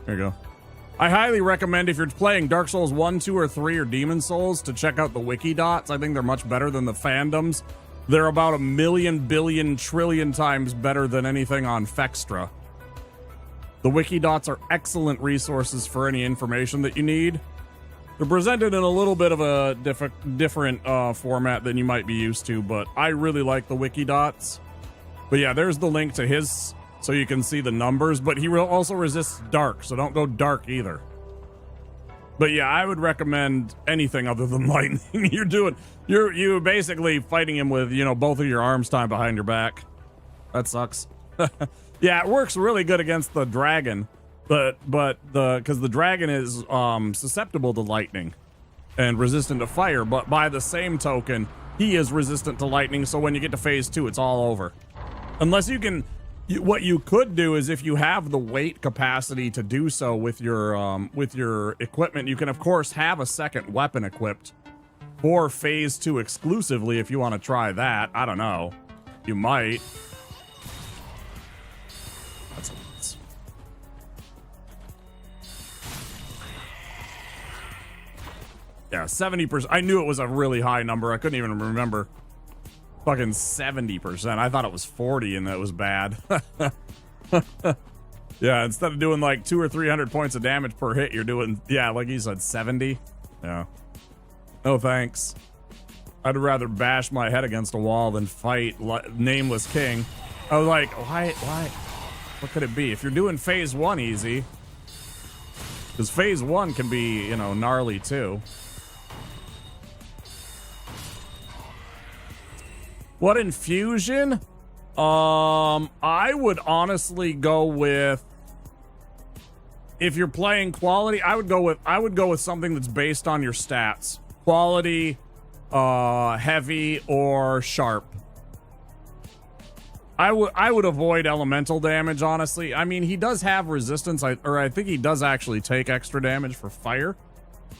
There you go. I highly recommend if you're playing Dark Souls 1, 2, or 3 or Demon Souls to check out the wiki dots. I think they're much better than the fandoms. They're about 1,000,000,000 billion trillion times better than anything on Fextra. The wiki dots are excellent resources for any information that you need. They're presented in a little bit of a different format than you might be used to, but I really like the wiki dots. But yeah, there's the link to his, so you can see the numbers, but he also resists dark, so don't go dark either. But yeah, I would recommend anything other than lightning. You're basically fighting him with, both of your arms tied behind your back. That sucks. Yeah, it works really good against the dragon, because the dragon is susceptible to lightning and resistant to fire, but by the same token, he is resistant to lightning, so when you get to phase 2, it's all over. Unless you can... What you could do is, if you have the weight capacity to do so with your equipment, you can of course have a second weapon equipped for phase 2 exclusively if you want to try that. I don't know. You might. That's yeah, 70%. I knew it was a really high number. I couldn't even remember. Fucking 70%. I thought it was 40 and that was bad. Yeah, instead of doing like 200 or 300 points of damage per hit, you're doing, yeah, like you said, 70. Yeah. No thanks. I'd rather bash my head against a wall than fight Nameless King. I was like, why? What could it be? If you're doing phase 1 easy, because phase 1 can be, gnarly too. What infusion? I would honestly go with, if you're playing quality, I would go with something that's based on your stats. Quality, heavy, or sharp. I would avoid elemental damage, honestly. I mean, he does have resistance, I think he does actually take extra damage for fire.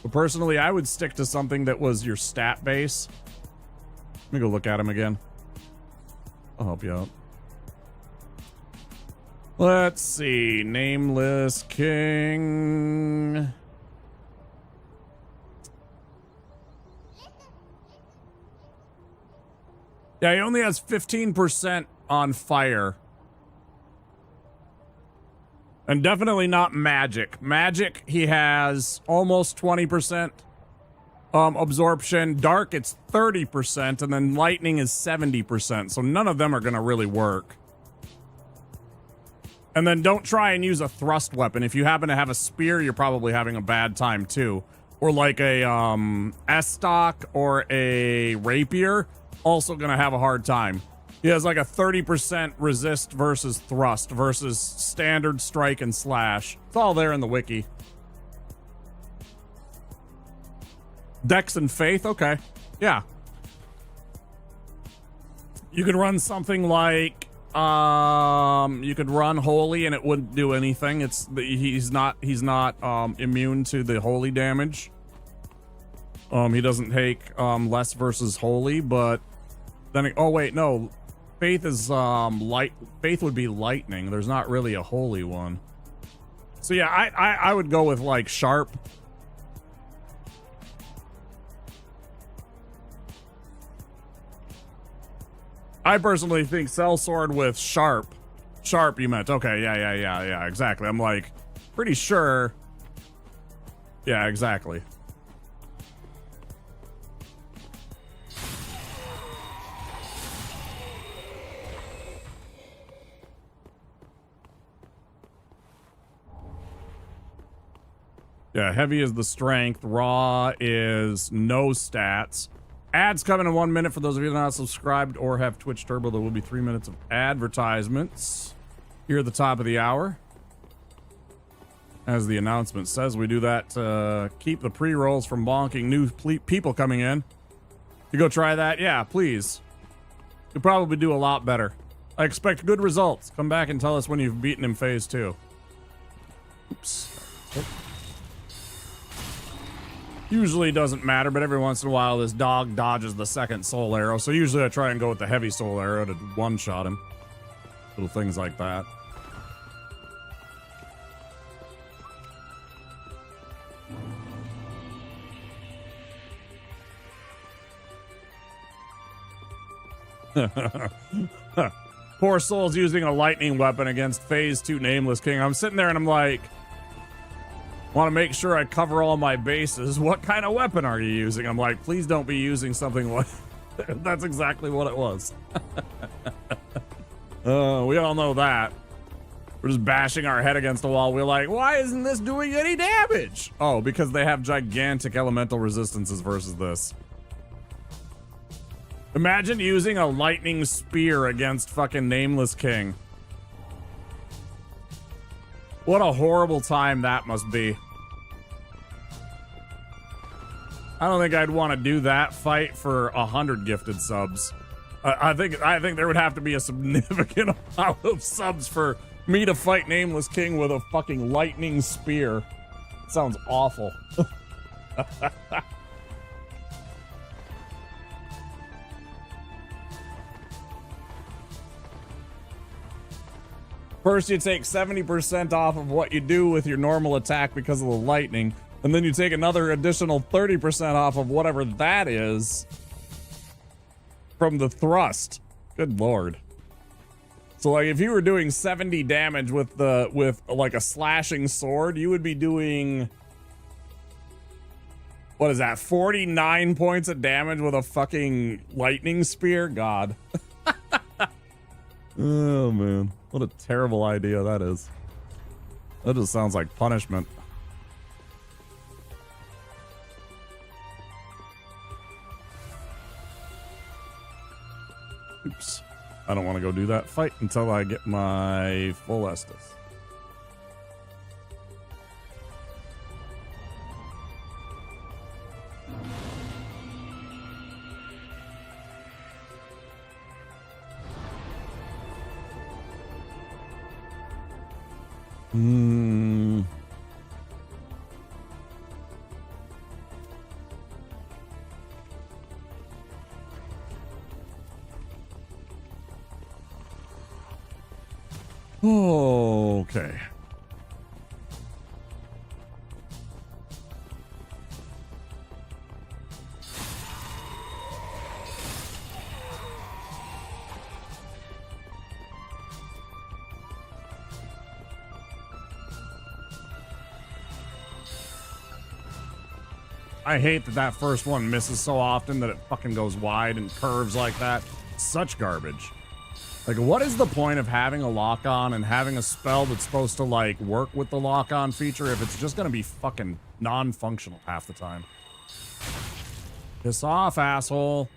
But personally, I would stick to something that was your stat base. Let me go look at him again. I'll help you out. Let's see. Nameless King. Yeah, he only has 15% on fire. And definitely not magic. Magic, he has almost 20%. Absorption. Dark, it's 30%, and then lightning is 70%, so none of them are gonna really work. And then don't try and use a thrust weapon. If you happen to have a spear, you're probably having a bad time too. Or like a S-stock or a rapier, also gonna have a hard time. He has like a 30% resist versus thrust versus standard strike and slash. It's all there in the wiki. Dex and Faith, okay. Yeah. You could run something like, you could run Holy and it wouldn't do anything. He's not immune to the Holy damage. He doesn't take less versus Holy, but then, oh wait, no. Faith is Faith would be lightning. There's not really a Holy one. So yeah, I would go with like sharp. I personally think sellsword with sharp. Sharp, you meant. Okay, yeah, exactly. I'm like, pretty sure. Yeah, exactly. Yeah, heavy is the strength. Raw is no stats. Ads coming in 1 minute for those of you that are not subscribed or have Twitch Turbo. There will be 3 minutes of advertisements here at the top of the hour. As the announcement says, we do that to keep the pre-rolls from bonking new people coming in. You go try that? Yeah, please. You'll probably do a lot better. I expect good results. Come back and tell us when you've beaten him phase 2. Oops. Usually doesn't matter, but every once in a while this dog dodges the second soul arrow. So usually I try and go with the heavy soul arrow to one-shot him. Little things like that. Poor soul's using a lightning weapon against phase 2 Nameless King. I'm sitting there and I'm like, want to make sure I cover all my bases. What kind of weapon are you using? I'm like, please don't be using something like... That's exactly what it was. We all know that. We're just bashing our head against the wall. We're like, why isn't this doing any damage? Oh, because they have gigantic elemental resistances versus this. Imagine using a lightning spear against fucking Nameless King. What a horrible time that must be. I don't think I'd want to do that fight for 100 gifted subs. I think there would have to be a significant amount of subs for me to fight Nameless King with a fucking lightning spear. Sounds awful. First, you take 70% off of what you do with your normal attack because of the lightning, and then you take another additional 30% off of whatever that is from the thrust. Good lord. So like if you were doing 70 damage with like a slashing sword, you would be doing, what is that, 49 points of damage with a fucking lightning spear? God. Oh man, what a terrible idea that is. That just sounds like punishment. Oops. I don't want to go do that fight until I get my full Estus. Okay. I hate that first one misses so often that it fucking goes wide and curves like that. Such garbage. Like, what is the point of having a lock-on and having a spell that's supposed to, like, work with the lock-on feature if it's just gonna be fucking non-functional half the time? Piss off, asshole.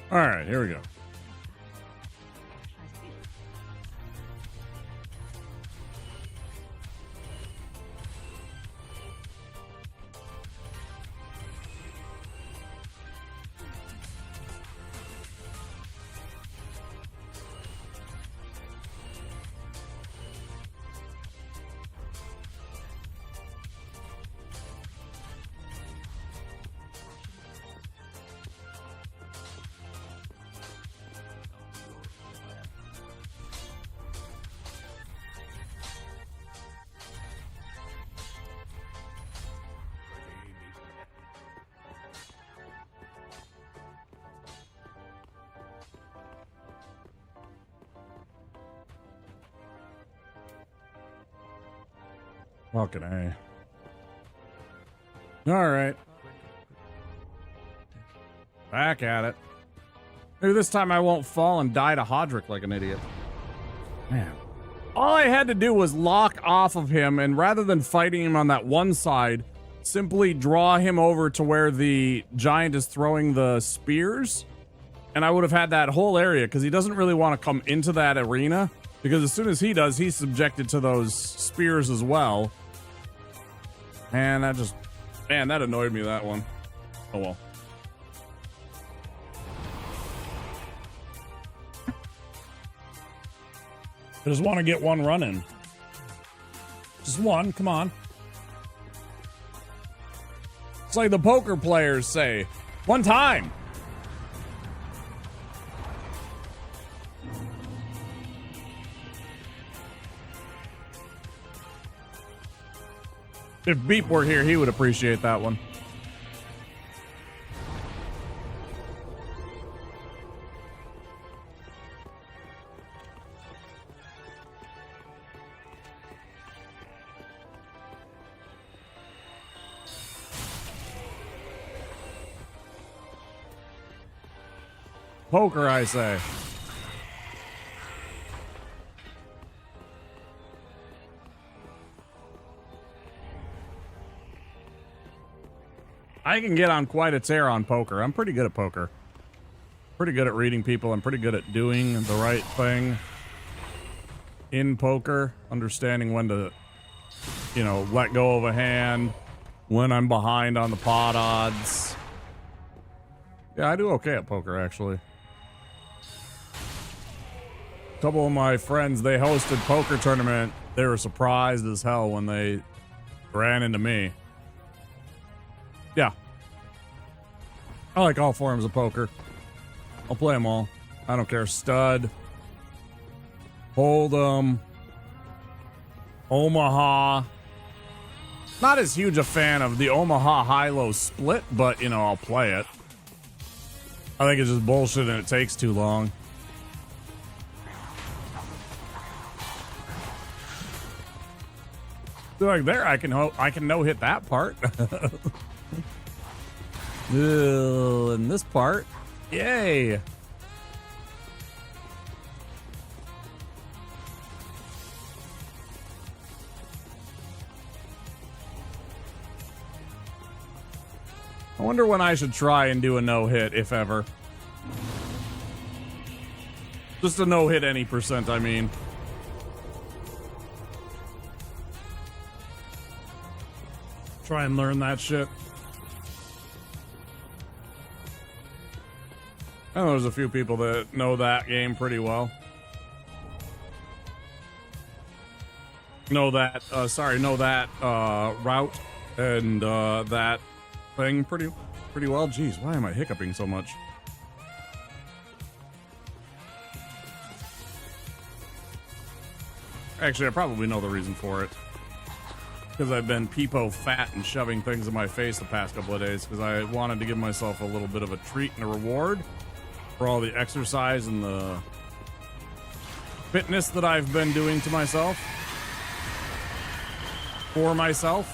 All right, here we go. Fucking A. Alright. Back at it. Maybe this time I won't fall and die to Hodrick like an idiot. Man. All I had to do was lock off of him, and rather than fighting him on that one side, simply draw him over to where the giant is throwing the spears, and I would have had that whole area, because he doesn't really want to come into that arena, because as soon as he does, he's subjected to those spears as well. And that just... Man, that annoyed me, that one. Oh well. I just want to get one run in. Just one, come on. It's like the poker players say, one time. If Beep were here, he would appreciate that one. Poker, I say. I can get on quite a tear on poker. I'm pretty good at poker. Pretty good at reading people. I'm pretty good at doing the right thing in poker. Understanding when to, you know, let go of a hand. When I'm behind on the pot odds. Yeah, I do okay at poker, actually. A couple of my friends, they hosted poker tournament. They were surprised as hell when they ran into me. Yeah. I like all forms of poker. I'll play them all. I don't care. Stud. Hold'em. Omaha. Not as huge a fan of the Omaha high-low split, but, you know, I'll play it. I think it's just bullshit and it takes too long. Like there, I can no hit that part. And this part, yay! I wonder when I should try and do a no hit, if ever. Just a no hit any percent, I mean. Try and learn that shit. I know there's a few people that know that game pretty well. Know that route and that thing pretty well. Jeez, why am I hiccuping so much? Actually, I probably know the reason for it. Because I've been peepo fat and shoving things in my face the past couple of days. Because I wanted to give myself a little bit of a treat and a reward for all the exercise and the fitness that I've been doing to myself. For myself.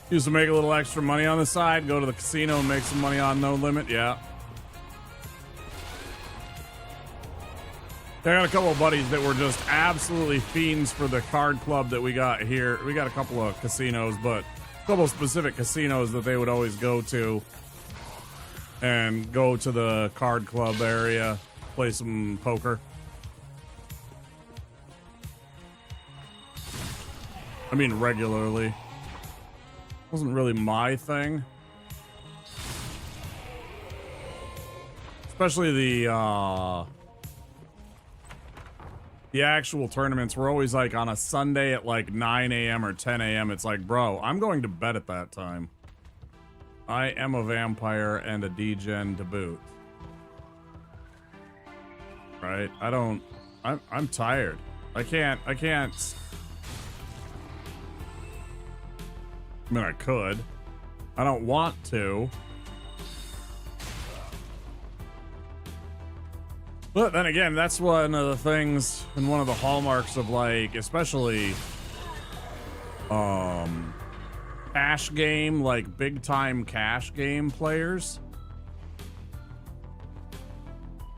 Used to make a little extra money on the side, go to the casino and make some money on No Limit, yeah. I got a couple of buddies that were just absolutely fiends for the card club that we got here. We got a couple of casinos, but a couple of specific casinos that they would always go to. And go to the card club area, play some poker. I mean, regularly. Wasn't really my thing. Especially the actual tournaments were always like on a Sunday at like 9 a.m. or 10 a.m. It's like, bro, I'm going to bed at that time. I am a vampire and a degen to boot. Right? I'm tired. I can't. I mean, I could. I don't want to. But then again, that's one of the things and one of the hallmarks of, like, especially cash game, like big time cash game players.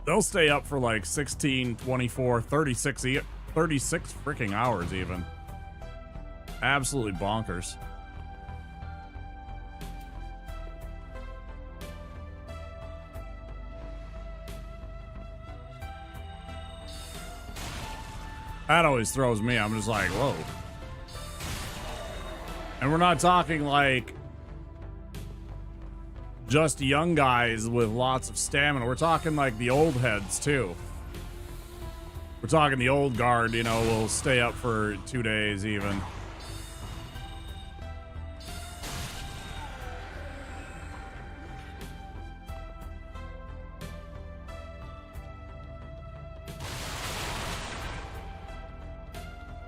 They'll stay up for like 16, 24, 36 freaking hours even. Absolutely bonkers. That always throws me. I'm just like, whoa. And we're not talking like just young guys with lots of stamina. We're talking like the old heads too. We're talking the old guard, you know, will stay up for 2 days even.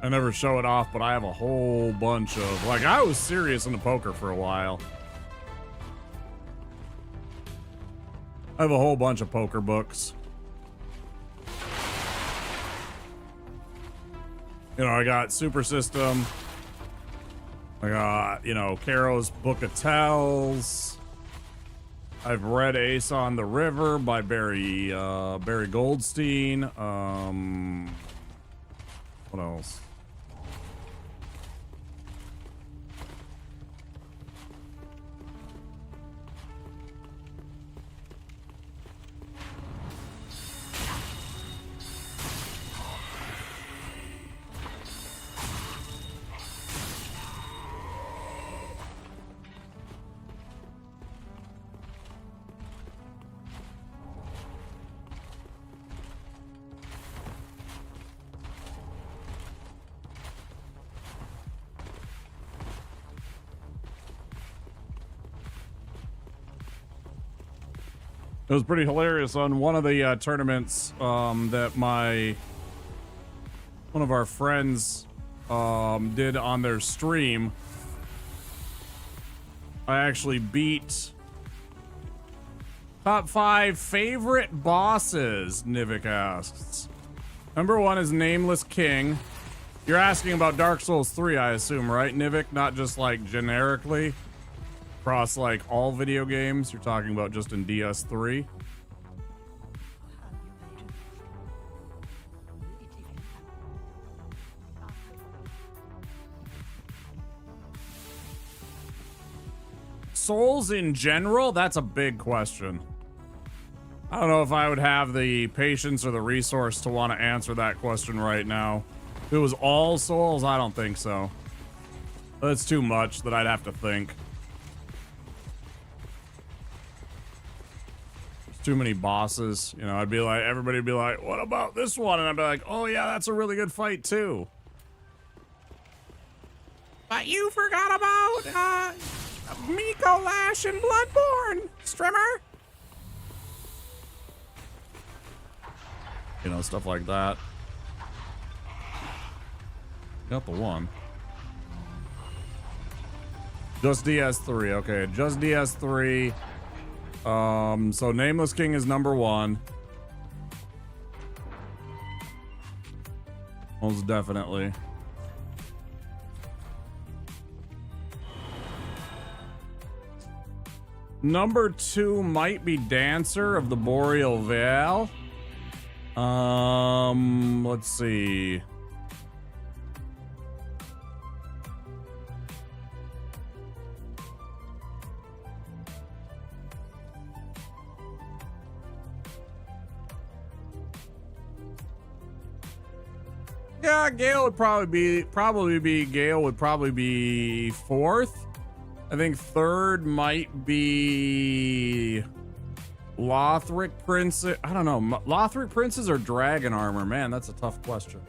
I never show it off, but I have a whole bunch of, like, I was serious into poker for a while. I have a whole bunch of poker books. You know, I got Super System. I got, you know, Caro's Book of Tells. I've read Ace on the River by Barry Goldstein. What else? It was pretty hilarious on one of the tournaments that one of our friends did on their stream. I actually beat top 5 favorite bosses, Nivik asks. Number 1 is Nameless King. You're asking about Dark Souls 3, I assume, right, Nivik? Not just like generically across like all video games. You're talking about just in DS3. Souls in general? That's a big question. I don't know if I would have the patience or the resource to want to answer that question right now. If it was all Souls, I don't think so. That's too much that I'd have to think. Too many bosses, you know. I'd be like, everybody would be like, what about this one? And I'd be like, oh yeah, that's a really good fight too. But you forgot about Miko Lash and Bloodborne, Strimmer. You know, stuff like that. Got the one. Just DS3, okay, just DS3. So Nameless King is number 1. Most definitely. Number 2 might be Dancer of the Boreal Veil. Let's see. Yeah, Gale would probably be Gale would probably be 4th. I think 3rd might be Lothric Prince. I don't know. Lothric Princes or Dragon Armor? Man, that's a tough question.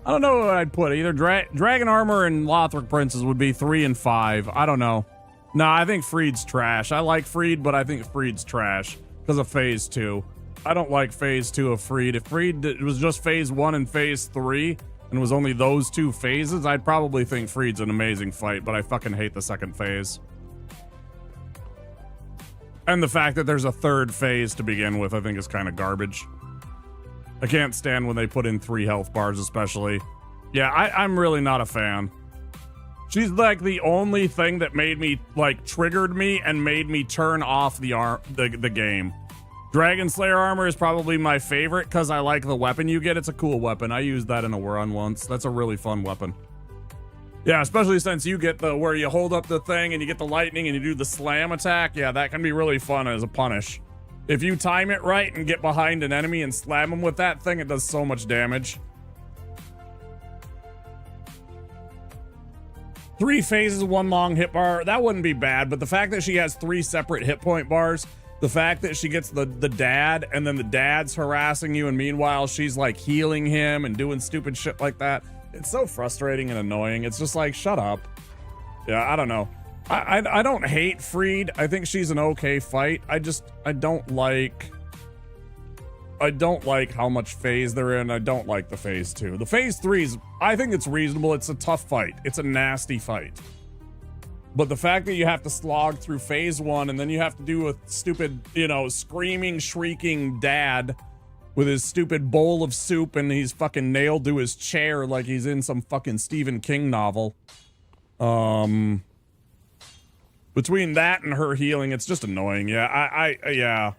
I don't know what I'd put. Either Dragon Armor and Lothric Princess would be 3 and 5. I don't know. No, I think Freed's trash. I like Freed, but I think Freed's trash because of Phase 2. I don't like Phase 2 of Freed. If Freed was just Phase 1 and Phase 3 and was only those 2 phases, I'd probably think Freed's an amazing fight, but I fucking hate the second phase. And the fact that there's a third phase to begin with, I think is kind of garbage. I can't stand when they put in 3 health bars, especially. Yeah, I'm really not a fan. She's like the only thing that made me, like, triggered me and made me turn off the game. Dragon Slayer armor is probably my favorite because I like the weapon you get. It's a cool weapon. I used that in a run once. That's a really fun weapon. Yeah, especially since you get the where you hold up the thing and you get the lightning and you do the slam attack. Yeah, that can be really fun as a punish. If you time it right and get behind an enemy and slam them with that thing, it does so much damage. 3 phases, 1 long hit bar. That wouldn't be bad, but the fact that she has 3 separate hit point bars, the fact that she gets the dad and then the dad's harassing you and meanwhile she's like healing him and doing stupid shit like that. It's so frustrating and annoying. It's just like, shut up. Yeah, I don't know. I don't hate Freed. I think she's an okay fight. I don't like how much phase they're in. I don't like the phase 2. The phase 3's, I think it's reasonable. It's a tough fight. It's a nasty fight. But the fact that you have to slog through phase 1 and then you have to do a stupid, you know, screaming, shrieking dad with his stupid bowl of soup and he's fucking nailed to his chair like he's in some fucking Stephen King novel. Between that and her healing, it's just annoying. Yeah, yeah.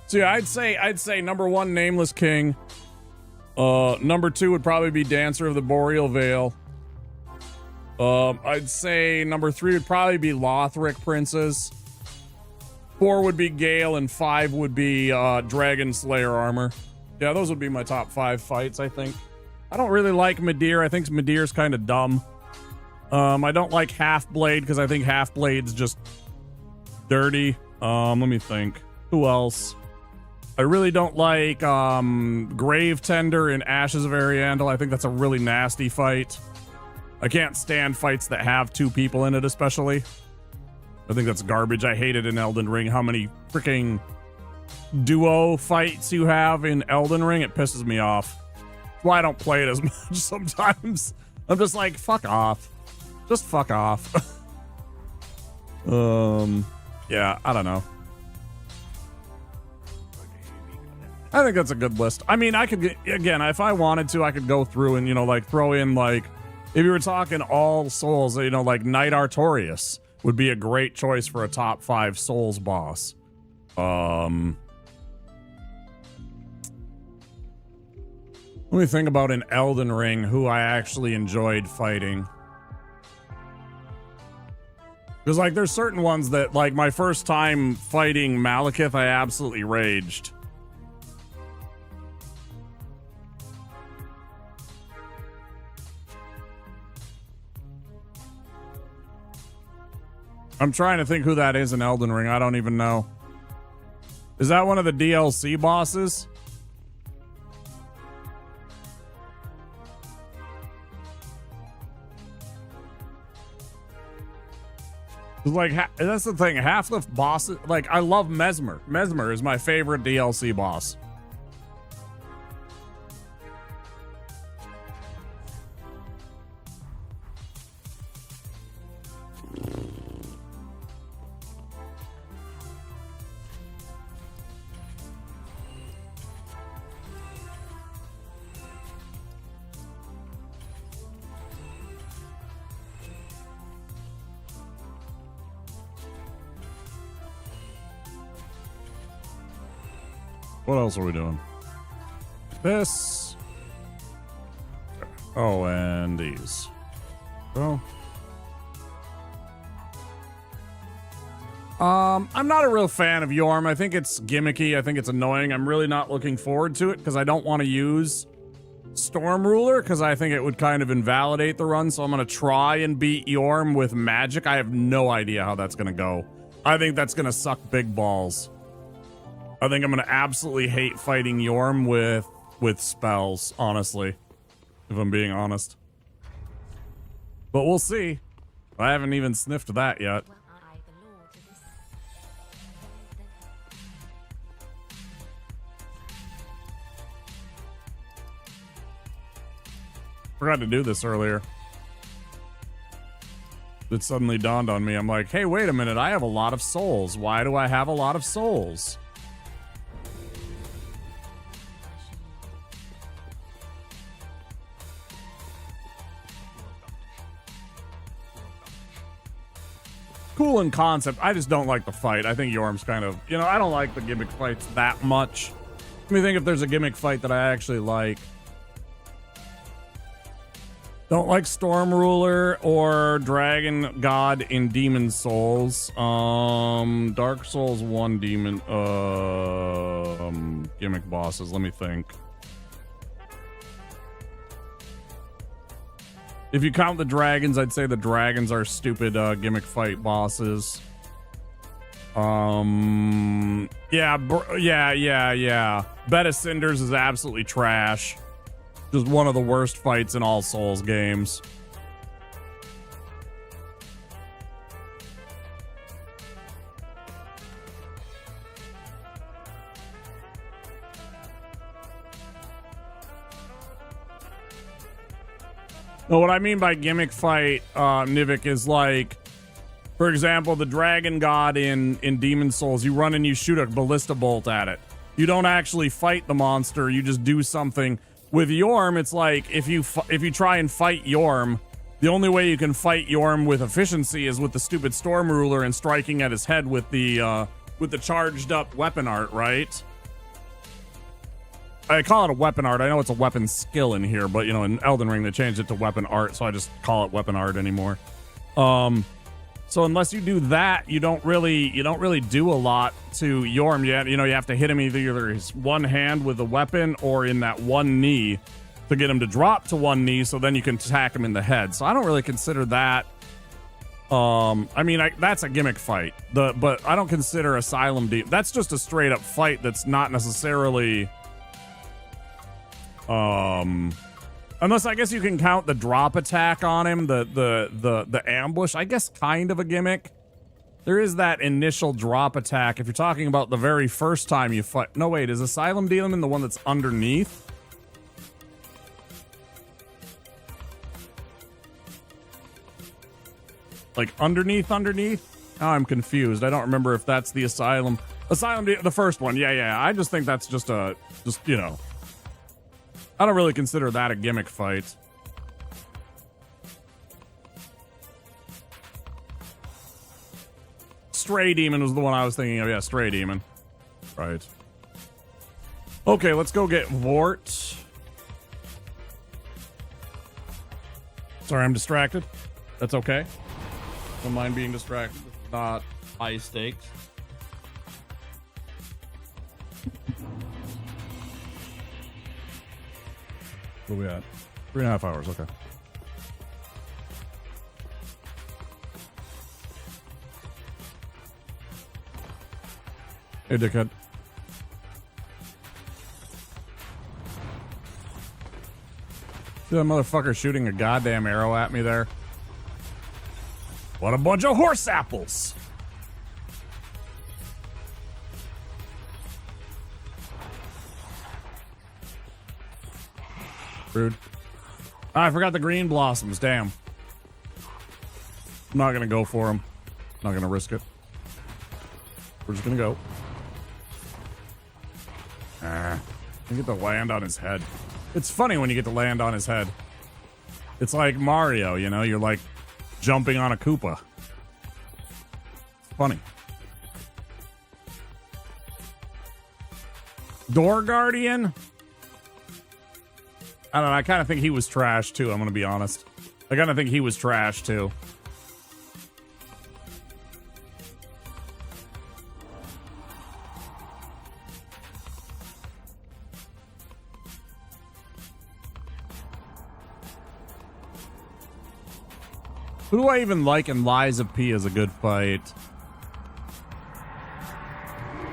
So yeah, I'd say number 1, Nameless King. Number 2 would probably be Dancer of the Boreal Veil. I'd say number 3 would probably be Lothric Princess. 4 would be Gale, and 5 would be Dragon Slayer armor. Yeah, those would be my top 5 fights, I think. I don't really like Midir. I think Midir's kind of dumb. I don't like Half-Blade because I think Half-Blade's just dirty. Let me think. Who else? I really don't like Grave Tender in Ashes of Ariandel. I think that's a really nasty fight. I can't stand fights that have 2 people in it, especially. I think that's garbage. I hate it in Elden Ring. How many freaking duo fights you have in Elden Ring, it pisses me off. That's why I don't play it as much sometimes. I'm just like, fuck off. Just fuck off. Yeah, I don't know. I think that's a good list. I mean, I could, again, if I wanted to, I could go through and, you know, like throw in, like, if you were talking all souls, you know, like Knight Artorias would be a great choice for a top 5 souls boss. Let me think about in Elden Ring who I actually enjoyed fighting. Because, like, there's certain ones that, like, my first time fighting Malekith, I absolutely raged. I'm trying to think who that is in Elden Ring. I don't even know. Is that one of the DLC bosses? Like, that's the thing. Half the bosses, like, I love Mesmer. Mesmer is my favorite DLC boss. What else are we doing? This. Oh, and these. Oh. I'm not a real fan of Yorm. I think it's gimmicky. I think it's annoying. I'm really not looking forward to it because I don't want to use Storm Ruler because I think it would kind of invalidate the run. So I'm going to try and beat Yorm with magic. I have no idea how that's going to go. I think that's gonna suck big balls. I think I'm gonna absolutely hate fighting Yorm with spells, honestly. If I'm being honest. But we'll see. I haven't even sniffed that yet. Forgot to do this earlier. It suddenly dawned on me. I'm like, hey, wait a minute. I have a lot of souls. Why do I have a lot of souls? Cool in concept. I just don't like the fight. I think Yorm's kind of, you know, I don't like the gimmick fights that much. Let me think if there's a gimmick fight that I actually like. Don't like Storm Ruler or Dragon God in Demon Souls. Dark Souls 1 demon gimmick bosses. Let me think. If you count the dragons, I'd say the dragons are stupid gimmick fight bosses. Yeah. Bed of Cinders is absolutely trash. Just one of the worst fights in all Souls games. No, what I mean by gimmick fight, Nivik, is like, for example, the Dragon God in Demon Souls, you run and you shoot a ballista bolt at it. You don't actually fight the monster, you just do something. With Yorm, it's like, if you try and fight Yorm, the only way you can fight Yorm with efficiency is with the stupid Storm Ruler and striking at his head with the charged up weapon art, right? I call it a weapon art. I know it's a weapon skill in here, but you know, in Elden Ring they changed it to weapon art, so I just call it weapon art anymore. So unless you do that, you don't really do a lot to Yorm yet. You know, you have to hit him either his one hand with a weapon or in that one knee to get him to drop to one knee, so then you can attack him in the head. So I don't really consider that. I mean, that's a gimmick fight. But I don't consider Asylum Demon. That's just a straight up fight. That's not necessarily. Unless I guess you can count the drop attack on him, the ambush. I guess kind of a gimmick. There is that initial drop attack. If you're talking about the very first time you fight. No, wait, is Asylum Demon the one that's underneath? Like underneath? Now I'm confused. I don't remember if that's the Asylum. The first one. Yeah. I just think that's just you know. I don't really consider that a gimmick fight. Stray Demon was the one I was thinking of. Yeah, Stray Demon. Right. Okay, let's go get Vort. Sorry, I'm distracted. That's okay. Don't mind being distracted. It's not high stakes. Where are we at? 3.5 hours, okay. Hey, dickhead. See that motherfucker shooting a goddamn arrow at me there? What a bunch of horse apples! Rude. Oh, I forgot the green blossoms. Damn. I'm not gonna go for them. Not gonna risk it. We're just gonna go. You get to land on his head. It's funny when you get to land on his head. It's like Mario, you know? You're like jumping on a Koopa. It's funny. Door Guardian? I don't know, I kind of think he was trash too, I'm gonna be honest. I kind of think he was trash too. Who do I even like in Lies of P as a good fight?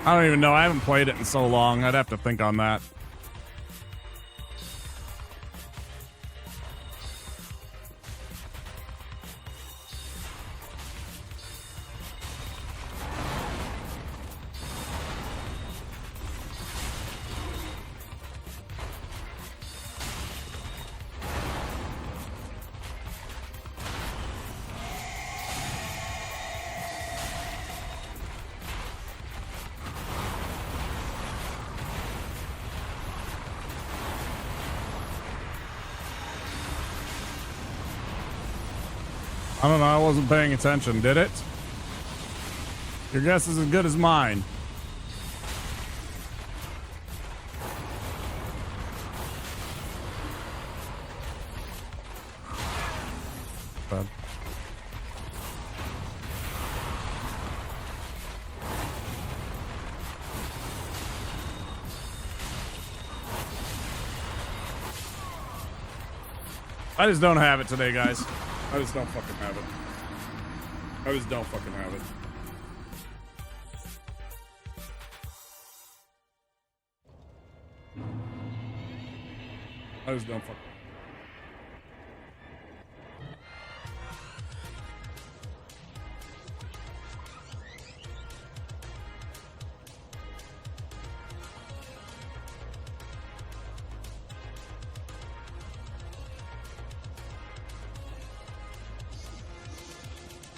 I don't even know. I haven't played it in so long. I'd have to think on that. I don't know. I wasn't paying attention. Did it? Your guess is as good as mine. Bad. I just don't have it today, guys. I just don't fucking have it. I just don't fucking have it. I just don't fucking.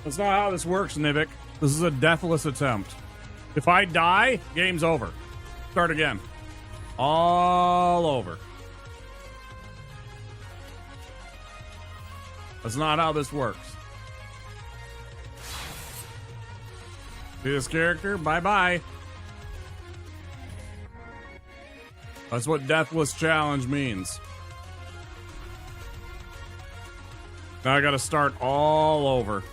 That's not how this works, Nivik. This is a deathless attempt. If I die, game's over. Start again. All over. That's not how this works. See this character? Bye-bye. That's what Deathless Challenge means. Now I gotta start all over.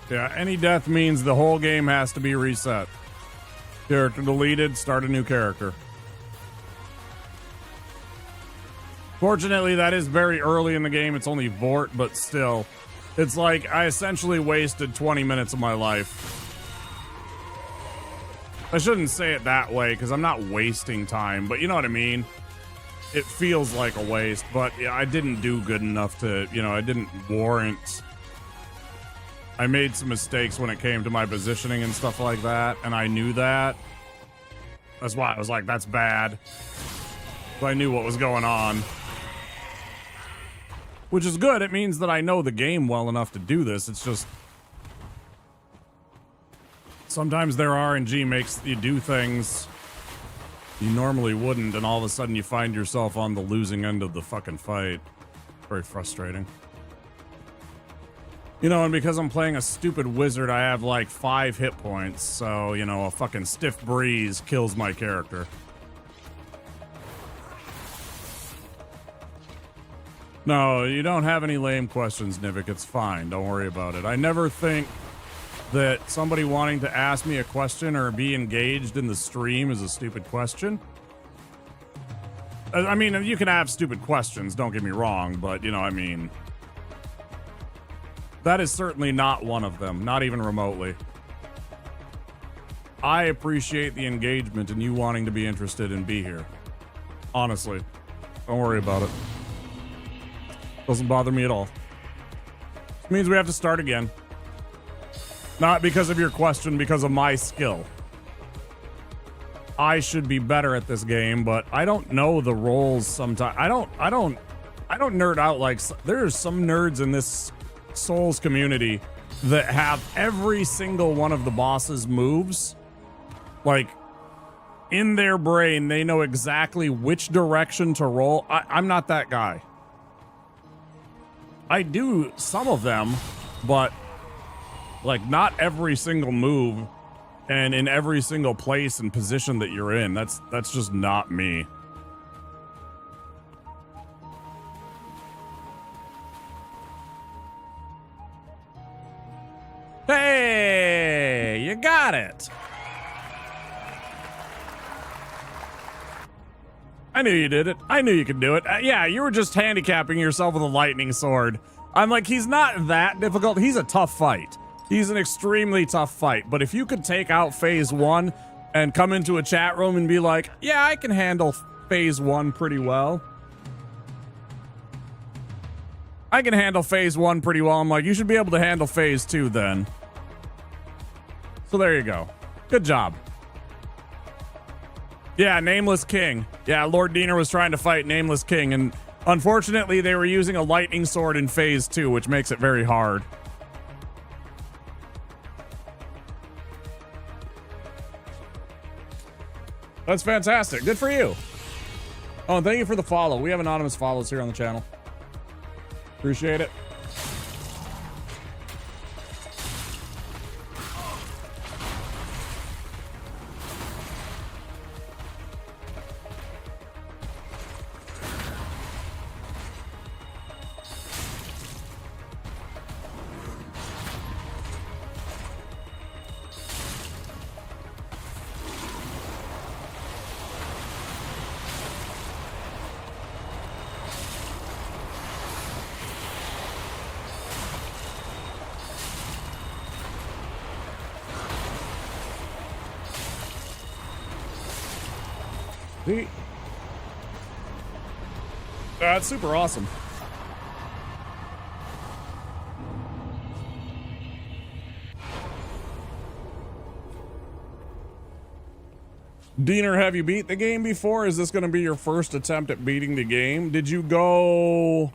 Yeah, any death means the whole game has to be reset. Character deleted, start a new character. Fortunately, that is very early in the game. It's only Vort, but still. It's like I essentially wasted 20 minutes of my life. I shouldn't say it that way, because I'm not wasting time, but you know what I mean? It feels like a waste, but yeah, I didn't do good enough to, I didn't warrant... I made some mistakes when it came to my positioning and stuff like that, and I knew that. That's why I was like, that's bad. So I knew what was going on. Which is good. It means that I know the game well enough to do this. It's just... sometimes their RNG makes you do things you normally wouldn't, and all of a sudden you find yourself on the losing end of the fucking fight. Very frustrating. And because I'm playing a stupid wizard, I have like 5 hit points, so, a fucking stiff breeze kills my character. No, you don't have any lame questions, Nivik. It's fine. Don't worry about it. I never think that somebody wanting to ask me a question or be engaged in the stream is a stupid question. I mean, you can have stupid questions, don't get me wrong, but, that is certainly not one of them, not even remotely. I appreciate the engagement and you wanting to be interested and be here. Honestly. Don't worry about it. Doesn't bother me at all. It means we have to start again. Not because of your question, because of my skill. I should be better at this game, but I don't know the roles sometimes. I don't nerd out like there's some nerds in this Souls community that have every single one of the boss's moves like in their brain, they know exactly which direction to roll. I'm not that guy. I do some of them, but like not every single move and in every single place and position that you're in. That's just not me. Hey, you got it. I knew you did it. I knew you could do it. Yeah, you were just handicapping yourself with a lightning sword. I'm like, he's not that difficult. He's a tough fight. He's an extremely tough fight. But if you could take out phase 1 and come into a chat room and be like, yeah, I can handle phase 1 pretty well. I can handle phase 1 pretty well. I'm like, you should be able to handle phase 2 then. So there you go. Good job. Yeah, Nameless King. Yeah, Lord Diener was trying to fight Nameless King, and unfortunately they were using a lightning sword in phase 2, which makes it very hard. That's fantastic. Good for you. Oh, and thank you for the follow. We have anonymous follows here on the channel. Appreciate it. That's super awesome. Diener, have you beat the game before? Is this going to be your first attempt at beating the game? Did you go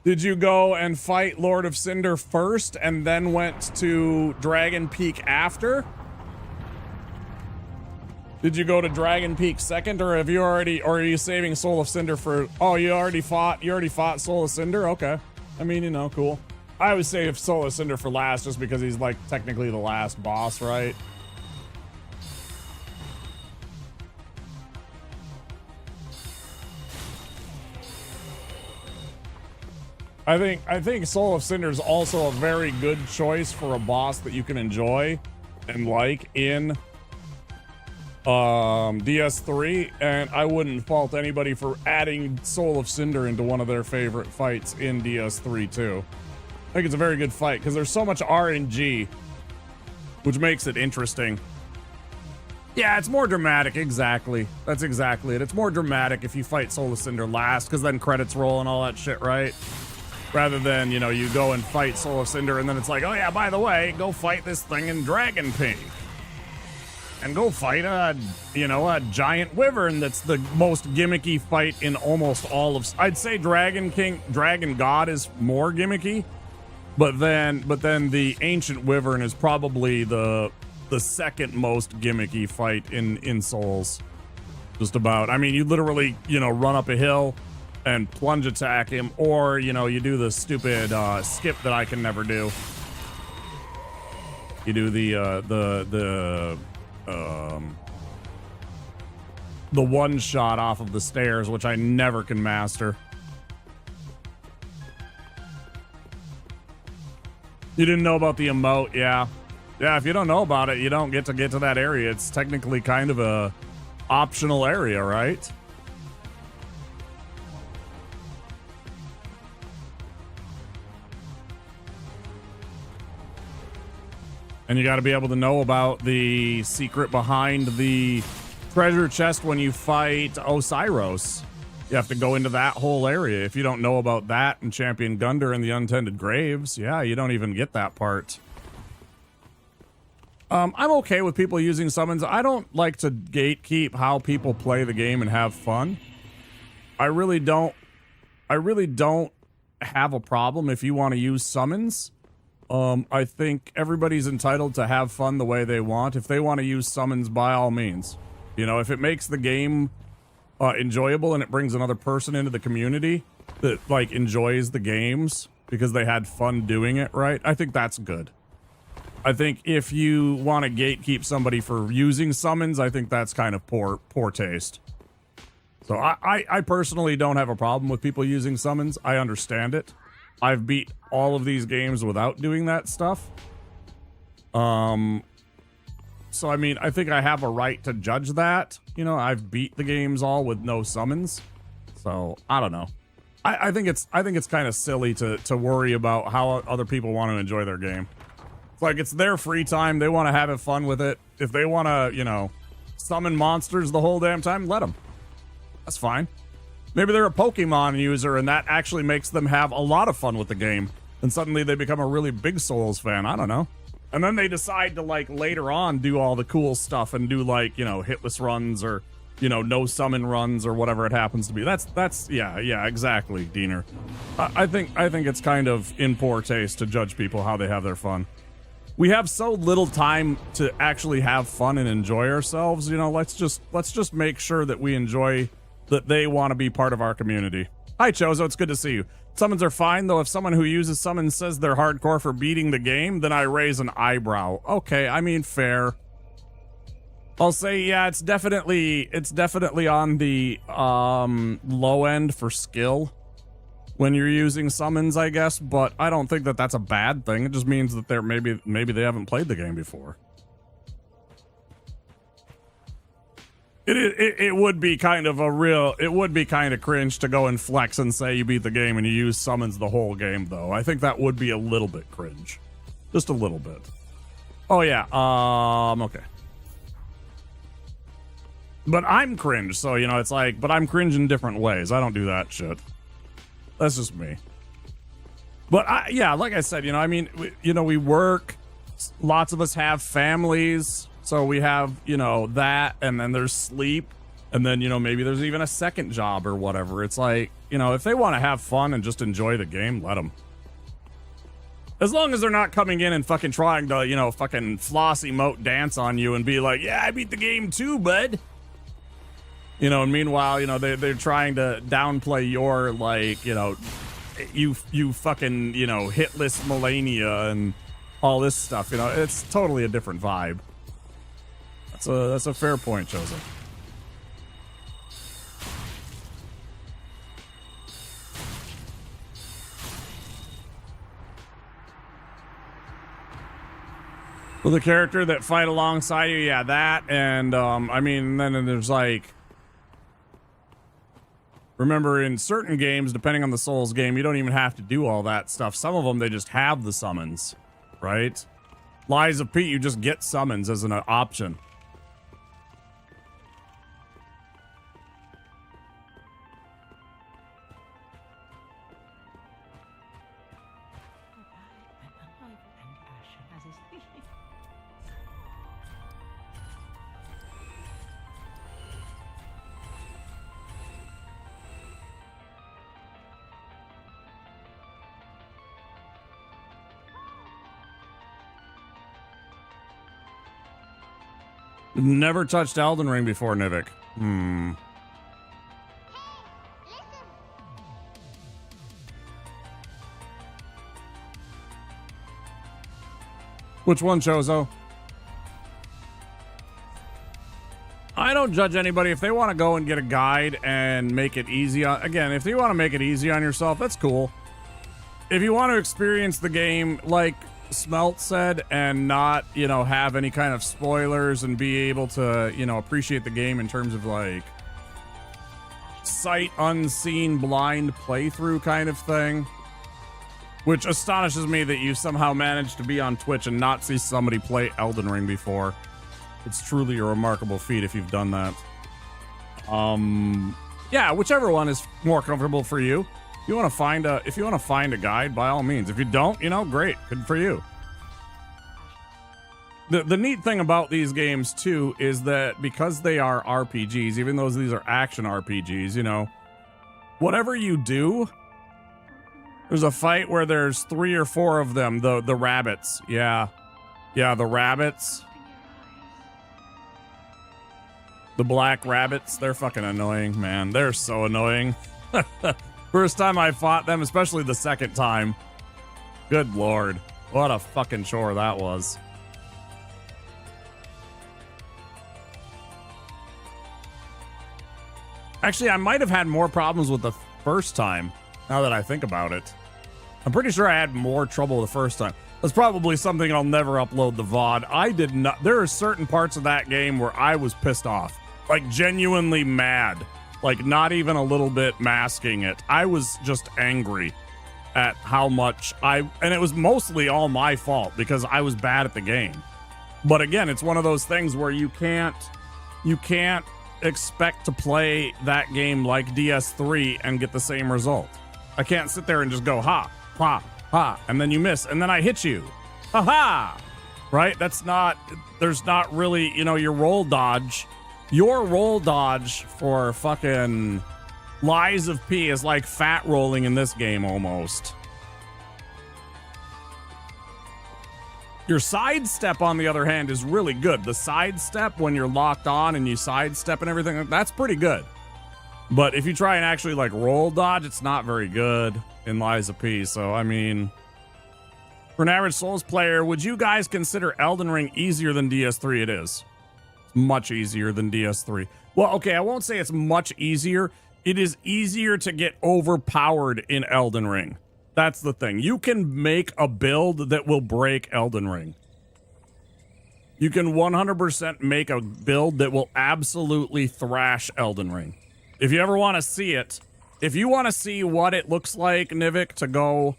and fight Lord of Cinder first and then went to Dragon Peak after? Did you go to Dragon Peak second, or have you already, or are you saving Soul of Cinder for, oh, you already fought Soul of Cinder? Okay. I mean, you know, cool. I would save Soul of Cinder for last just because he's like technically the last boss, right? I think Soul of Cinder is also a very good choice for a boss that you can enjoy and like in DS3, and I wouldn't fault anybody for adding Soul of Cinder into one of their favorite fights in DS3 too. I think it's a very good fight because there's so much RNG, which makes it interesting. Yeah, it's more dramatic, exactly. That's exactly it. It's more dramatic if you fight Soul of Cinder last, because then credits roll and all that shit, right? Rather than, you know, you go and fight Soul of Cinder and then it's like, oh yeah, by the way, go fight this thing in Dragon Peak. And go fight a giant wyvern that's the most gimmicky fight in almost all of... I'd say Dragon God is more gimmicky, but then the Ancient Wyvern is probably the second most gimmicky fight in Souls. Just about. I mean, you literally, run up a hill and plunge attack him, or, you do the stupid skip that I can never do. You do the one shot off of the stairs, which I never can master. You didn't know about the emote? Yeah, if you don't know about it, you don't get to that area. It's technically kind of a optional area, right? And you got to be able to know about the secret behind the treasure chest when you fight Osiros. You have to go into that whole area. If you don't know about that and Champion Gunder and the Untended Graves, yeah, you don't even get that part. I'm okay with people using summons. I don't like to gatekeep how people play the game and have fun. I really don't have a problem if you want to use summons. I think everybody's entitled to have fun the way they want. If they want to use summons, by all means. You know, if it makes the game enjoyable and it brings another person into the community that, like, enjoys the games because they had fun doing it, right? I think that's good. I think if you want to gatekeep somebody for using summons, I think that's kind of poor taste. So I personally don't have a problem with people using summons. I understand it. I've beat all of these games without doing that stuff. So I mean, I think I have a right to judge that. You know, I've beat the games all with no summons. So I don't know. I think it's kind of silly to worry about how other people want to enjoy their game. It's like, it's their free time. They want to have fun with it. If they want to, you know, summon monsters the whole damn time, let them. That's fine. Maybe they're a Pokemon user and that actually makes them have a lot of fun with the game. And suddenly they become a really big Souls fan. I don't know. And then they decide to, like, later on do all the cool stuff and do, like, you know, hitless runs or, you know, no summon runs or whatever it happens to be. That's yeah, exactly, Diener. I think it's kind of in poor taste to judge people how they have their fun. We have so little time to actually have fun and enjoy ourselves, you know, let's just make sure that we enjoy that they want to be part of our community. Hi, Chozo, it's good to see you. Summons are fine, though if someone who uses summons says they're hardcore for beating the game, then I raise an eyebrow. Okay, I mean, fair. I'll say, yeah, it's definitely on the low end for skill when you're using summons, I guess, but I don't think that that's a bad thing. It just means that they're maybe they haven't played the game before. It would be kind of cringe to go and flex and say you beat the game and you use summons the whole game, though. I think that would be a little bit cringe. Just a little bit. Oh yeah, okay. But I'm cringe, so, you know, it's like, but I'm cringe in different ways. I don't do that shit. That's just me. But yeah, like I said, you know, I mean, we work. Lots of us have families. So we have, you know, that, and then there's sleep. And then, you know, maybe there's even a second job or whatever. It's like, you know, if they want to have fun and just enjoy the game, let them. As long as they're not coming in and fucking trying to, you know, fucking floss emote dance on you and be like, yeah, I beat the game too, bud. You know, and meanwhile, you know, they're trying to downplay your, like, you know, you fucking, you know, hitless Melania and all this stuff. You know, it's totally a different vibe. That's a fair point, Chosen. Well, the character that fight alongside you, yeah, that, and I mean, then there's like, remember, in certain games, depending on the Souls game, you don't even have to do all that stuff. Some of them, they just have the summons, right? Lies of Pete, you just get summons as an option. Never touched Elden Ring before, Nivik. Which one, Chozo? I don't judge anybody. If they want to go and get a guide and make it easy on, again, if you want to make it easy on yourself, that's cool. If you want to experience the game like Smelt said and not, you know, have any kind of spoilers and be able to, you know, appreciate the game in terms of like sight unseen blind playthrough kind of thing, which astonishes me that you somehow managed to be on Twitch and not see somebody play Elden Ring before. It's truly a remarkable feat if you've done that. Yeah, whichever one is more comfortable for you. If you want to find a guide, by all means. If you don't, you know, great, good for you. The neat thing about these games too is that because they are RPGs, even though these are action RPGs, you know, whatever you do, There's a fight where there's 3 or 4 of them, the rabbits. Yeah. Yeah, the rabbits. The black rabbits, they're fucking annoying, man. They're so annoying. First time I fought them, especially the second time. Good lord. What a fucking chore that was. Actually, I might have had more problems with the first time, now that I think about it. I'm pretty sure I had more trouble the first time. That's probably something I'll never upload the VOD. I did not. There are certain parts of that game where I was pissed off. Like, genuinely mad. Like, not even a little bit masking it. I was just angry at how much and it was mostly all my fault because I was bad at the game. But again, it's one of those things where you can't expect to play that game like DS3 and get the same result. I can't sit there and just go, ha, ha, ha, and then you miss, and then I hit you. Ha ha! Right? There's not really, your roll dodge. Your roll dodge for fucking Lies of P is like fat rolling in this game almost. Your sidestep, on the other hand, is really good. The sidestep, when you're locked on and you sidestep and everything, that's pretty good. But if you try and actually like roll dodge, it's not very good in Lies of P. So, I mean, for an average Souls player, would you guys consider Elden Ring easier than DS3? It is. It's much easier than DS3. Well, okay, I won't say it's much easier. It is easier to get overpowered in Elden Ring. That's the thing. You can make a build that will break Elden Ring. You can 100% make a build that will absolutely thrash Elden Ring. If you ever want to see it, if you want to see what it looks like, Nivik, to go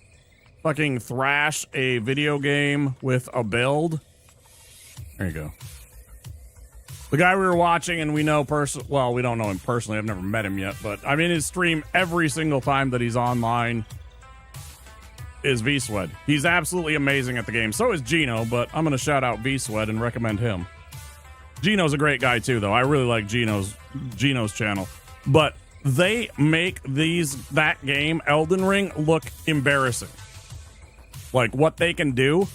fucking thrash a video game with a build, there you go. The guy we were watching, and we know well, we don't know him personally. I've never met him yet, but I'm in his stream every single time that he's online. Is V-Swed. He's absolutely amazing at the game. So is Gino, but I'm going to shout out V-Swed and recommend him. Gino's a great guy too, though. I really like Gino's channel. But they make that game, Elden Ring, look embarrassing. Like, what they can do.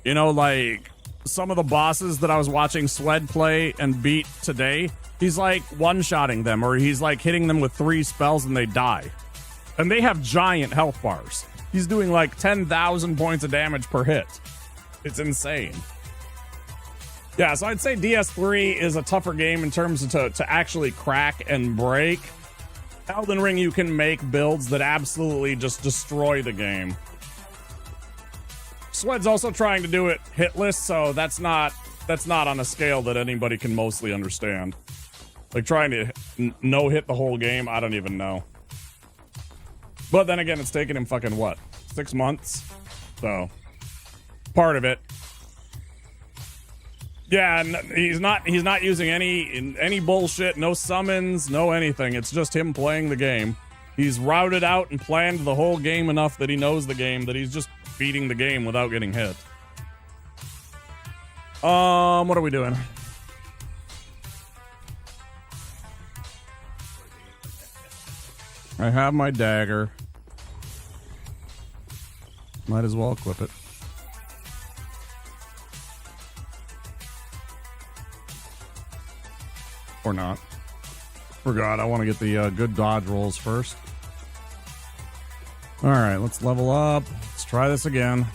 Like, some of the bosses that I was watching Swed play and beat today, he's like one-shotting them, or he's like hitting them with 3 spells and they die. And they have giant health bars. He's doing like 10,000 points of damage per hit. It's insane. Yeah, so I'd say DS3 is a tougher game in terms of to actually crack and break. Elden Ring, you can make builds that absolutely just destroy the game. Swed's also trying to do it hitless, so that's not on a scale that anybody can mostly understand. Like trying to no-hit the whole game, I don't even know. But then again, it's taken him fucking what? 6 months? So, part of it. Yeah, and he's not using any bullshit, no summons, no anything. It's just him playing the game. He's routed out and planned the whole game enough that he knows the game, that he's just beating the game without getting hit. What are we doing? I have my dagger. Might as well equip it. Or not. Forgot, I want to get the good dodge rolls first. Alright, let's level up. Let's try this again.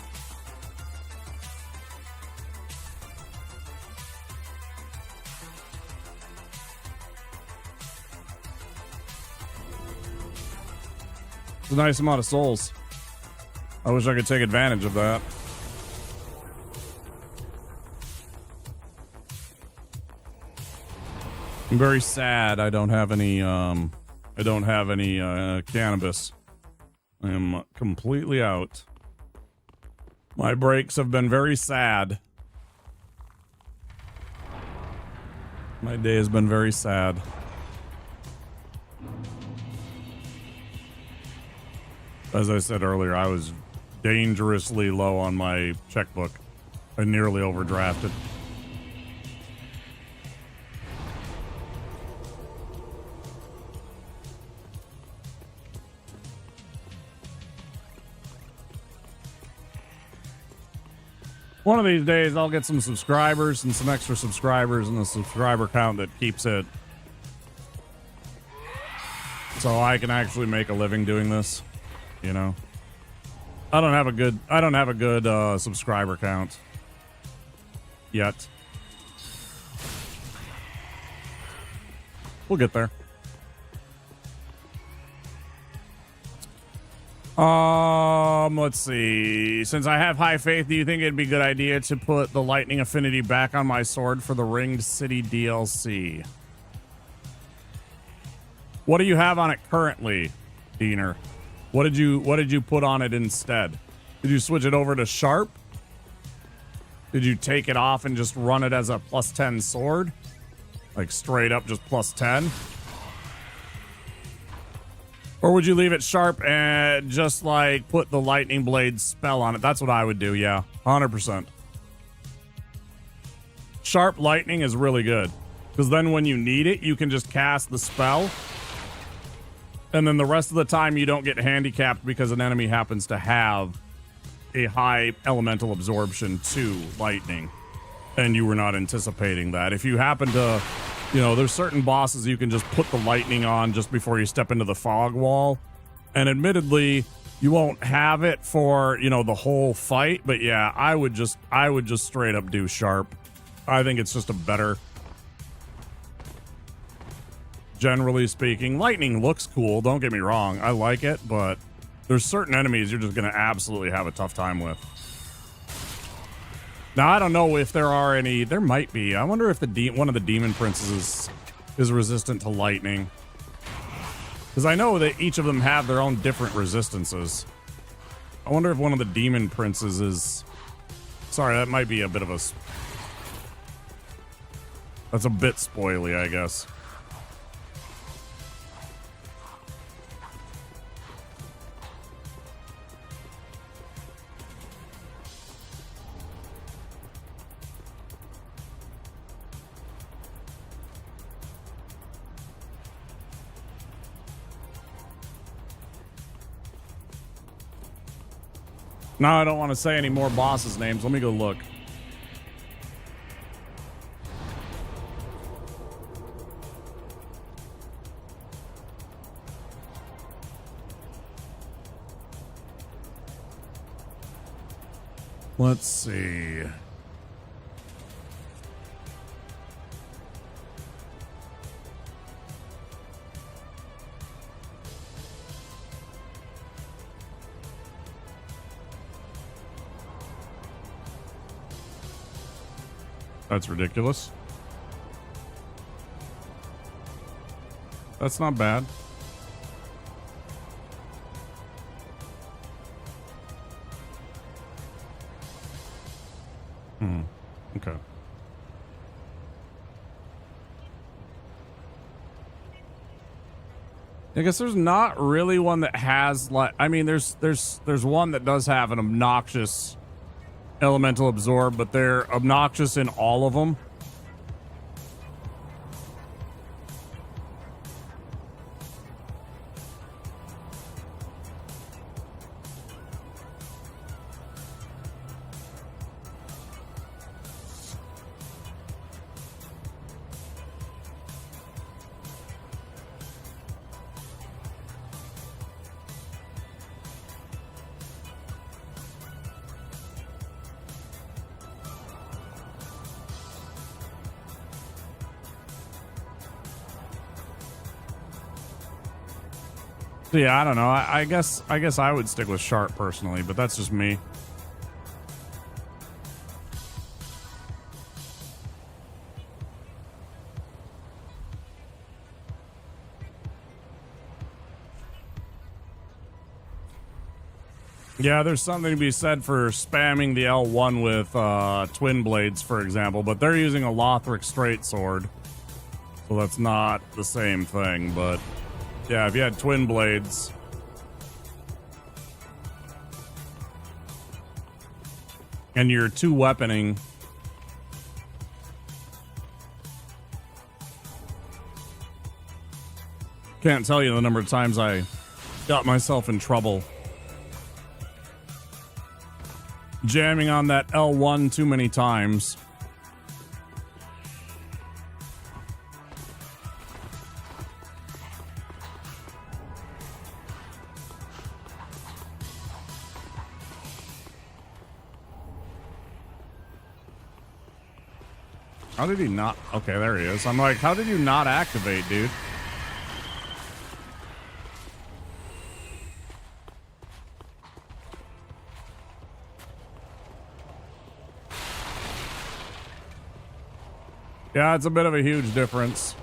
It's a nice amount of souls. I wish I could take advantage of that. I'm very sad I don't have any cannabis. I am completely out. My breaks have been very sad. My day has been very sad. As I said earlier, I was dangerously low on my checkbook. I nearly overdrafted. One of these days, I'll get some subscribers and some extra subscribers and a subscriber count that keeps it so I can actually make a living doing this. You know, I don't have a good subscriber count yet. We'll get there. Let's see. Since I have high faith, do you think it'd be a good idea to put the lightning affinity back on my sword for the Ringed City DLC? What do you have on it currently, Diener? What did you put on it instead? Did you switch it over to sharp? Did you take it off and just run it as a +10 sword? Like straight up just +10? Or would you leave it sharp and just like put the lightning blade spell on it? That's what I would do, yeah. 100%. Sharp lightning is really good. Because then when you need it, you can just cast the spell. And then the rest of the time you don't get handicapped because an enemy happens to have a high elemental absorption to lightning. And you were not anticipating that. If you happen to... You know, there's certain bosses you can just put the lightning on just before you step into the fog wall. And admittedly, you won't have it for, you know, the whole fight. But yeah, I would just straight up do sharp. I think it's just a better... Generally speaking, lightning looks cool. Don't get me wrong. I like it, but there's certain enemies you're just going to absolutely have a tough time with. Now, I don't know if there are any. There might be. I wonder if one of the demon princes is resistant to lightning. Because I know that each of them have their own different resistances. I wonder if one of the demon princes is... Sorry, that might be a bit of a... That's a bit spoily, I guess. No, I don't want to say any more bosses' names. Let me go look. Let's see. That's ridiculous. That's not bad. Okay. I guess there's not really one that has like, I mean, there's one that does have an obnoxious elemental absorb, but they're obnoxious in all of them. Yeah, I don't know. I guess I would stick with sharp personally, but that's just me. Yeah, there's something to be said for spamming the L1 with twin blades, for example, but they're using a Lothric straight sword, so that's not the same thing, but... Yeah, if you had twin blades. And you're two weaponing. Can't tell you the number of times I got myself in trouble jamming on that L1 too many times. How did he not? Okay, there he is. I'm like, how did you not activate, dude? Yeah, it's a bit of a huge difference.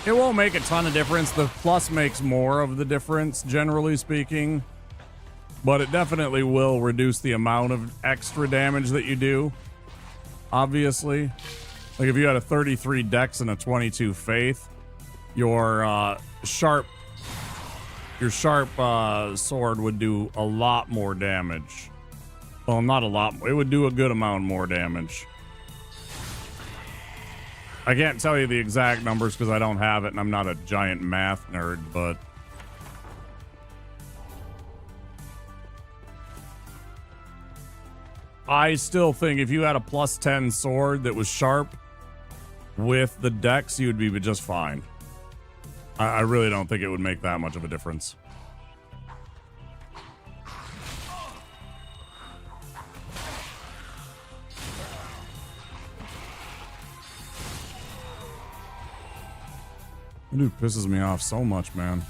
It won't make a ton of difference. The plus makes more of the difference, generally speaking. But it definitely will reduce the amount of extra damage that you do. Obviously. Like if you had a 33 dex and a 22 faith, your sharp sword would do a lot more damage. Well, not a lot. It would do a good amount more damage. I can't tell you the exact numbers because I don't have it and I'm not a giant math nerd, but I still think if you had a plus 10 sword that was sharp with the dex, you would be just fine. I really don't think it would make that much of a difference. That dude pisses me off so much, man.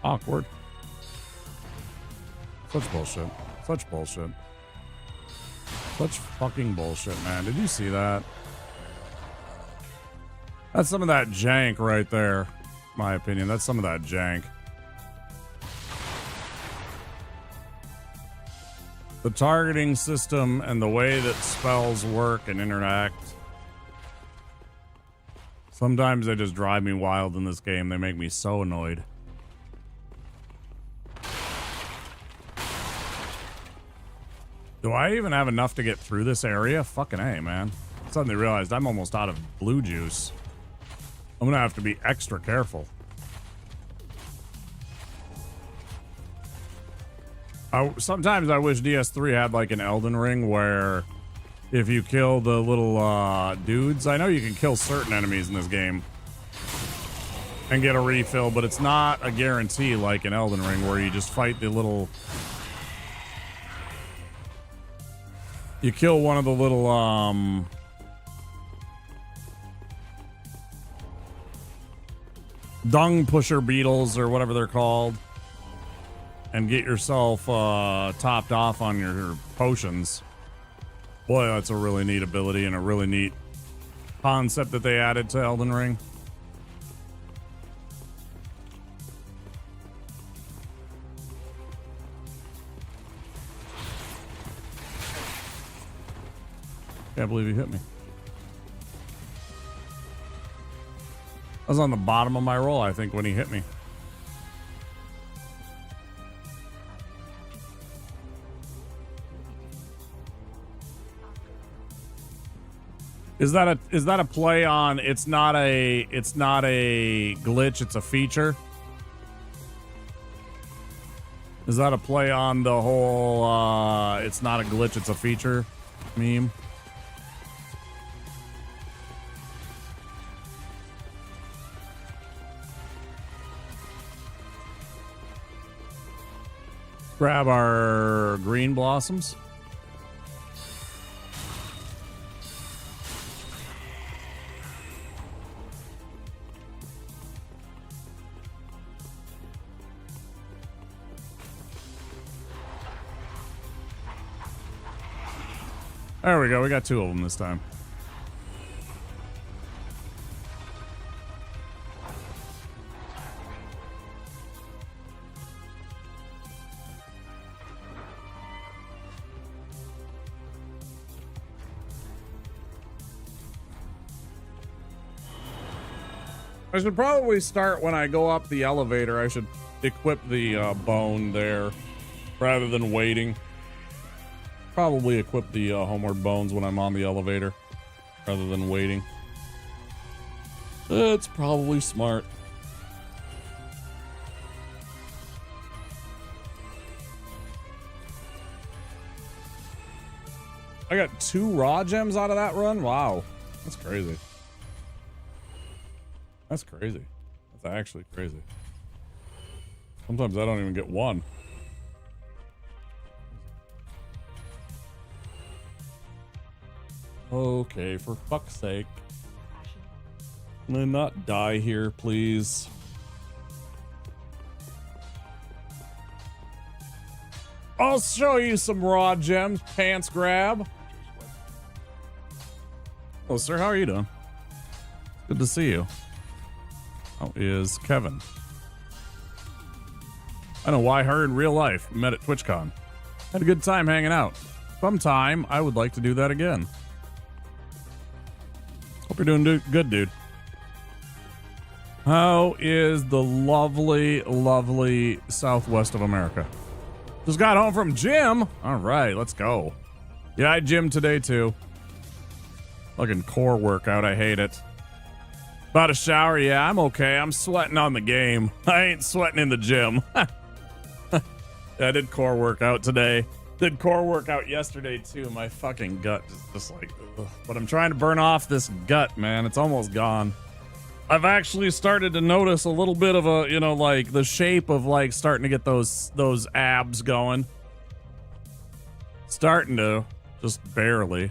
Awkward. Such bullshit. Such bullshit. Such fucking bullshit, man. Did you see that? That's some of that jank right there. My opinion. That's some of that jank. The targeting system and the way that spells work and interact. Sometimes they just drive me wild in this game. They make me so annoyed. Do I even have enough to get through this area? Fucking A, man. Suddenly realized I'm almost out of blue juice. I'm gonna have to be extra careful. Sometimes I wish DS3 had like an Elden Ring where if you kill the little dudes, I know you can kill certain enemies in this game and get a refill, but it's not a guarantee like an Elden Ring where you just fight the little... You kill one of the little, dung pusher beetles or whatever they're called and get yourself, topped off on your potions. Boy, that's a really neat ability and a really neat concept that they added to Elden Ring. Can't believe he hit me. I was on the bottom of my roll, I think, when he hit me. Is that a play on it's not a glitch, it's a feature? Is that a play on the whole it's not a glitch, it's a feature meme? Grab our green blossoms. There we go. We got 2 of them this time. I should probably start when I go up the elevator. I should equip the bone there rather than waiting. Probably equip the homeward bones when I'm on the elevator rather than waiting. It's probably smart. I got 2 raw gems out of that run? Wow. That's crazy. That's crazy. That's actually crazy. Sometimes I don't even get 1. Okay, for fuck's sake. Can I not die here, please? I'll show you some raw gems, pants grab. Hello, sir. How are you doing? Good to see you. How is Kevin? I know why her in real life. Met at TwitchCon. Had a good time hanging out. Sometime I would like to do that again. Hope you're doing good, dude. How is the lovely, lovely southwest of America? Just got home from gym. All right, let's go. Yeah, I gym today too. Fucking core workout. I hate it. About a shower. Yeah, I'm okay. I'm sweating on the game. I ain't sweating in the gym. I did core workout today. Did core workout yesterday too. My fucking gut is just like, ugh. But I'm trying to burn off this gut, man. It's almost gone. I've actually started to notice a little bit of a, you know, like the shape of like starting to get those abs going. Starting to, just barely.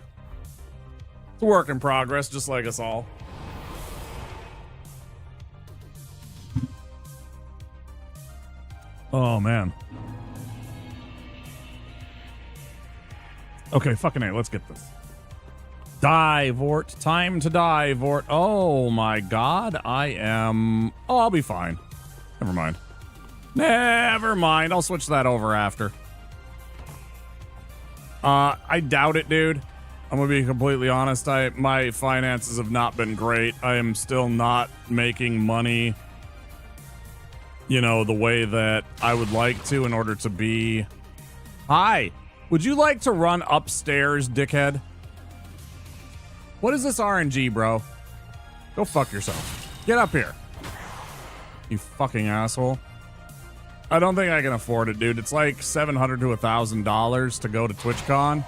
It's a work in progress, just like us all. Oh man. Okay, fucking A, let's get this. Die, Vort. Time to die, Vort. Oh my god, I am... Oh, I'll be fine. Never mind. Never mind, I'll switch that over after. I doubt it, dude. I'm gonna be completely honest. My finances have not been great. I am still not making money, you know, the way that I would like to in order to be... Hi! Would you like to run upstairs, dickhead? What is this RNG, bro? Go fuck yourself. Get up here. You fucking asshole. I don't think I can afford it, dude. It's like $700 to $1,000 to go to TwitchCon.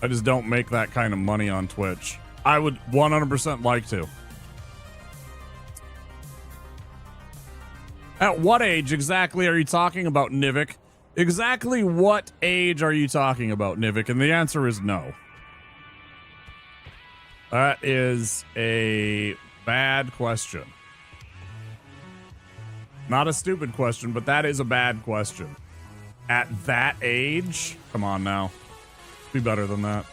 I just don't make that kind of money on Twitch. I would 100% like to. At what age exactly are you talking about, Nivik? Exactly what age are you talking about, Nivik? And the answer is no. That is a bad question. Not a stupid question, but that is a bad question. At that age? Come on now. Be better than that.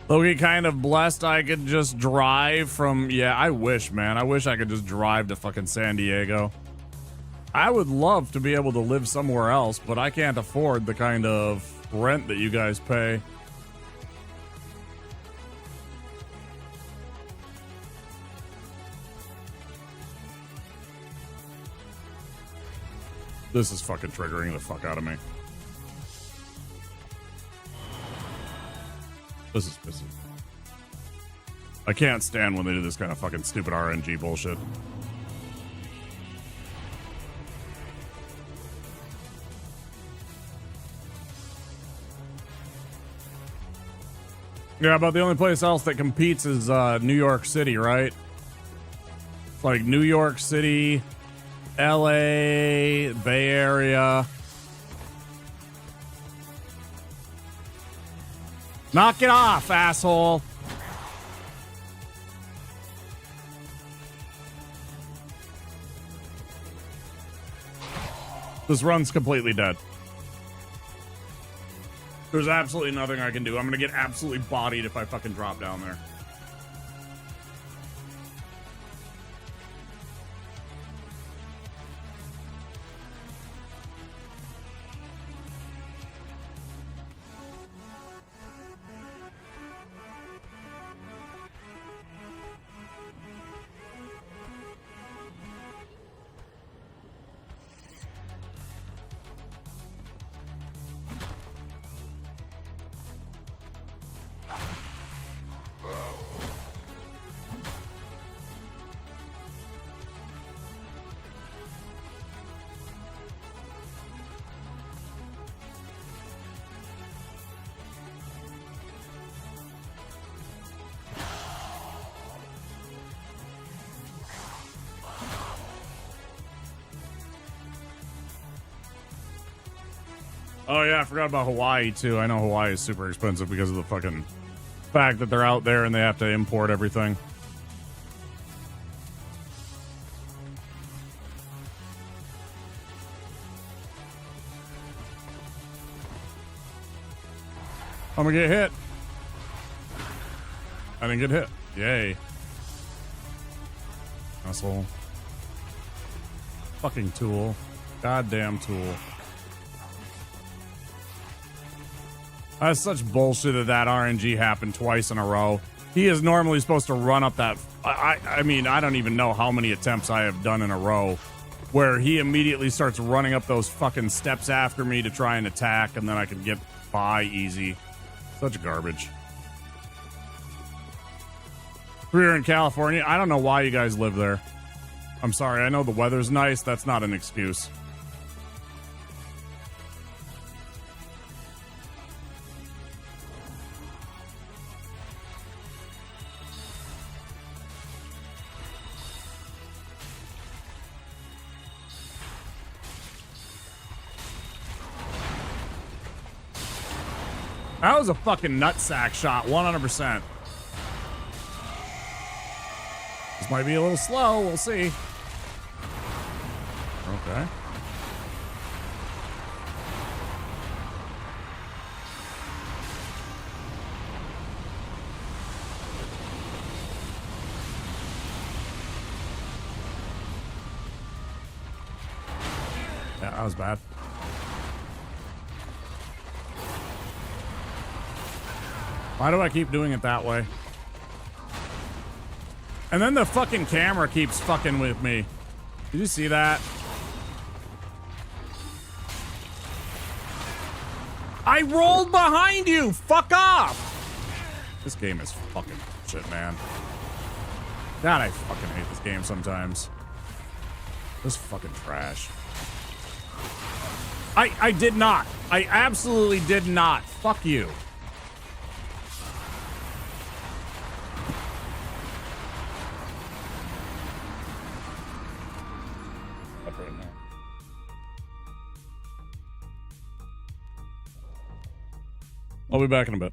Loki kind of blessed I could just drive from... Yeah, I wish, man. I wish I could just drive to fucking San Diego. I would love to be able to live somewhere else, but I can't afford the kind of rent that you guys pay. This is fucking triggering the fuck out of me. This is pissy. I can't stand when they do this kind of fucking stupid RNG bullshit. Yeah, but the only place else that competes is New York City, right? It's like New York City, LA, Bay Area. Knock it off, asshole. This run's completely dead. There's absolutely nothing I can do. I'm gonna get absolutely bodied if I fucking drop down there. Oh yeah, I forgot about Hawaii too. I know Hawaii is super expensive because of the fucking fact that they're out there and they have to import everything. I'm gonna get hit. I didn't get hit. Yay. Asshole. Fucking tool. Goddamn tool. That's such bullshit that RNG happened twice in a row. He is normally supposed to run up that... I mean, I don't even know how many attempts I have done in a row where he immediately starts running up those fucking steps after me to try and attack, and then I can get by easy. Such garbage. We're here in California. I don't know why you guys live there. I'm sorry. I know the weather's nice. That's not an excuse. That was a fucking nutsack shot, 100%. This might be a little slow, we'll see. Okay. Yeah, that was bad. Why do I keep doing it that way? And then the fucking camera keeps fucking with me. Did you see that? I rolled behind you! Fuck off! This game is fucking shit, man. God, I fucking hate this game sometimes. This fucking trash. I did not. I absolutely did not. Fuck you. I'll be back in a bit.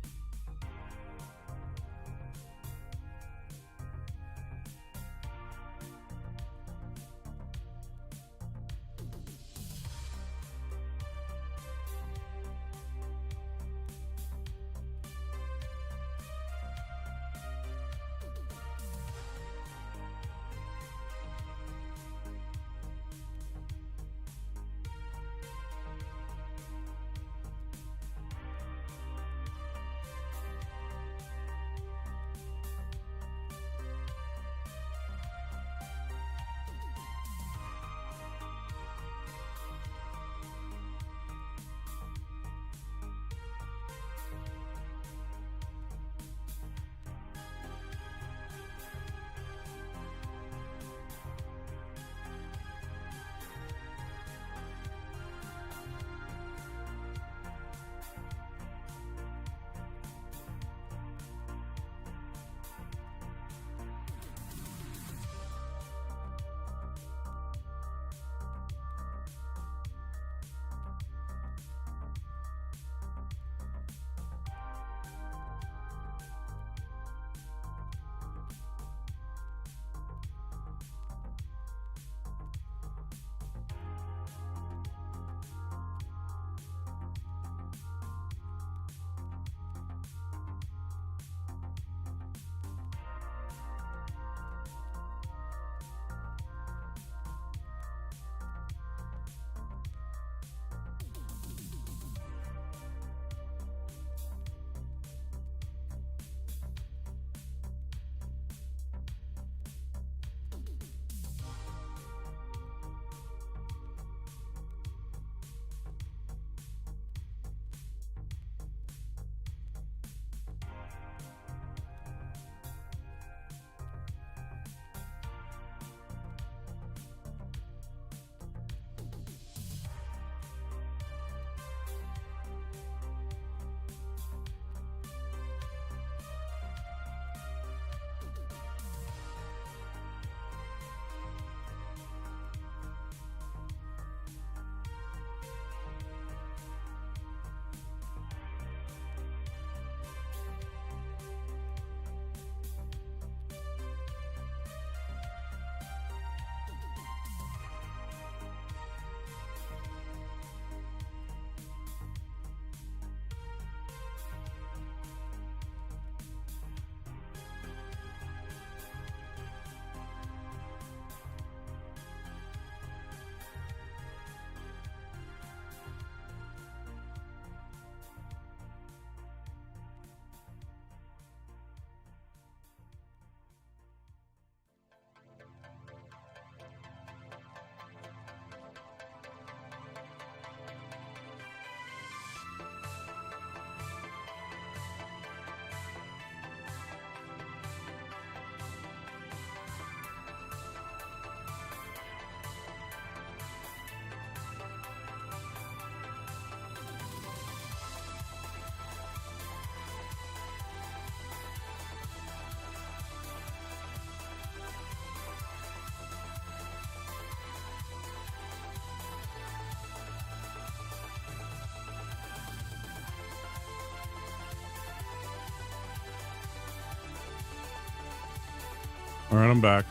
All right, I'm back.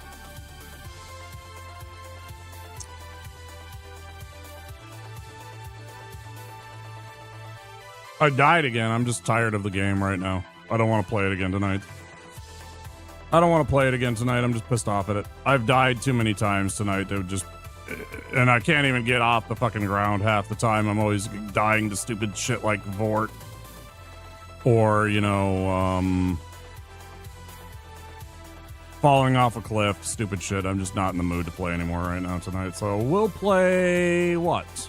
I died again. I'm just tired of the game right now. I don't want to play it again tonight. I'm just pissed off at it. I've died too many times tonight. And I can't even get off the fucking ground half the time. I'm always dying to stupid shit like Vort. Or, falling off a cliff. Stupid shit. I'm just not in the mood to play anymore right now tonight. So we'll play what?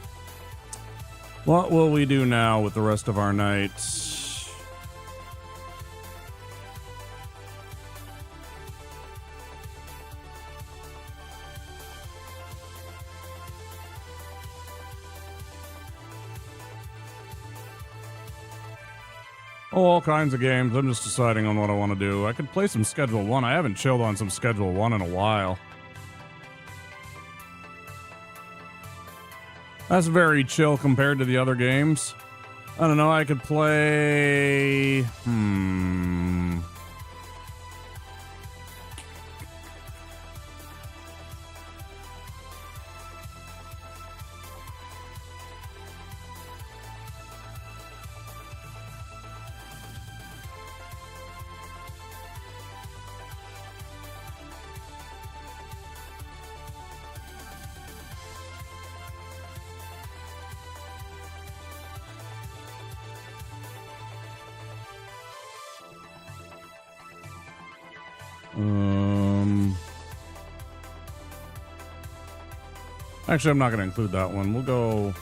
What will we do now with the rest of our night? Oh, all kinds of games. I'm just deciding on what I want to do. I could play some Schedule 1. I haven't chilled on some Schedule 1 in a while. That's very chill compared to the other games. I don't know, I could play... Actually, I'm not going to include that one. We'll go...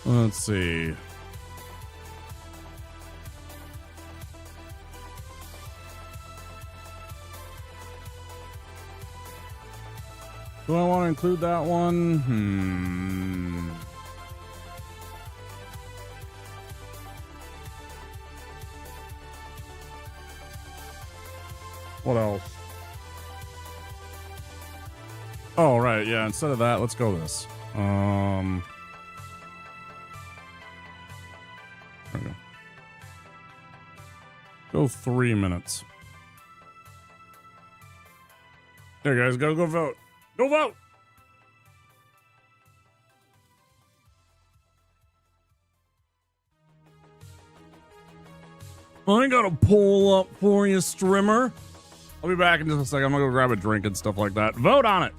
Let's see. Do I want to include that one? What else? Oh, right. Yeah. Instead of that, let's go this. There we go. Go 3 minutes. There, guys. Go vote. Go vote. I got a poll up for you, streamer. I'll be back in just a second. I'm gonna go grab a drink and stuff like that. Vote on it.